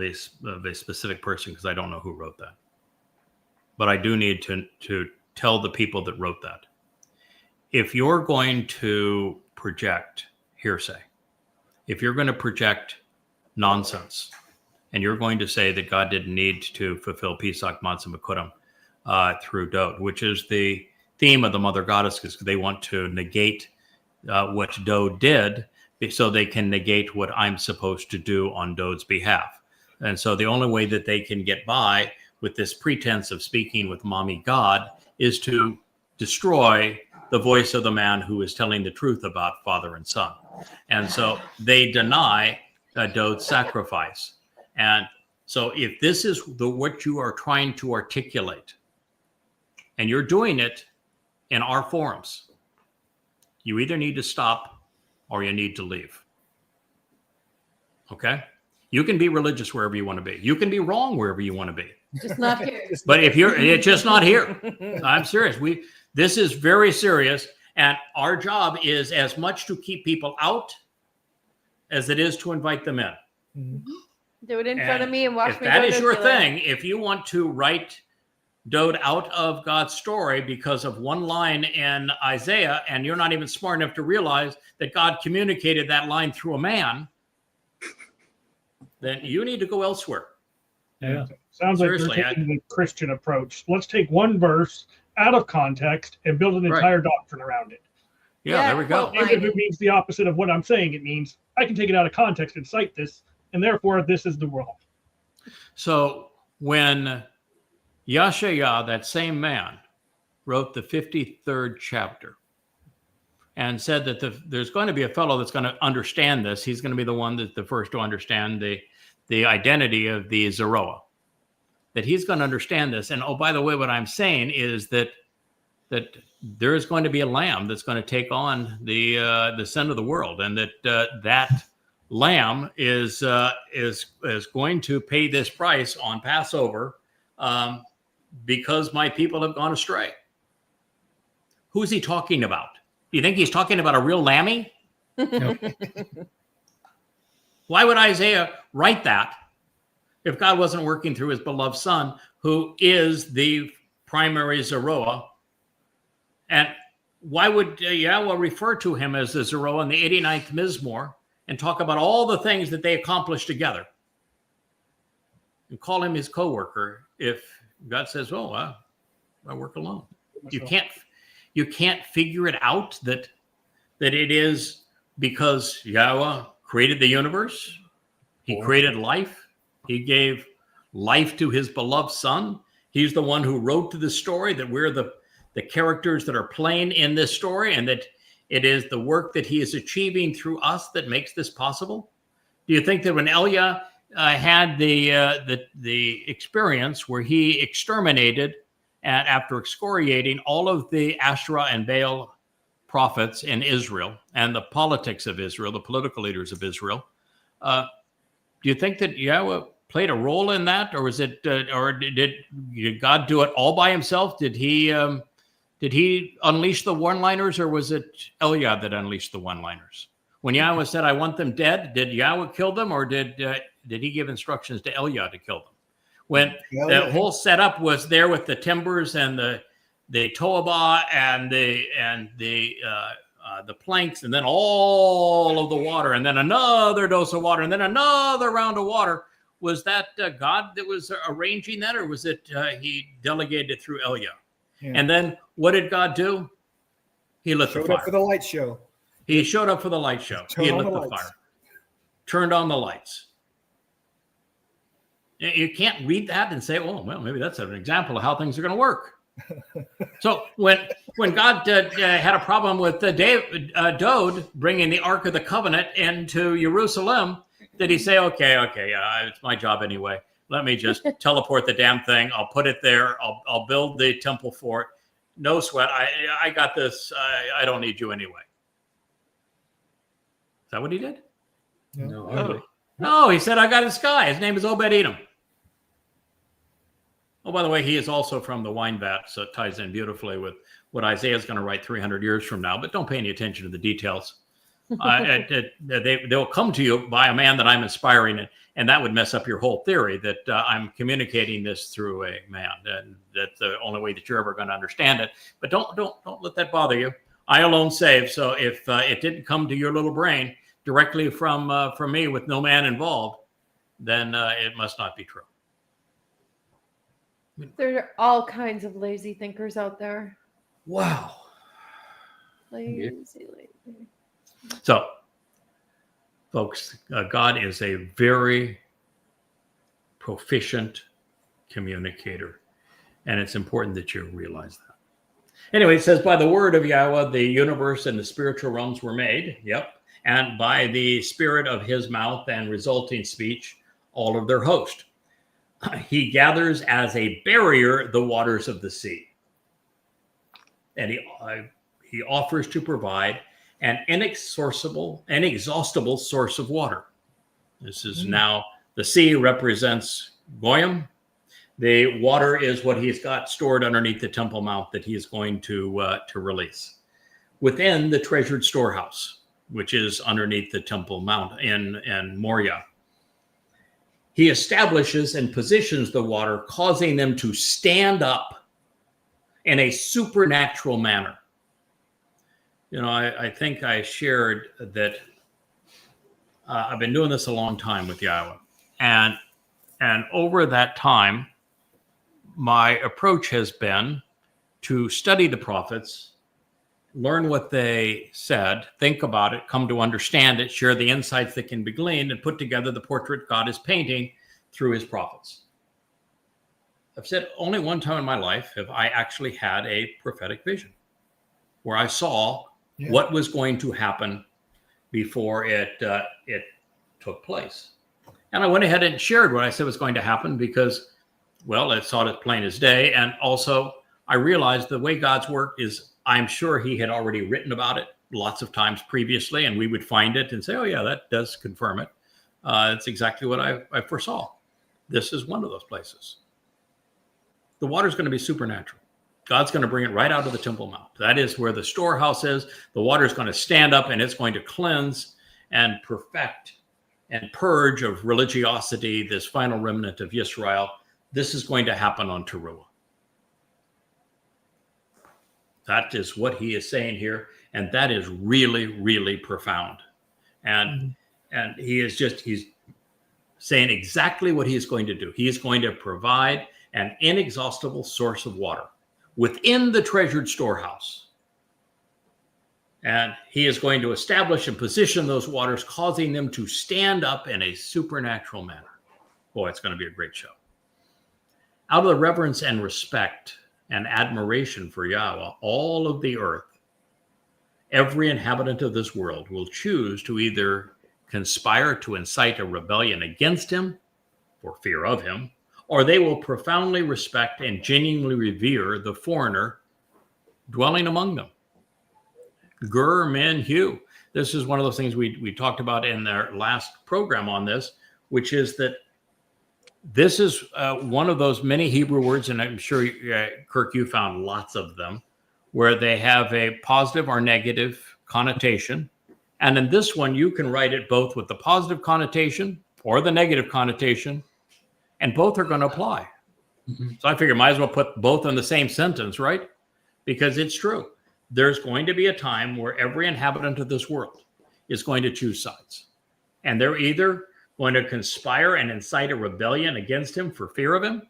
of a specific person because I don't know who wrote that. But I do need to tell the people that wrote that. If you're going to project hearsay, if you're going to project nonsense, and you're going to say that God didn't need to fulfill Pesach, Matzah, Bikuwrym through Dowd, which is the theme of the Mother Goddess, because they want to negate what Dowd did so they can negate what I'm supposed to do on Dowd's behalf. And so the only way that they can get by with this pretense of speaking with mommy God is to destroy the voice of the man who is telling the truth about father and son. And so they deny Dowd's sacrifice. And so if this is what you are trying to articulate, and you're doing it in our forums, you either need to stop or you need to leave. Okay? You can be religious wherever you want to be. You can be wrong wherever you want to be. Just not here. But if it's just not here. I'm serious. This is very serious. And our job is as much to keep people out as it is to invite them in. Do it in front of me and watch if me. That go is your nuclear. thing. If you want to write Dowd out of God's story because of one line in Isaiah, and you're not even smart enough to realize that God communicated that line through a man, then you need to go elsewhere. Yeah. Sounds like Seriously, you're taking the Christian approach. Let's take one verse out of context and build an entire doctrine around it. Yeah, there we go. well, Even if it means the opposite of what I'm saying, it means I can take it out of context and cite this, and therefore this is the wrong. So when Yashar, that same man, wrote the 53rd chapter and said that there's going to be a fellow that's going to understand this. He's going to be the one that's the first to understand the identity of the Zeroah, that he's going to understand this. And oh, by the way, what I'm saying is that there is going to be a lamb that's going to take on the sin of the world, and that lamb is going to pay this price on Passover because my people have gone astray. Who's he talking about? Do you think he's talking about a real lammy? No. Why would Isaiah write that if God wasn't working through his beloved son, who is the primary Zeroah? And why would Yahweh refer to him as the Zeroah in the 89th Mizmowr and talk about all the things that they accomplished together and call him his co-worker if God says, oh, I work alone? You can't figure it out that it is because Yahweh created the universe. He created life. He gave life to his beloved son. He's the one who wrote the story, that we're the characters that are playing in this story, and that it is the work that he is achieving through us that makes this possible. Do you think that when Elia had the experience where he exterminated, and after excoriating all of the Asherah and Baal prophets in Israel and the politics of Israel, the political leaders of Israel, do you think that Yahweh played a role in that, or was it, or did God do it all by himself? Did he unleash the one-liners, or was it Yah that unleashed the one-liners? When Yahweh said, "I want them dead," did Yahweh kill them, or did he give instructions to Yah to kill them? When the whole setup was there with the timbers and the Towrah and the planks, and then all of the water, and then another dose of water, and then another round of water. Was that God that was arranging that, or was it he delegated it through Yah? Yeah. And then what did God do? He lit the fire. Showed up for the light show. He showed up for the light show. He lit the fire. Turned on the lights. You can't read that and say, "Oh, well, maybe that's an example of how things are going to work." So when God had a problem with Dowd bringing the Ark of the Covenant into Jerusalem, did he say, okay, it's my job anyway. Let me just teleport the damn thing. I'll put it there. I'll build the temple for it. No sweat. I got this. I don't need you anyway. Is that what he did? No, he said, "I got this guy. His name is Obed-Edom." Oh, by the way, he is also from the wine vat, so it ties in beautifully with what Isaiah is going to write 300 years from now. But don't pay any attention to the details. They'll come to you by a man that I'm inspiring, and that would mess up your whole theory that I'm communicating this through a man, and that's the only way that you're ever going to understand it. But don't let that bother you. I alone save. So if it didn't come to your little brain directly from me with no man involved, then it must not be true. There are all kinds of lazy thinkers out there. Wow. Lazy. So, folks, God is a very proficient communicator, and it's important that you realize that. Anyway, it says, by the word of Yahweh, the universe and the spiritual realms were made. Yep. And by the spirit of his mouth and resulting speech, all of their host. He gathers as a barrier the waters of the sea. And he offers to provide an inexhaustible source of water. This is now, the sea represents Goyim. The water is what he's got stored underneath the Temple Mount that he is going to release. Within the treasured storehouse, which is underneath the Temple Mount in Moriah. He establishes and positions the water, causing them to stand up in a supernatural manner. You know, I think I shared that I've been doing this a long time with Yahweh. And over that time, my approach has been to study the prophets, learn what they said, think about it, come to understand it, share the insights that can be gleaned, and put together the portrait God is painting through his prophets. I've said only one time in my life have I actually had a prophetic vision where I saw what was going to happen before it took place. And I went ahead and shared what I said was going to happen because, well, I saw it as plain as day. And also I realized the way God's work is, I'm sure he had already written about it lots of times previously, and we would find it and say, oh yeah, that does confirm it. It's exactly what I foresaw. This is one of those places. The water's going to be supernatural. God's going to bring it right out of the Temple Mount. That is where the storehouse is. The water is going to stand up and it's going to cleanse and perfect and purge of religiosity, this final remnant of Israel. This is going to happen on Taruw'ah. That is what he is saying here. And that is really, really profound. And he's saying exactly what he is going to do. He is going to provide an inexhaustible source of water within the treasured storehouse. And he is going to establish and position those waters, causing them to stand up in a supernatural manner. Boy, it's going to be a great show. Out of the reverence and respect and admiration for Yahweh, all of the earth, every inhabitant of this world will choose to either conspire to incite a rebellion against him for fear of him, or they will profoundly respect and genuinely revere the foreigner dwelling among them. Gur, men, Hugh. This is one of those things we talked about in our last program on this, which is that This is one of those many Hebrew words, and I'm sure, Kirk, you found lots of them, where they have a positive or negative connotation. And in this one, you can write it both with the positive connotation or the negative connotation, and both are going to apply. Mm-hmm. So I figure might as well put both in the same sentence, right? Because it's true. There's going to be a time where every inhabitant of this world is going to choose sides. And they're either going to conspire and incite a rebellion against him for fear of him,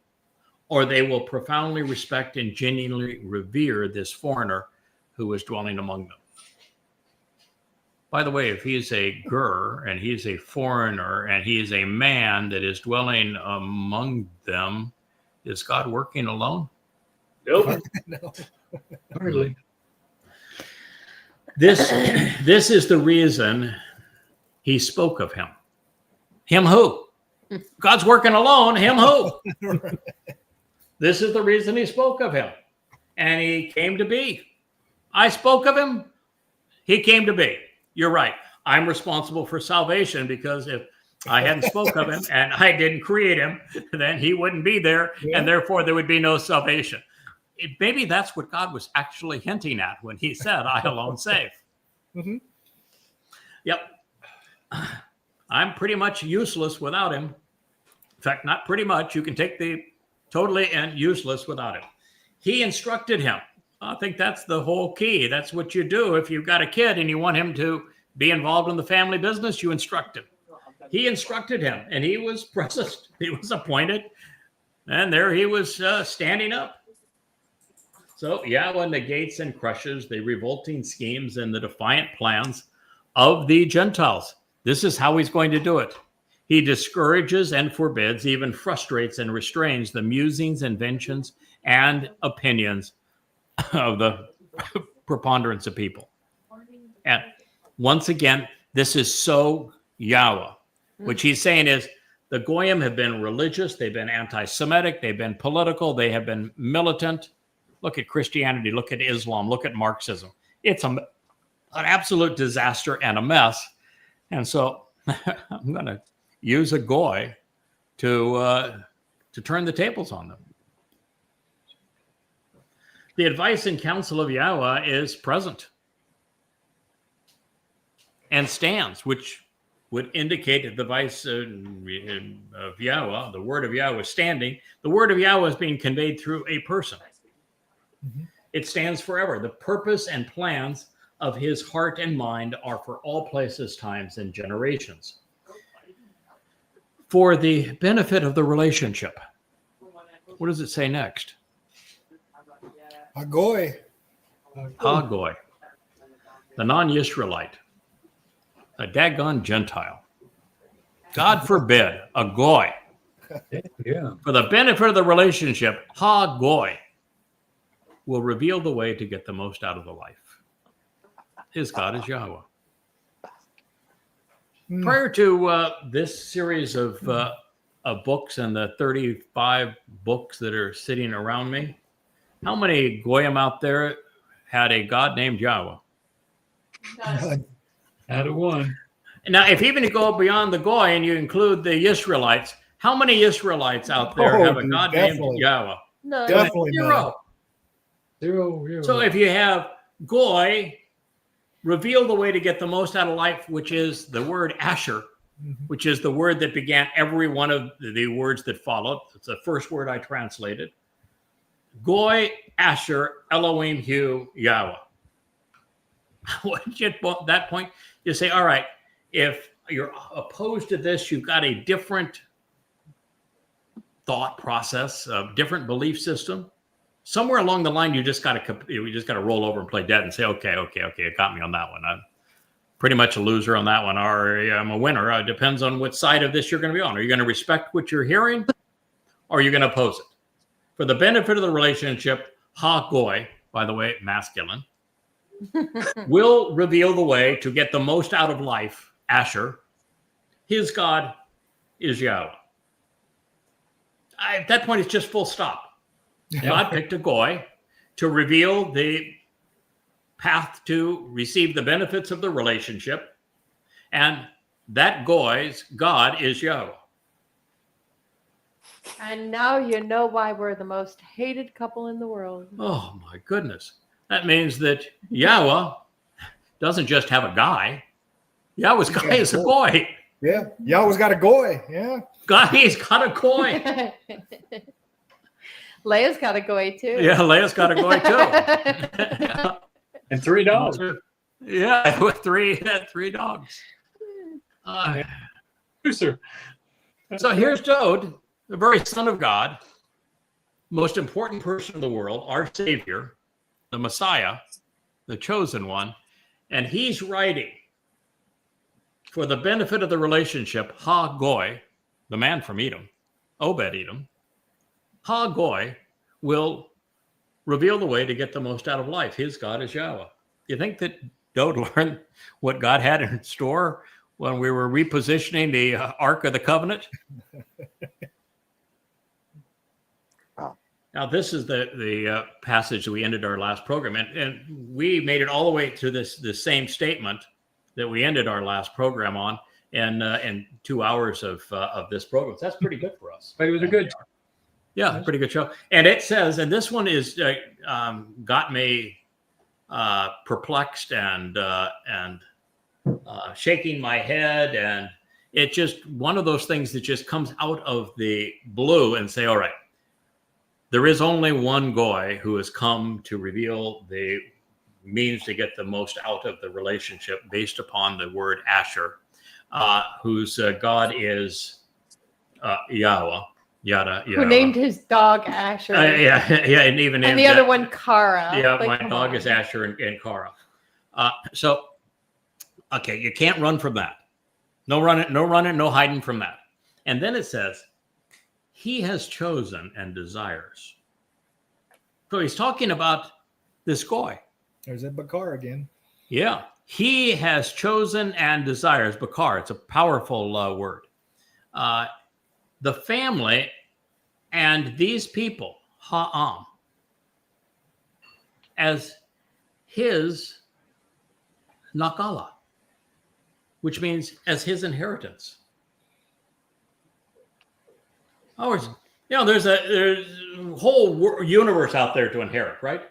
or they will profoundly respect and genuinely revere this foreigner who is dwelling among them. By the way, if he's a ger and he's a foreigner and he is a man that is dwelling among them, is God working alone? Nope. No. Hardly. This is the reason he spoke of him. Him who? God's working alone. Him who? This is the reason he spoke of him. And he came to be. I spoke of him. He came to be. You're right. I'm responsible for salvation, because if I hadn't spoke of him and I didn't create him, then he wouldn't be there. Yeah. And therefore there would be no salvation. Maybe that's what God was actually hinting at when he said, I alone save. Mm-hmm. Yep. I'm pretty much useless without him. In fact, not pretty much. You can take the totally and useless without him. He instructed him. I think that's the whole key. That's what you do. If you've got a kid and you want him to be involved in the family business, you instruct him. He instructed him, and he was present. He was appointed, and there he was standing up. So Yahweh negates and crushes the revolting schemes and the defiant plans of the Gentiles. This is how he's going to do it. He discourages and forbids, even frustrates and restrains the musings, inventions, and opinions of the preponderance of people. And once again, this is so Yahweh. What he's saying is the Goyim have been religious, they've been anti-Semitic, they've been political, they have been militant. Look at Christianity, look at Islam, look at Marxism. It's an absolute disaster and a mess. And so I'm going to use a Goy to turn the tables on them. The advice and counsel of Yahweh is present and stands, which would indicate that the advice of Yahweh, the word of Yahweh, is standing. The word of Yahweh is being conveyed through a person. Mm-hmm. It stands forever. The purpose and plans of his heart and mind are for all places, times, and generations. For the benefit of the relationship. What does it say next? Hagoy. Hagoy. The non-Israelite. A daggone Gentile. God forbid, a Goy. Yeah. For the benefit of the relationship, Hagoy will reveal the way to get the most out of the life. His God is Yahweh. Prior to this series of books and the 35 books that are sitting around me, how many Goyim out there had a God named Yahweh? Out of one. Now, if even you go beyond the Goy and you include the Israelites, how many Israelites out there have a God named Yahweh? No, definitely zero. Zero. So if you have Goy, reveal the way to get the most out of life, which is the word Asher, which is the word that began every one of the words that followed. It's the first word I translated. Goy, Asher, Elohim, Hu, Yahweh. At that point, you say, all right, if you're opposed to this, you've got a different thought process, a different belief system. Somewhere along the line, you just got to roll over and play dead and say, okay, it got me on that one. I'm pretty much a loser on that one, or I'm a winner. It depends on what side of this you're going to be on. Are you going to respect what you're hearing, or are you going to oppose it? For the benefit of the relationship, Ha-Goy, by the way, masculine, will reveal the way to get the most out of life, Asher. His God is Yahweh. At that point, it's just full stop. God picked a Goy to reveal the path to receive the benefits of the relationship. And that Goy's God is Yahweh. And now you know why we're the most hated couple in the world. Oh my goodness. That means that Yahweh doesn't just have a guy. Yahweh's guy is a goy. Yeah. Yahweh's got a goy. Yeah. He's got a goy. Leia's got a goy too. Yeah, Leia's got a goy too. And 3 dogs. Yeah, with three dogs. Producer. So here's Dowd, the very son of God, most important person in the world, our Savior, the Messiah, the chosen one, and he's writing for the benefit of the relationship, Ha Goy, the man from Edom, Obed Edom, Ha Goy will reveal the way to get the most out of life. His God is Yahweh. You think that Dowd learned what God had in store when we were repositioning the Ark of the Covenant? Wow. Now, this is the passage that we ended our last program. And we made it all the way to this same statement that we ended our last program on in 2 hours of this program. So that's pretty good for us. But it was a good. Yeah, pretty good show. And it says, and this one is got me perplexed and shaking my head, and it just one of those things that just comes out of the blue and say, all right, there is only one goy who has come to reveal the means to get the most out of the relationship based upon the word Asher, whose God is Yahweh. Yada Yahowah. Who named his dog Asher. Yeah, and even and the other one Kara. Yeah, Like, my come dog on. is Asher and Kara. So, okay, you can't run from that. No running, no hiding from that. And then it says, he has chosen and desires. So he's talking about this goy. There's that Bakar again. Yeah, he has chosen and desires. Bakar, it's a powerful word. The family and these people, Ha'am, as his Nakala, which means as his inheritance. There's a whole universe out there to inherit, right?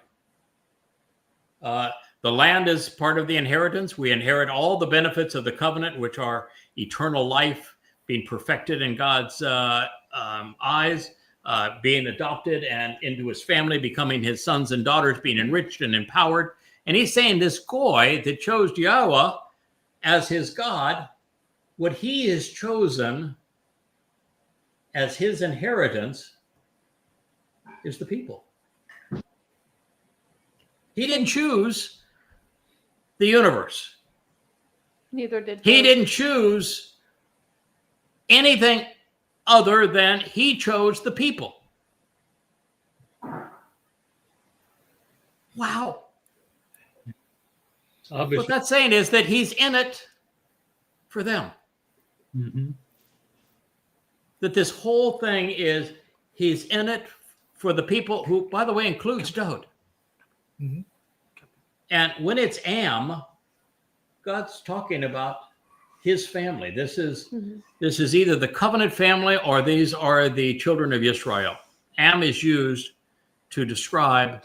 The land is part of the inheritance. We inherit all the benefits of the covenant, which are eternal life, being perfected in God's eyes, being adopted and into his family, becoming his sons and daughters, being enriched and empowered. And he's saying this goy that chose Yahweh as his God, what he has chosen as his inheritance is the people. He didn't choose the universe. Neither did He Dowd. didn't choose anything other than he chose the people. Wow. Obviously. What that's saying is that he's in it for them. Mm-hmm. That this whole thing is he's in it for the people who, by the way, includes Dowd. Mm-hmm. And when it's Am, God's talking about his family. This is either the covenant family or these are the children of Israel. Am is used to describe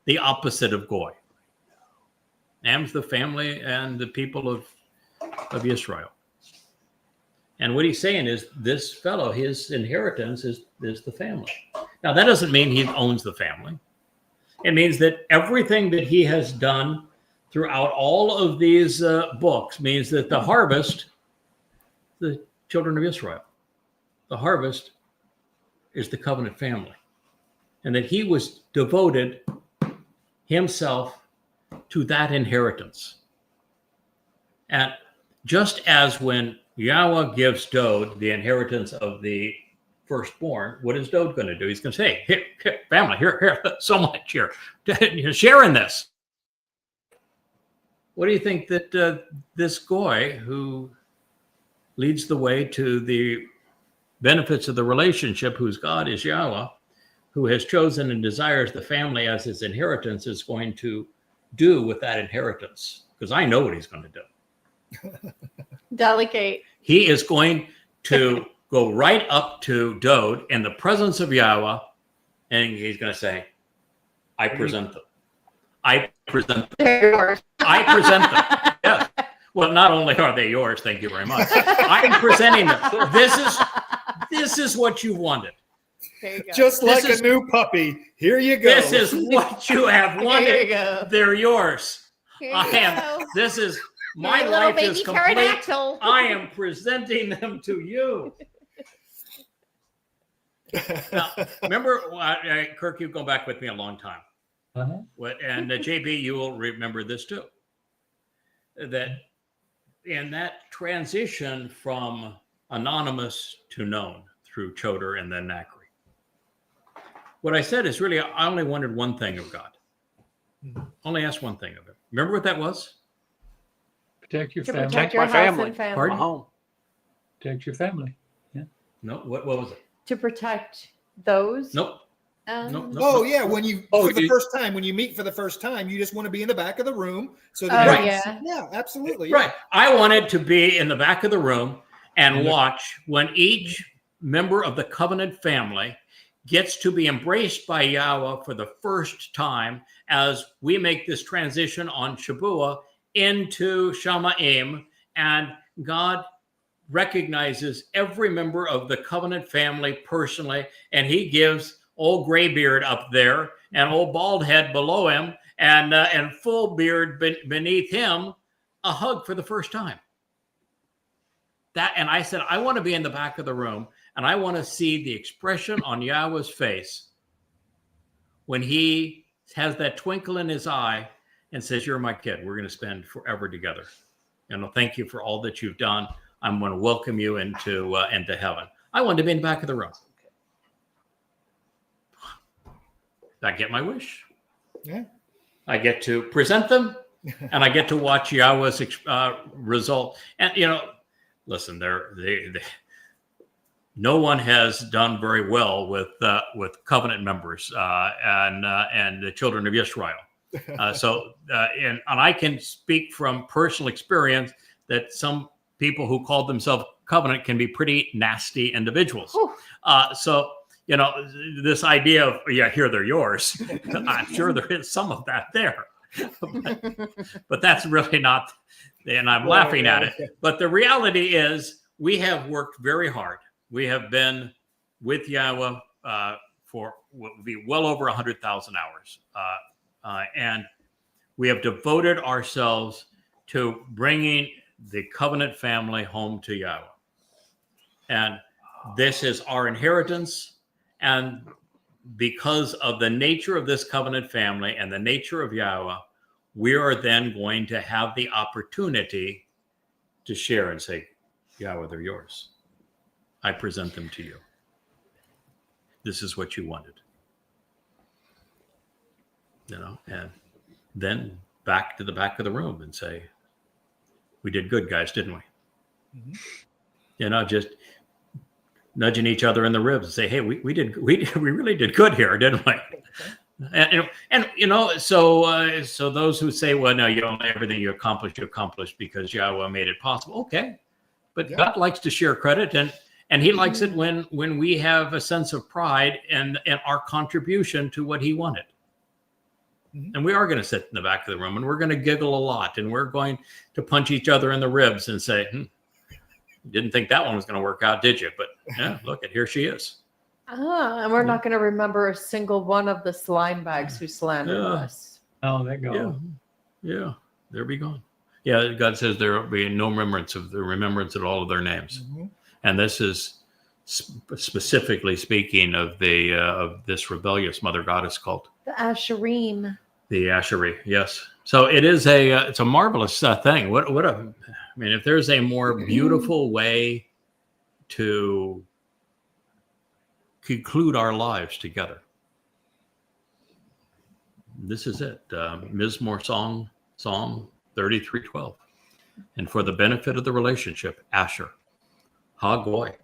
the opposite of Goy. Am's the family and the people of Israel. And what he's saying is this fellow, his inheritance is the family. Now, that doesn't mean he owns the family. It means that everything that he has done throughout all of these books means that the harvest, the children of Israel, the harvest is the covenant family. And that he was devoted himself to that inheritance. And just as when Yahweh gives Dowd the inheritance of the firstborn, what is Dowd going to do? He's going to say, here, family, here, so much here. You're sharing this. What do you think that this goy who leads the way to the benefits of the relationship, whose God is Yahweh, who has chosen and desires the family as his inheritance, is going to do with that inheritance? Because I know what he's going to do. Delegate. He is going to go right up to Dowd in the presence of Yahweh, and he's going to say, I present them. I present them. They're yours. I present them. Yes. Well, not only are they yours, thank you very much. I'm presenting them. This is what you wanted. There you go. Just like a new puppy. Here you go. This is what you have There wanted. you go. They're yours. Here I you am. go. This is my Your little life is baby complete. pterodactyl. I am presenting them to you. Now, remember, Kirk, you've gone back with me a long time. And JB, you will remember this too. That in that transition from anonymous to known through Choder and then Nakri, what I said is really, I only wanted one thing of God. Only asked one thing of him. Remember what that was? Protect your To family. protect Protect your my house family. and family. Pardon? My home. Protect your family. No, what was it? To protect those. Nope. Um, Nope. Oh yeah, when you Oh, for the you- first time, when you meet for the first time, you just want to be in the back of the room so Oh, that you yeah. can see- yeah, absolutely. Right. I wanted to be in the back of the room and Mhm. watch when each member of the covenant family gets to be embraced by Yahweh for the first time as we make this transition on Shabuah into Shamaim, and God recognizes every member of the covenant family personally, and he gives old graybeard up there and old bald head below him and full beard beneath him a hug for the first time. That, and I said, I want to be in the back of the room, and I want to see the expression on Yahweh's face when he has that twinkle in his eye and says, you're my kid. We're going to spend forever together. And thank you for all that you've done. I'm going to welcome you into heaven. I wanted to be in the back of the room. I get my wish. Yeah. I get to present them, and I get to watch Yahweh's result. And listen, no one has done very well with covenant members and the children of Israel. And I can speak from personal experience that some people who call themselves covenant can be pretty nasty individuals. This idea of, here they're yours. I'm sure there is some of that there, but that's really not, and I'm laughing at it. But the reality is we have worked very hard. We have been with Yahweh for what would be well over 100,000 hours. And we have devoted ourselves to bringing the covenant family home to Yahweh. And this is our inheritance. And because of the nature of this covenant family and the nature of Yahweh, we are then going to have the opportunity to share and say, Yahweh, they're yours. I present them to you. This is what you wanted. And then back to the back of the room and say, we did good, guys, didn't we? Mm-hmm. Just nudging each other in the ribs and say, hey, we really did good here, didn't we? So those who say, well, no, everything you accomplished because Yahweh made it possible. Okay. But yeah. God likes to share credit, and he likes it when we have a sense of pride and our contribution to what he wanted. Mm-hmm. And we are going to sit in the back of the room, and we're going to giggle a lot, and we're going to punch each other in the ribs and say, didn't think that one was going to work out, did you? But yeah, look, here she is. And we're not going to remember a single one of the slime bags who slandered us. Oh, that goes. Yeah, they'll be gone. Yeah, God says there will be no remembrance of all of their names. Mm-hmm. And this is specifically speaking of of this rebellious mother goddess cult. The Asherim. The Asherim, yes. So it is it's a marvelous thing. If there's a more beautiful way to conclude our lives together, this is it. Mizmowr Psalm 33:12. And for the benefit of the relationship, Asher, Hagoy,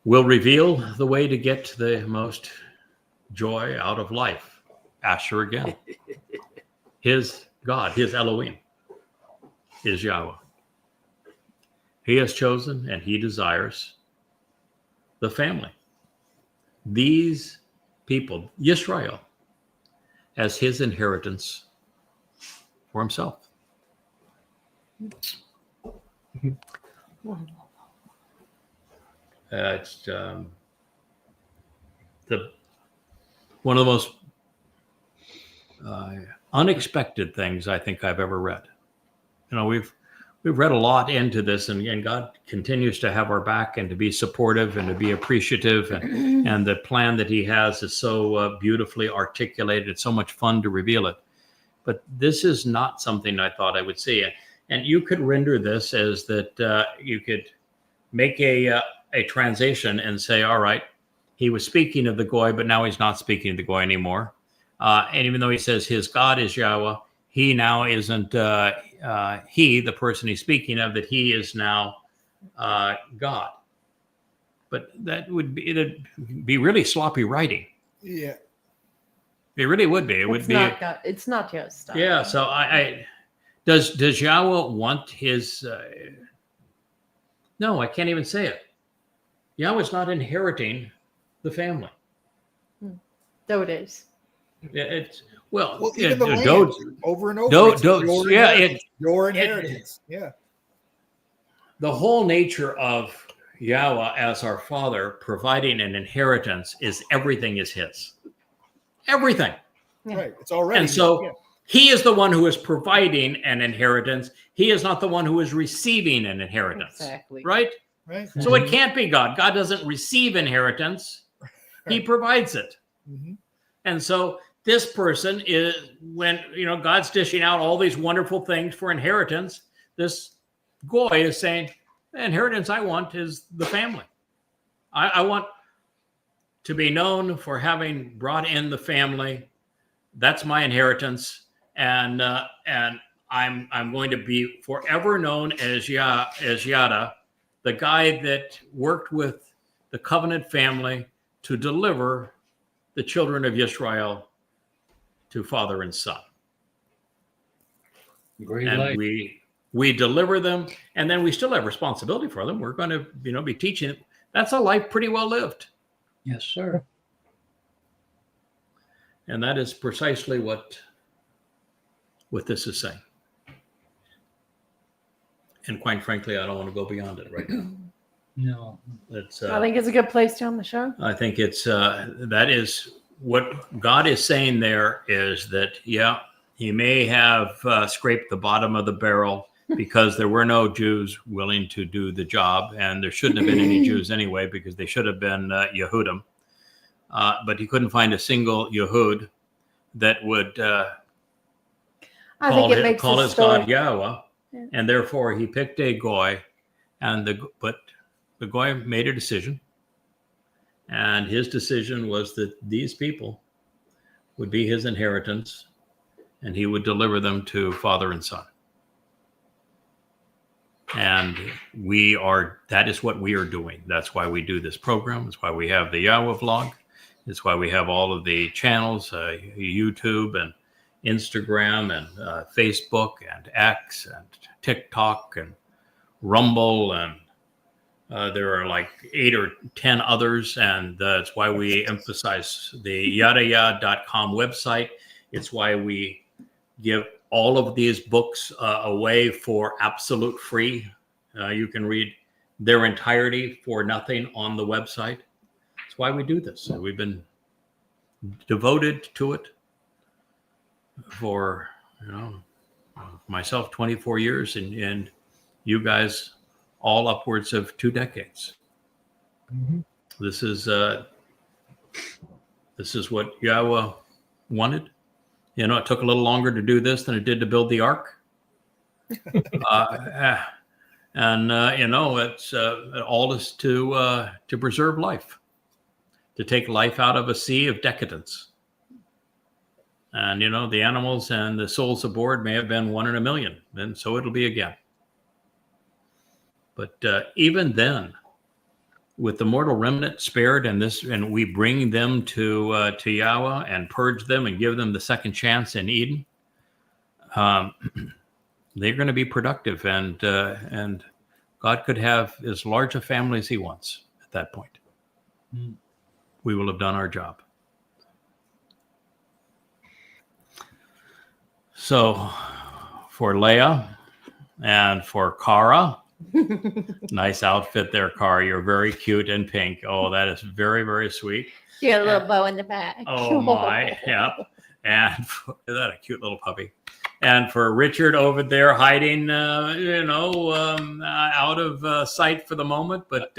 will reveal the way to get the most joy out of life. Asher again. His God, his Elohim, is Yahweh. He has chosen and he desires the family. These people, Yisrael, as his inheritance for himself. It's one of the most unexpected things I think I've ever read. You know, we've read a lot into this, and God continues to have our back and to be supportive and to be appreciative, and the plan that he has is so beautifully articulated. It's so much fun to reveal it. But this is not something I thought I would see. And you could render this as that you could make a transition and say, all right, he was speaking of the Goy, but now he's not speaking of the Goy anymore. And even though he says his God is Yahweh, he now isn't he, the person he's speaking of, that he is now God. But it'd be really sloppy writing. Yeah. It really would be. It would be. It's not your style. Yeah. So does Yahweh want his? No, I can't even say it. Yahweh's not inheriting the family. Though it is. It's even the land, Dowd, over and over. Your inheritance. Yeah. The whole nature of Yahweh as our Father providing an inheritance is everything is his. Everything. Yeah. Right. It's already. And so he is the one who is providing an inheritance. He is not the one who is receiving an inheritance. Exactly. Right? Right. So it can't be God. God doesn't receive inheritance. He provides it. Mm-hmm. And so this person is, when, God's dishing out all these wonderful things for inheritance, this Goy is saying, the inheritance I want is the family. I want to be known for having brought in the family. That's my inheritance. And I'm going to be forever known as Yada, the guy that worked with the covenant family to deliver the children of Yisrael to father and son. Great and life. we deliver them, and then we still have responsibility for them. We're going to be teaching. That's a life pretty well lived. Yes, sir. And that is precisely what this is saying. And quite frankly, I don't want to go beyond it right now. No. I think it's a good place to end the show. I think it's that is what God is saying there, is that, he may have scraped the bottom of the barrel because there were no Jews willing to do the job, and there shouldn't have been any Jews anyway, because they should have been Yehudim. But he couldn't find a single Yehud that would call his God Yahweh, and therefore he picked a Goy, but the Goy made a decision, and his decision was that these people would be his inheritance, and he would deliver them to father and son. And that is what we are doing. That's why we do this program. That's why we have the Yahweh vlog. That's why we have all of the channels, YouTube and Instagram and Facebook and X and TikTok and Rumble, and there are like 8 or 10 others, and that's why we emphasize the YadaYah.com website. It's why we give all of these books away for absolute free. You can read their entirety for nothing on the website. That's why we do this. We've been devoted to it for, myself 24 years, and you guys all upwards of 2 decades. Mm-hmm. This is what Yahweh wanted. It took a little longer to do this than it did to build the ark. It's all is to preserve life, to take life out of a sea of decadence. And, the animals and the souls aboard may have been 1 in a million, and so it'll be again. But even then, with the mortal remnant spared, and we bring them to Yahweh and purge them and give them the second chance in Eden, they're going to be productive, and God could have as large a family as he wants at that point. We will have done our job. So for Leah and for Cara, nice outfit there, Cara. You're very cute in pink. Oh, that is very, very sweet. You got a little bow in the back. Oh my, yeah. And is that a cute little puppy? And for Richard over there hiding, out of sight for the moment, but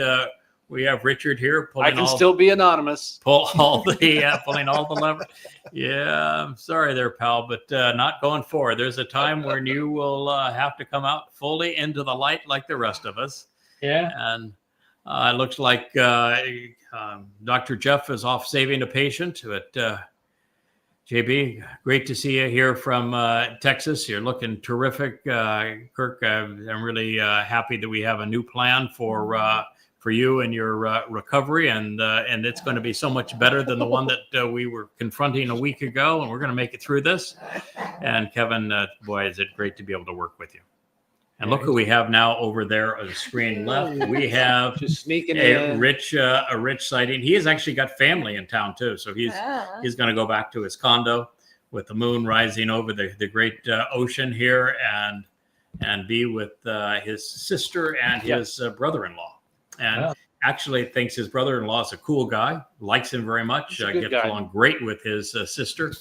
we have Richard here pulling. I can still be anonymous. Pulling all the levers. Yeah, I'm sorry there, pal, but not going forward. There's a time when you will have to come out fully into the light like the rest of us. Yeah. And it looks like Dr. Jeff is off saving a patient, but JB, great to see you here from Texas. You're looking terrific, Kirk. I'm really happy that we have a new plan for you and your recovery, and it's going to be so much better than the one that we were confronting a week ago, and we're going to make it through this. And Kevin, boy, is it great to be able to work with you. And look who we have now over there on the screen left. We have Just sneaking a in. rich sighting. He has actually got family in town too, so he's going to go back to his condo with the moon rising over the great ocean here, and be with his sister and his brother-in-law. And actually thinks his brother-in-law is a cool guy, likes him very much, gets along great with his sister,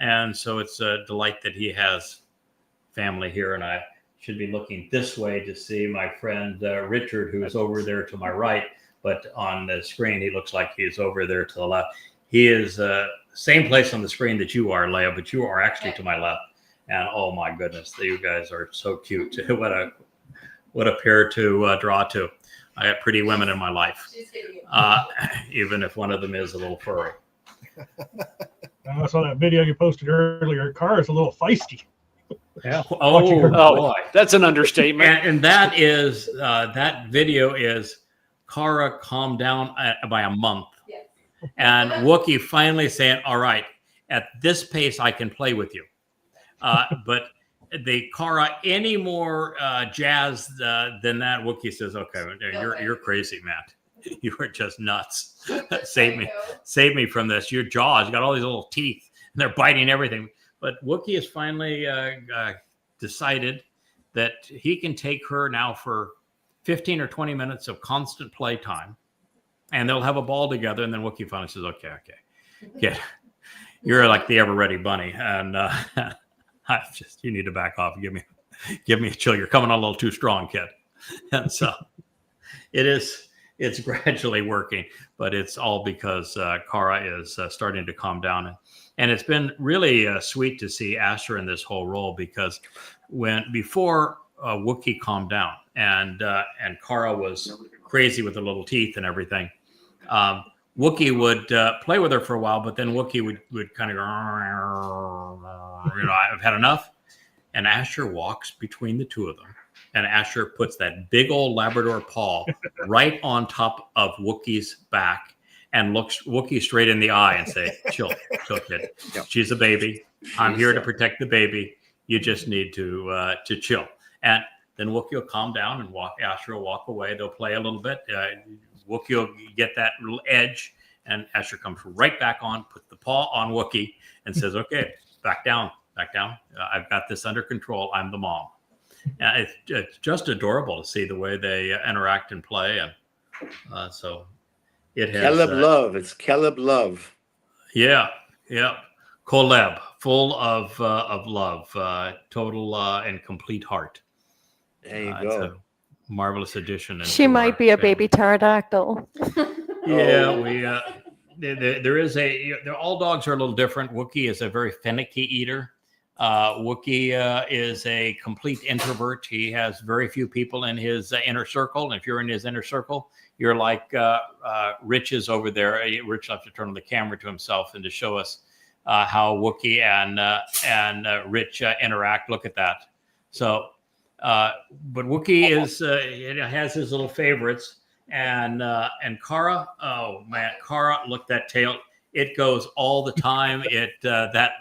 and so it's a delight that he has family here. And I should be looking this way to see my friend Richard, who is over there to my right, but on the screen he looks like he's over there to the left. He is same place on the screen that you are, Leah, but you are actually to my left. And oh my goodness, you guys are so cute. What a pair to draw to. I have pretty women in my life, even if one of them is a little furry. I saw that video you posted earlier. Cara is a little feisty. Yeah. Oh, boy. That's an understatement. And that is that video is Cara calmed down by a month. Yes. And Wookie finally saying, all right, at this pace, I can play with you. But the Cara any more jazz than that, Wookie says, okay, you're crazy, Matt. You are just nuts. Save me from this. Your jaws, you got all these little teeth and they're biting everything. But Wookie has finally decided that he can take her now for 15 or 20 minutes of constant play time, and they'll have a ball together. And then Wookie finally says, okay, kid, you're like the ever-ready bunny. And you need to back off. Give me a chill. You're coming on a little too strong, kid. And so it's gradually working, but it's all because Cara is starting to calm down. And it's been really sweet to see Asher in this whole role, because before Wookie calmed down and Cara was crazy with the little teeth and everything, Wookie would play with her for a while, but then Wookie would kind of go, I've had enough. And Asher walks between the two of them. And Asher puts that big old Labrador paw right on top of Wookie's back and looks Wookie straight in the eye and say, chill, kid. She's a baby. I'm here to protect the baby. You just need to chill. And then Wookie will calm down and Asher will walk away. They'll play a little bit. Wookie will get that little edge, and Asher comes right back on, puts the paw on Wookie and says, okay, back down. I've got this under control. I'm the mom. And it's just adorable to see the way they interact and play. And so it has Caleb love. It's Caleb love. Yeah. Koleb, full of love, total and complete heart. There you go. It's a marvelous addition. She might be a baby pterodactyl. Yeah, there is all dogs are a little different. Wookie is a very finicky eater. Wookie is a complete introvert. He has very few people in his inner circle. And if you're in his inner circle, you're like Rich is over there. Rich will have to turn on the camera to himself and to show us how Wookie and Rich interact. Look at that. So, but Wookie has his little favorites. And Cara, oh man, Cara, look, that tail, it goes all the time. That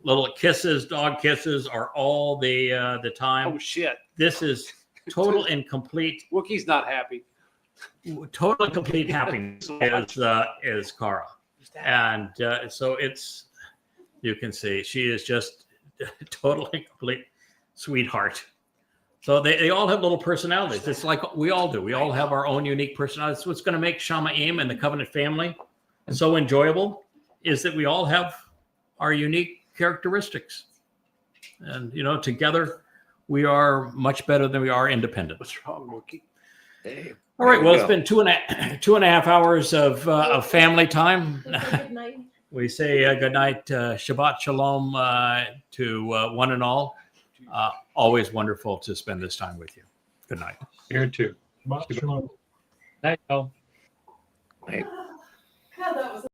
little kisses, dog kisses are all the time. Oh shit. This is total and complete, Wookiee's not happy. total and complete happiness is Cara. And so it's, you can see she is just totally complete sweetheart. So they all have little personalities. It's like we all do. We all have our own unique personalities. What's going to make Shamaim and the Covenant family so enjoyable is that we all have our unique characteristics. And, you know, together we are much better than we are independent. What's wrong, Wookie? Hey, All right. Well, it's been two and a half hours of family time. Good night. We say good night, Shabbat Shalom to one and all. Always wonderful to spend this time with you. Good night. Here too. Shabbat shalom. Night, y'all. hey. God, that was